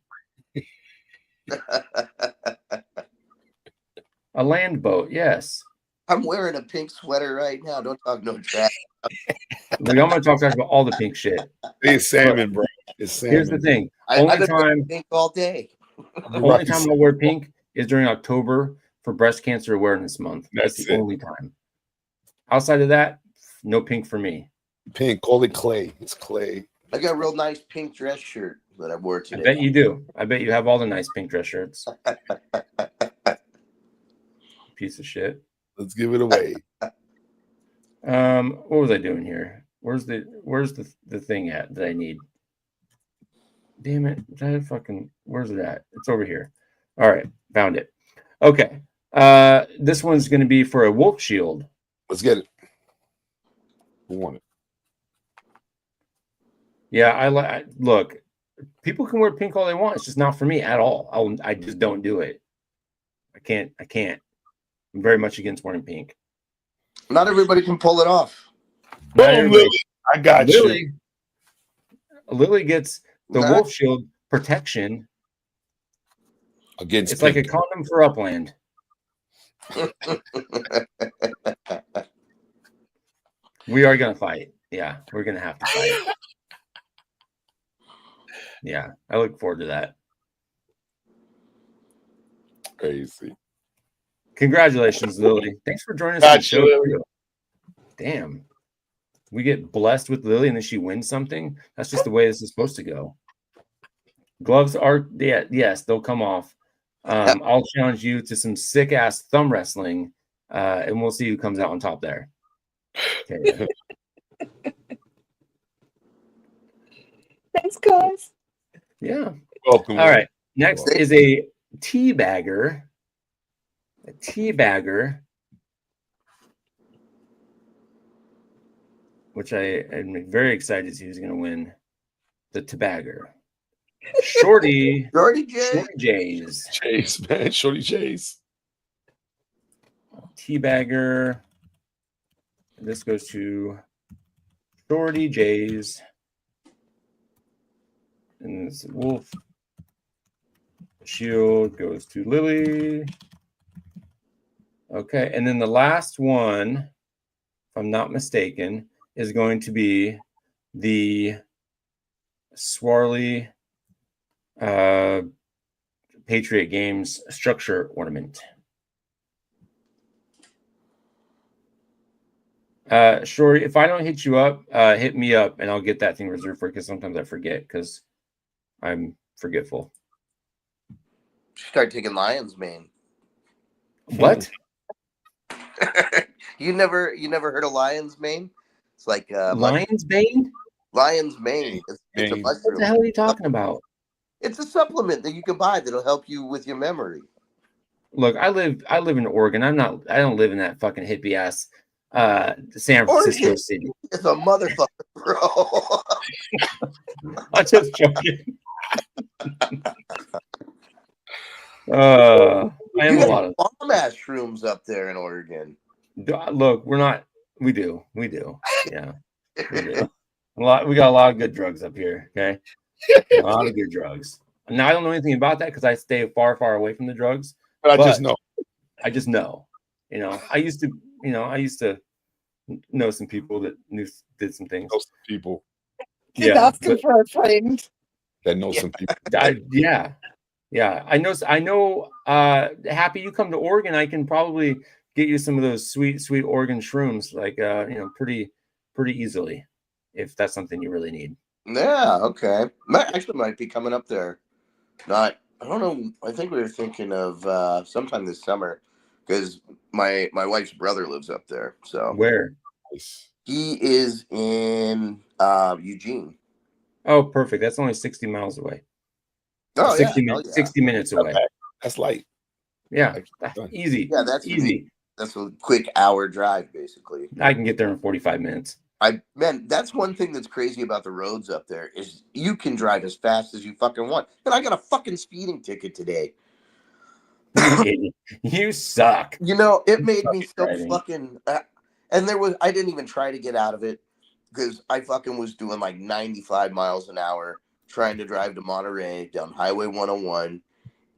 A land boat, yes. I'm wearing a pink sweater right now. Don't talk no trash. Look, I'm going to talk about all the pink shit. It's salmon, bro. It's salmon. Here's the thing. I've been wearing pink all day. Only time I'll wear pink is during October for Breast Cancer Awareness Month. That's the only time. Outside of that, no pink for me. Pink, call it clay. It's clay. I got a real nice pink dress shirt that I wore today. I bet you do. I bet you have all the nice pink dress shirts. piece of shit. Let's give it away. What was I doing here? Where's the thing at that I need? Damn it. Where's it at? It's over here. All right, found it. Okay. This one's going to be for a wolf shield. Let's get it. Who won it? Yeah, look, people can wear pink all they want. It's just not for me at all. I just don't do it. I can't. I'm very much against wearing pink. Not everybody can pull it off. Boom, Lily. I got you. Lily gets the wolf shield protection against. It's pink. Like a condom for Upland. We are gonna fight. Yeah, we're gonna have to fight. Yeah, I look forward to that. Crazy. Congratulations, Lily. Thanks for joining us on the show. Damn. We get blessed with Lily and then she wins something. That's just the way this is supposed to go. Gloves are, yes, they'll come off. I'll challenge you to some sick ass thumb wrestling, and we'll see who comes out on top there. Okay. Thanks, guys. Yeah. Welcome. All right. Next is a tea bagger. A tea bagger, which I am very excited to see who's going to win the tabagger. Shorty J's. Chase, man. Shorty Chase. Tea bagger. This goes to Shorty J's. And this wolf shield goes to Lily. Okay, and then the last one, if I'm not mistaken, is going to be the Swarly Patriot Games structure ornament. Shorty, if I don't hit you up, hit me up and I'll get that thing reserved for you because sometimes I forget because I'm forgetful. Start taking lion's mane. What? You never heard of lion's mane? It's like lion's bane. Lion's mane. It's a mushroom. What the hell are you talking about? It's a supplement that you can buy that'll help you with your memory. Look, I live in Oregon. I don't live in that fucking hippie ass San Francisco Oregon city. It's a motherfucker, bro. I'm just joking. I am a lot of bomb ass shrooms up there in Oregon. Look, we do. Yeah. We do. We got a lot of good drugs up here, okay? A lot of good drugs. Now I don't know anything about that because I stay far, far away from the drugs. But I just know. You know, I used to know some people that did some things. Know some people. He's asking for a friend. That know some people. Yeah. I know. Happy, you come to Oregon, I can probably get you some of those sweet Oregon shrooms, like pretty easily, if that's something you really need. Yeah. Okay. Actually, might be coming up there. I don't know. I think we were thinking of sometime this summer because my wife's brother lives up there. So where? He is in Eugene. Oh, perfect. That's only 60 miles away. Oh, 60 minutes away. That's light. Yeah, easy. Yeah, that's easy. That's a quick hour drive, basically. I can get there in 45 minutes. Man, that's one thing that's crazy about the roads up there is you can drive as fast as you fucking want. And I got a fucking speeding ticket today. You suck. You know, it made me so fucking. And I didn't even try to get out of it because I fucking was doing like 95 miles an hour trying to drive to Monterey down Highway 101.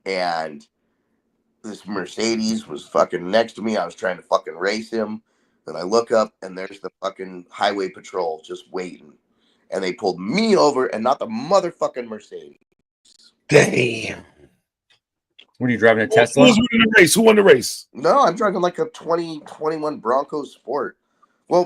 And this Mercedes was fucking next to me. I was trying to fucking race him. Then I look up and there's the fucking highway patrol just waiting. And they pulled me over and not the motherfucking Mercedes. Damn. What are you driving, a Tesla? Who won the race? No, I'm driving like a 2021 Bronco Sport. Well,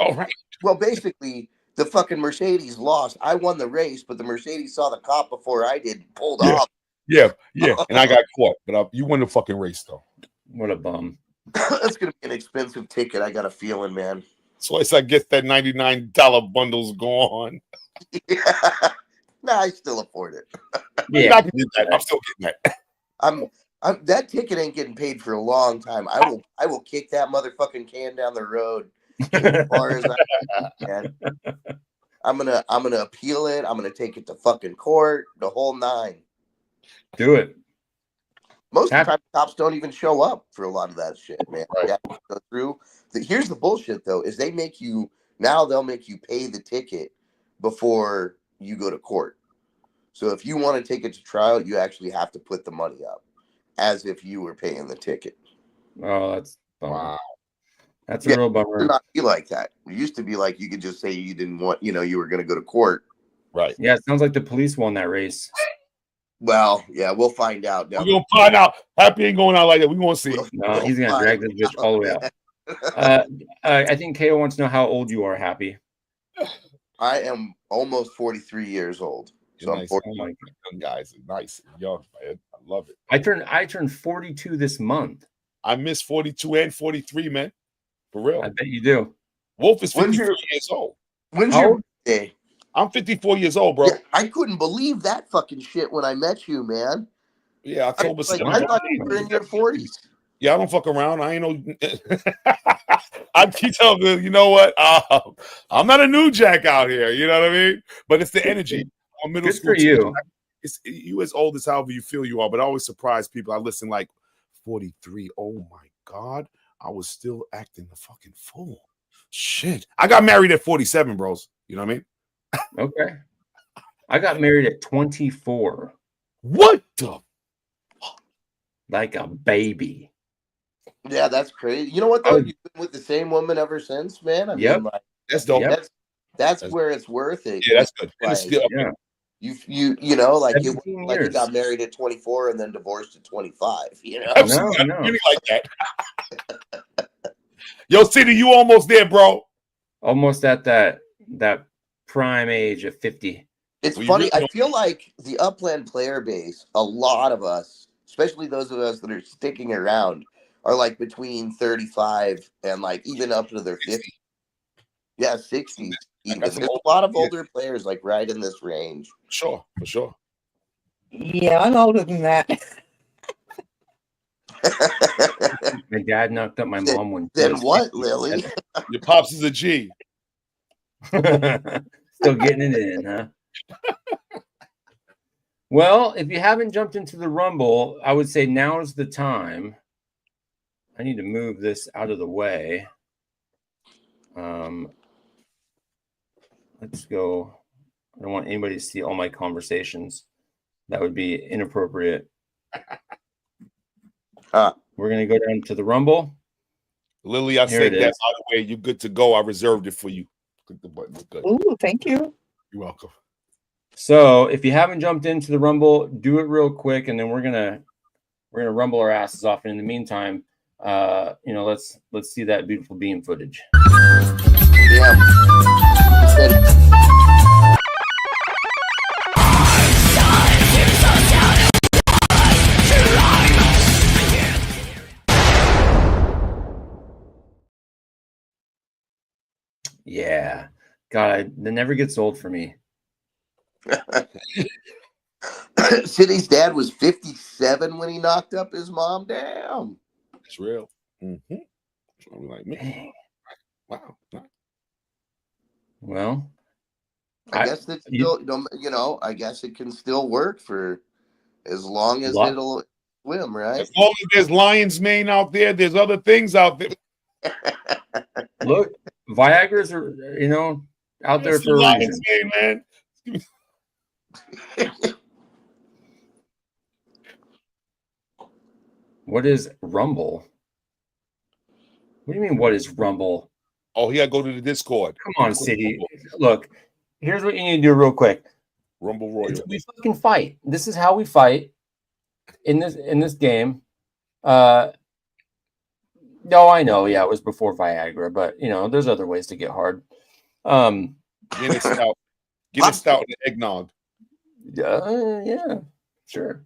well, basically, the fucking Mercedes lost. I won the race, but the Mercedes saw the cop before I did, pulled off. Yeah, and I got caught. But you won the fucking race, though. What a bum. That's gonna be an expensive ticket. I got a feeling, man. So I guess that $99 bundle's gone. Yeah. Nah, I still afford it. Yeah, I can get that. I'm still getting that. I'm that ticket ain't getting paid for a long time. I will kick that motherfucking can down the road as far as I can. I'm gonna appeal it. I'm gonna take it to fucking court, the whole nine. do it. Most of the time, cops don't even show up for a lot of that shit, man. Right. Yeah, go through. Here's the bullshit though: is they'll make you pay the ticket before you go to court. So if you want to take it to trial, you actually have to put the money up, as if you were paying the ticket. Oh, that's bummer. Wow. That's a real It bummer. used to not be like that. It used to be like you could just say you didn't want, you were going to go to court. Right. Yeah, it sounds like the police won that race. Well, yeah, we'll find out. We're gonna find out. Happy ain't going out like that. We won't see. No, he's gonna drag this bitch all the way out. I think KO wants to know how old you are, Happy. I am almost 43 years old. So Nice. I'm Oh my God. Young guys, nice and young, man. I love it. I turned 42 this month. I miss 42 and 43, man. For real. I bet you do. Wolf is When's 54 years old. When's How your old? birthday? I'm 54 years old, bro. Yeah, I couldn't believe that fucking shit when I met you, man. Yeah, October I 7th. thought you were in your 40s. Yeah, I don't fuck around. I ain't no. I keep telling you, you know what? I'm not a new jack out here. You know what I mean? But it's the energy. I'm middle Good school. for you. It's you as old as however you feel you are. But I always surprise people. I listen like 43. Oh my God, I was still acting the fucking fool. Shit, I got married at 47, bros. You know what I mean? Okay. I got married at 24, What the? like a baby. Yeah, that's crazy. You know what though? Oh. You've been with the same woman ever since, man. I Yep. mean, like, That's dope. Yep. that's where it's worth it. Yeah, that's good. Like, It's still, Yeah. You know, like it 17 wasn't like you years. got married at 24 and then divorced at 25. You know, absolutely No. really like that. Yo, City, you almost there, bro. Almost at that prime age of 50. it's Well, you funny. really I don't- feel like the Upland player base, a lot of us, especially those of us that are sticking around, are like between 35 and like even up to their 50s. Yeah, 60s. Even got some there's old- a lot of yeah. older players like right in this range. Sure, for sure. Yeah, I'm older than that. My dad knocked up my mom when she Then was what, 50. Lily? Your pops is a G. Still getting it in, huh? Well, if you haven't jumped into the Rumble, I would say now is the time. I need to move this out of the way. Let's go. I don't want anybody to see all my conversations. That would be inappropriate. We're going to go down to the Rumble. Lily, I Here said it that, is. by the way. You're good to go. I reserved it for you. Click the button. It's good. Ooh, thank you. You're welcome. So if you haven't jumped into the Rumble, do it real quick, and then we're gonna rumble our asses off. And in the meantime, let's see that beautiful beam footage. Yeah. Yeah, God, that never gets old for me. City's dad was 57 when he knocked up his mom. Damn. It's real. Mm-hmm. Like me. Dang. Wow. Well, I guess it's still, I guess it can still work for as long as it'll swim, right? As long as there's lion's mane out there, there's other things out there. look, Viagra's are out there It's for a lion's reason. mane, man. What is Rumble? What do you mean? What is Rumble? Oh, he got to go to the Discord. Come on, City. Look, here's what you need to do real quick. Rumble Royal. We fucking fight. This is how we fight in this game. No, I know. Yeah, it was before Viagra, but there's other ways to get hard. Guinness stout. Guinness stout and eggnog. Yeah, sure.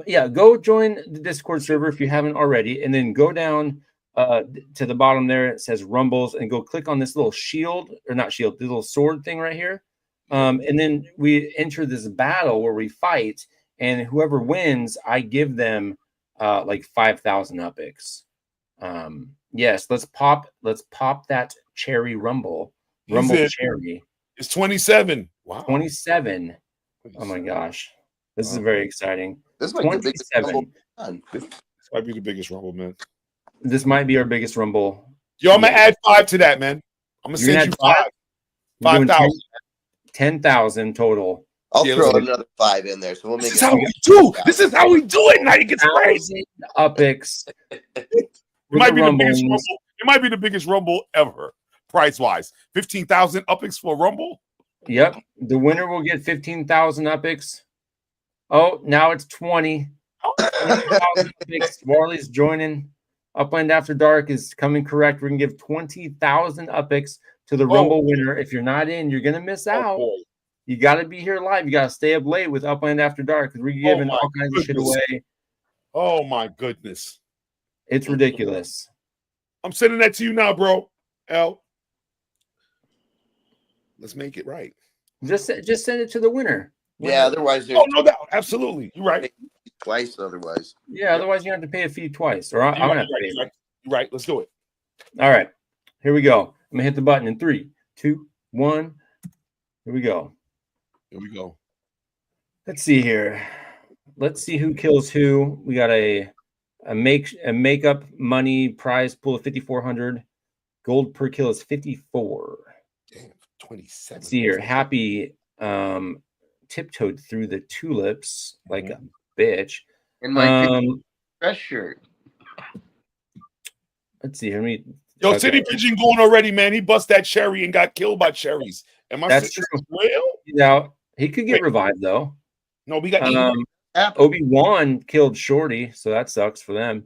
Yeah, go join the Discord server if you haven't already, and then go down to the bottom there. It says Rumbles, and go click on this little shield, or not shield, the little sword thing right here. And then we enter this battle where we fight, and whoever wins, I give them like 5,000 UPX. Yes, let's pop that cherry rumble cherry. It's 27. Wow, 27. Oh my gosh, this is very exciting. This might be the biggest rumble. This might be the biggest rumble, man. This might be our biggest rumble. Yo, I'm gonna add 5 to that, man. I'm gonna send you 5. 5,000. 10,000 total. I'll throw another 5 in there. So we'll make this is how we do. This is how we do it. Now it gets crazy. UPX. It might be the biggest rumble. It might be the biggest rumble ever, price wise. 15,000 UPX for a rumble. Yep, the winner will get 15,000 UPX. Oh, now it's 20. 20,000 UPX. Warley's joining. Upland After Dark is coming correct. We're gonna give 20,000 UPX to the Rumble winner. If you're not in, you're gonna miss out. You got to be here live. You got to stay up late with Upland After Dark because we're giving all kinds of shit away. Oh my goodness, it's ridiculous. I'm sending that to you now, bro. L. Let's make it right. Just send it to the winner. Yeah, otherwise there's no doubt. Absolutely. You're right. Twice otherwise. Yeah, otherwise you have to pay a fee twice. Or I'm gonna have to pay it. Right. Let's do it. All right. Here we go. I'm gonna hit the button in 3, 2, 1. Here we go. Here we go. Let's see here. Let's see who kills who. We got a makeup money prize pool of 5,400. Gold per kill is 54. Damn, 27. Let's see here. Happy tiptoed through the tulips like a bitch. In my dress shirt. Let's see here. Yo, City Pigeon going already, man. He bust that cherry and got killed by cherries. Am I That's true. Real? Yeah, he could get revived though. No, we got Obi-Wan killed Shorty, so that sucks for them.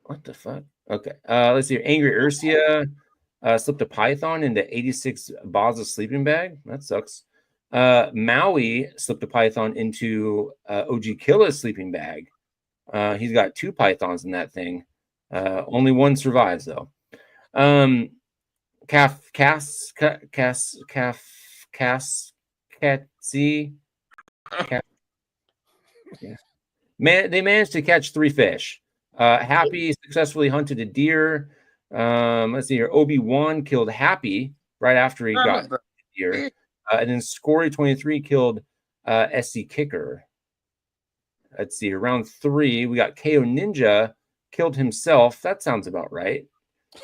What the fuck? Okay. Let's see. Angry Ursia slipped a python into 86 balls of sleeping bag. That sucks. Maui slipped a python into OG Killa's sleeping bag. He's got 2 pythons in that thing. Only one survives though. Yeah. Man, they managed to catch 3 fish. Happy successfully hunted a deer. Let's see here. Obi-Wan killed Happy right after he got the deer. And then Scory 23 killed SC Kicker. Let's see. Round 3, we got KO Ninja killed himself. That sounds about right.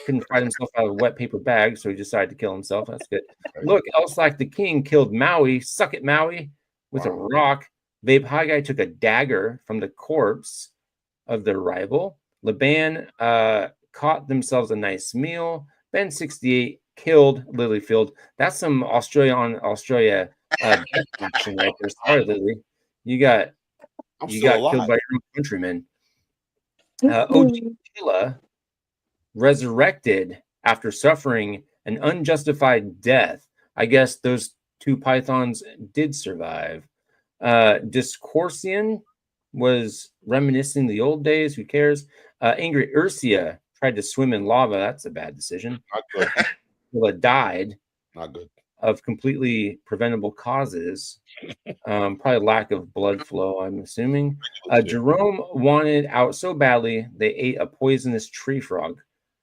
Couldn't fight himself out of a wet paper bag, so he decided to kill himself. That's good. Look, else like the king killed Maui. Suck it, Maui, with a rock. Vape High Guy took a dagger from the corpse of their rival. Laban caught themselves a nice meal. Ben 68 killed Lilyfield. That's some Australia on Australia action right there. Sorry, Lily. You got killed by your own countrymen. OG Killa resurrected after suffering an unjustified death. I guess those 2 pythons did survive. Discorsian was reminiscing the old days. Who cares? Angry Ursia tried to swim in lava. That's a bad decision. Not good. Well, it died. Not good. Of completely preventable causes. Probably lack of blood flow, I'm assuming. Jerome wanted out so badly they ate a poisonous tree frog.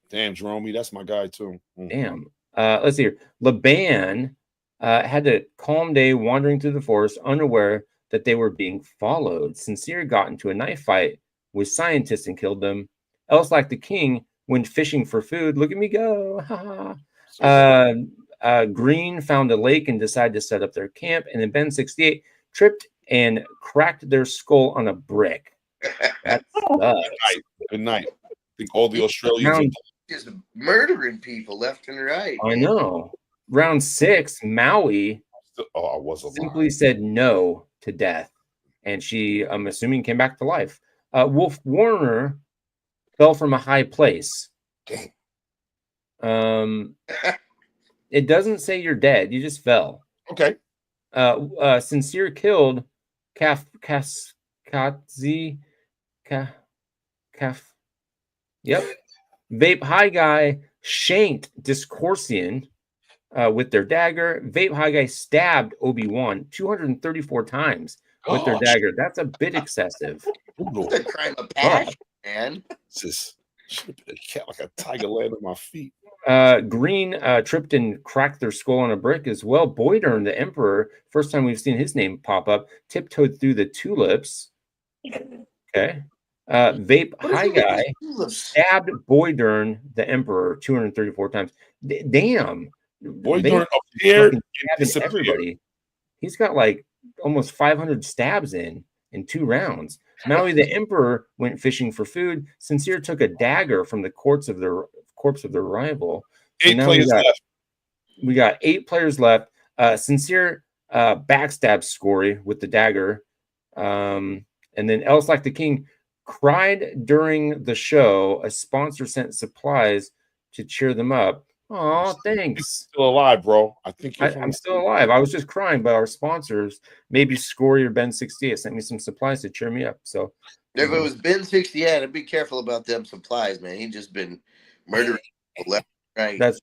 Damn, Jerome, that's my guy too. Damn. Let's see here. Laban had a calm day wandering through the forest, unaware that they were being followed. Sincere got into a knife fight with scientists and killed them. Else, like the king, went fishing for food. Look at me go. Green found a lake and decided to set up their camp. And then Ben 68 tripped and cracked their skull on a brick. That's good night. I think all the Australians just murdering people left and right. I know. Round 6, Maui simply said no to death, and she, I'm assuming, came back to life. WolfWarner fell from a high place. Dang. It doesn't say you're dead. You just fell. Okay. Sincere killed Katzi. Yep. Vape High Guy shanked Discorsian with their dagger. Vape High Guy stabbed Obi-Wan 234 times with their dagger. That's a bit excessive. It's a crime of passion, man. Just should have been a cat like a tiger laying on my feet. Green tripped and cracked their skull on a brick as well. Boydern, the Emperor, first time we've seen his name pop up, tiptoed through the tulips. Okay. Vape High Guy stabbed Boydern, the Emperor, 234 times. Damn. Boydern appeared stabbing everybody. He's got like almost 500 stabs in 2 rounds. Maui, the Emperor, went fishing for food. Sincere took a dagger from the corpse of their rival. So 8 players left. We got 8 players left. Sincere backstabs Scory with the dagger. And then Else Like the King cried during the show. A sponsor sent supplies to cheer them up. Oh, thanks. Still alive, bro. I think I'm still alive. I was just crying, but our sponsors, maybe Scory or Ben 68, sent me some supplies to cheer me up. So if it was Ben 68, I'd be careful about them supplies, man. He's just been murdering people left and right. That's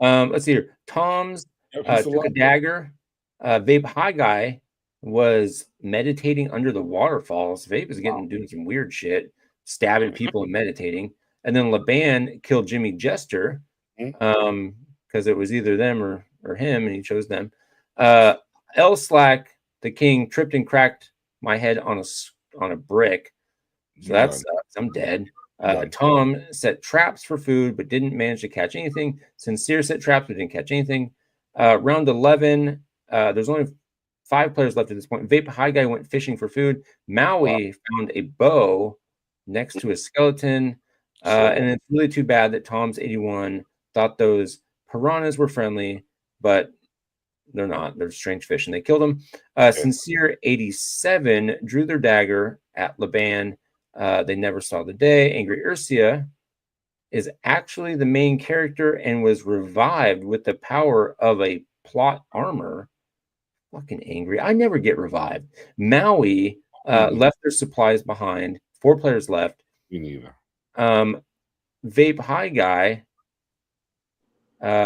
let's see here. Tom's took a dagger. Vape High Guy was meditating under the waterfalls. Vape is doing some weird shit, stabbing people and meditating. And then Laban killed Jimmy Jester. Because it was either them or him, and he chose them. Elslack, the King, tripped and cracked my head on a brick. So that sucks. I'm dead. Tom set traps for food, but didn't manage to catch anything. Sincere set traps, but didn't catch anything. Round 11, there's only 5 players left at this point. Vape High Guy went fishing for food. Maui found a bow next to a skeleton. And it's really too bad that Tom's 81 thought those piranhas were friendly, but they're not. They're strange fish, and they killed them. Sincere 87 drew their dagger at Laban. They never saw the day. Angry Ursia is actually the main character and was revived with the power of a plot armor. Fucking angry. I never get revived. Maui left their supplies behind. 4 players left. Me neither. Vape High Guy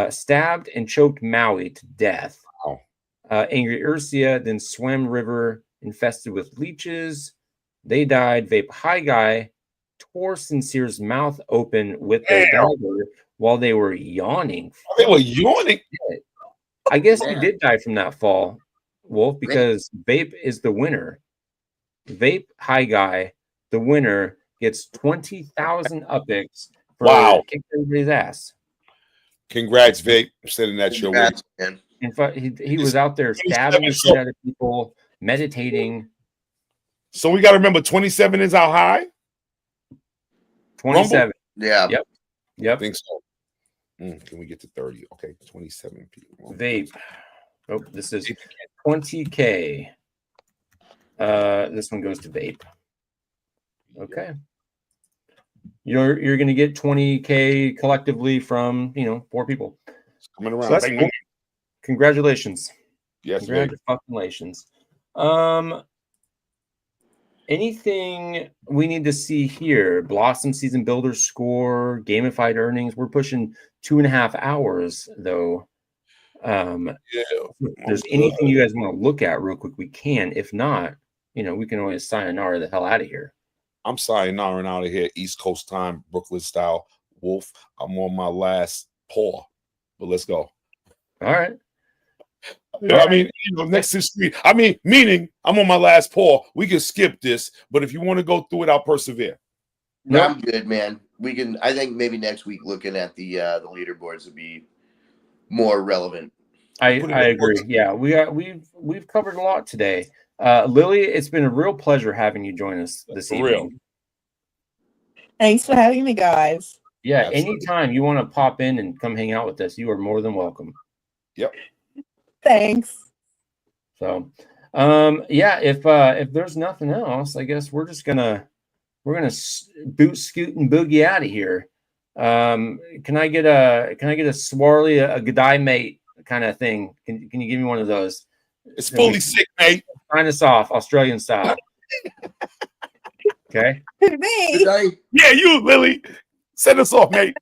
stabbed and choked Maui to death. Wow. Angry Ursia then swam river infested with leeches. They died. Vape High Guy tore Sincere's mouth open with their dagger while they were yawning. They were yawning. I guess you did die from that fall, Wolf, because Vape is the winner. Vape High Guy, the winner, gets 20,000 upics for kicking everybody's ass. Congrats, Vape, for sending that show. In fact, he was out there stabbing the shit out of people, meditating. So we got to remember, 27 is our high. 27. Rumble? Yeah. Yep. I think so. Can we get to 30? Okay, 27 people. Vape. Oh, this is 20K. This one goes to Vape. Okay. You're going to get 20K collectively from 4 people. It's coming around. So cool. Congratulations. Yes, congratulations. Anything we need to see here? Blossom Season Builder score, gamified earnings. We're pushing 2.5 hours though. If there's anything you guys want to look at real quick, we can. If not, we can always sayonara the hell out of here. I'm sayonara out of here, East Coast time, Brooklyn style. Wolf, I'm on my last paw, but let's go. All right. I mean, next history. I mean, meaning I'm on my last paw. We can skip this, but if you want to go through it, I'll persevere. No, I'm good, man. We can. I think maybe next week looking at the leaderboards would be more relevant. I agree. Yeah, we've covered a lot today. Lily, it's been a real pleasure having you join us this evening. Real. Thanks for having me, guys. Yeah, Absolutely. Anytime you want to pop in and come hang out with us, you are more than welcome. Yep. Thanks. So, if there's nothing else, I guess we're gonna boot, scoot, and boogie out of here. Can I get a Swarley, a good eye mate kind of thing. Can you give me one of those? It's fully sick, mate. Sign us off, Australian style. Okay. Me? Yeah, you, Lily. Send us off, mate.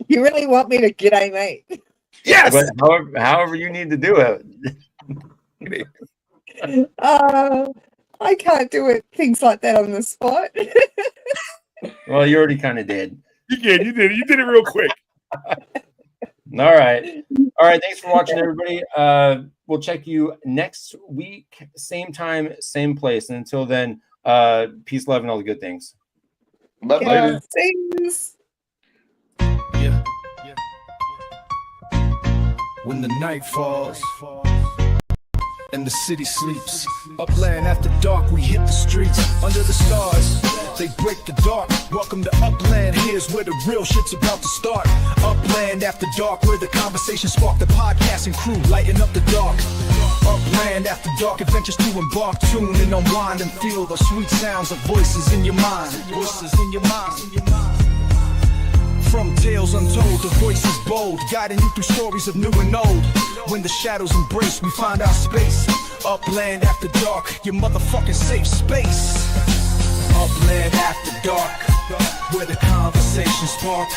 You really want me to g'day, mate? Yes. But however you need to do it. I can't do it. Things like that on the spot. Well, you already kind of did. You did. You did it real quick. All right. Thanks for watching, everybody. We'll check you next week, same time, same place. And until then, peace, love, and all the good things. Bye. Yeah, thanks. When the night falls and the city sleeps, Upland after dark, we hit the streets. Under the stars, they break the dark. Welcome to Upland, here's where the real shit's about to start. Upland after dark, where the conversation spark. The podcasting crew lighting up the dark. Upland after dark, adventures to embark. Tune and unwind and feel the sweet sounds of voices in your mind. Voices in your mind. From tales untold, the voice is bold, guiding you through stories of new and old. When the shadows embrace, we find our space. Upland after dark, your motherfucking safe space. Upland after dark, where the conversation spark.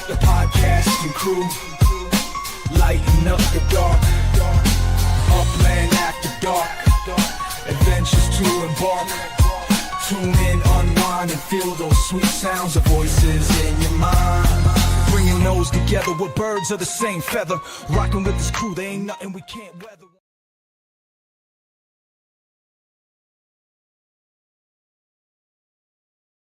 The podcasting crew, lighting up the dark. Upland after dark, adventures to embark. Tune in, unwind, and feel those sweet sounds of voices in your mind. Bringing those together, we're birds of the same feather. Rocking with this crew, there ain't nothing we can't weather.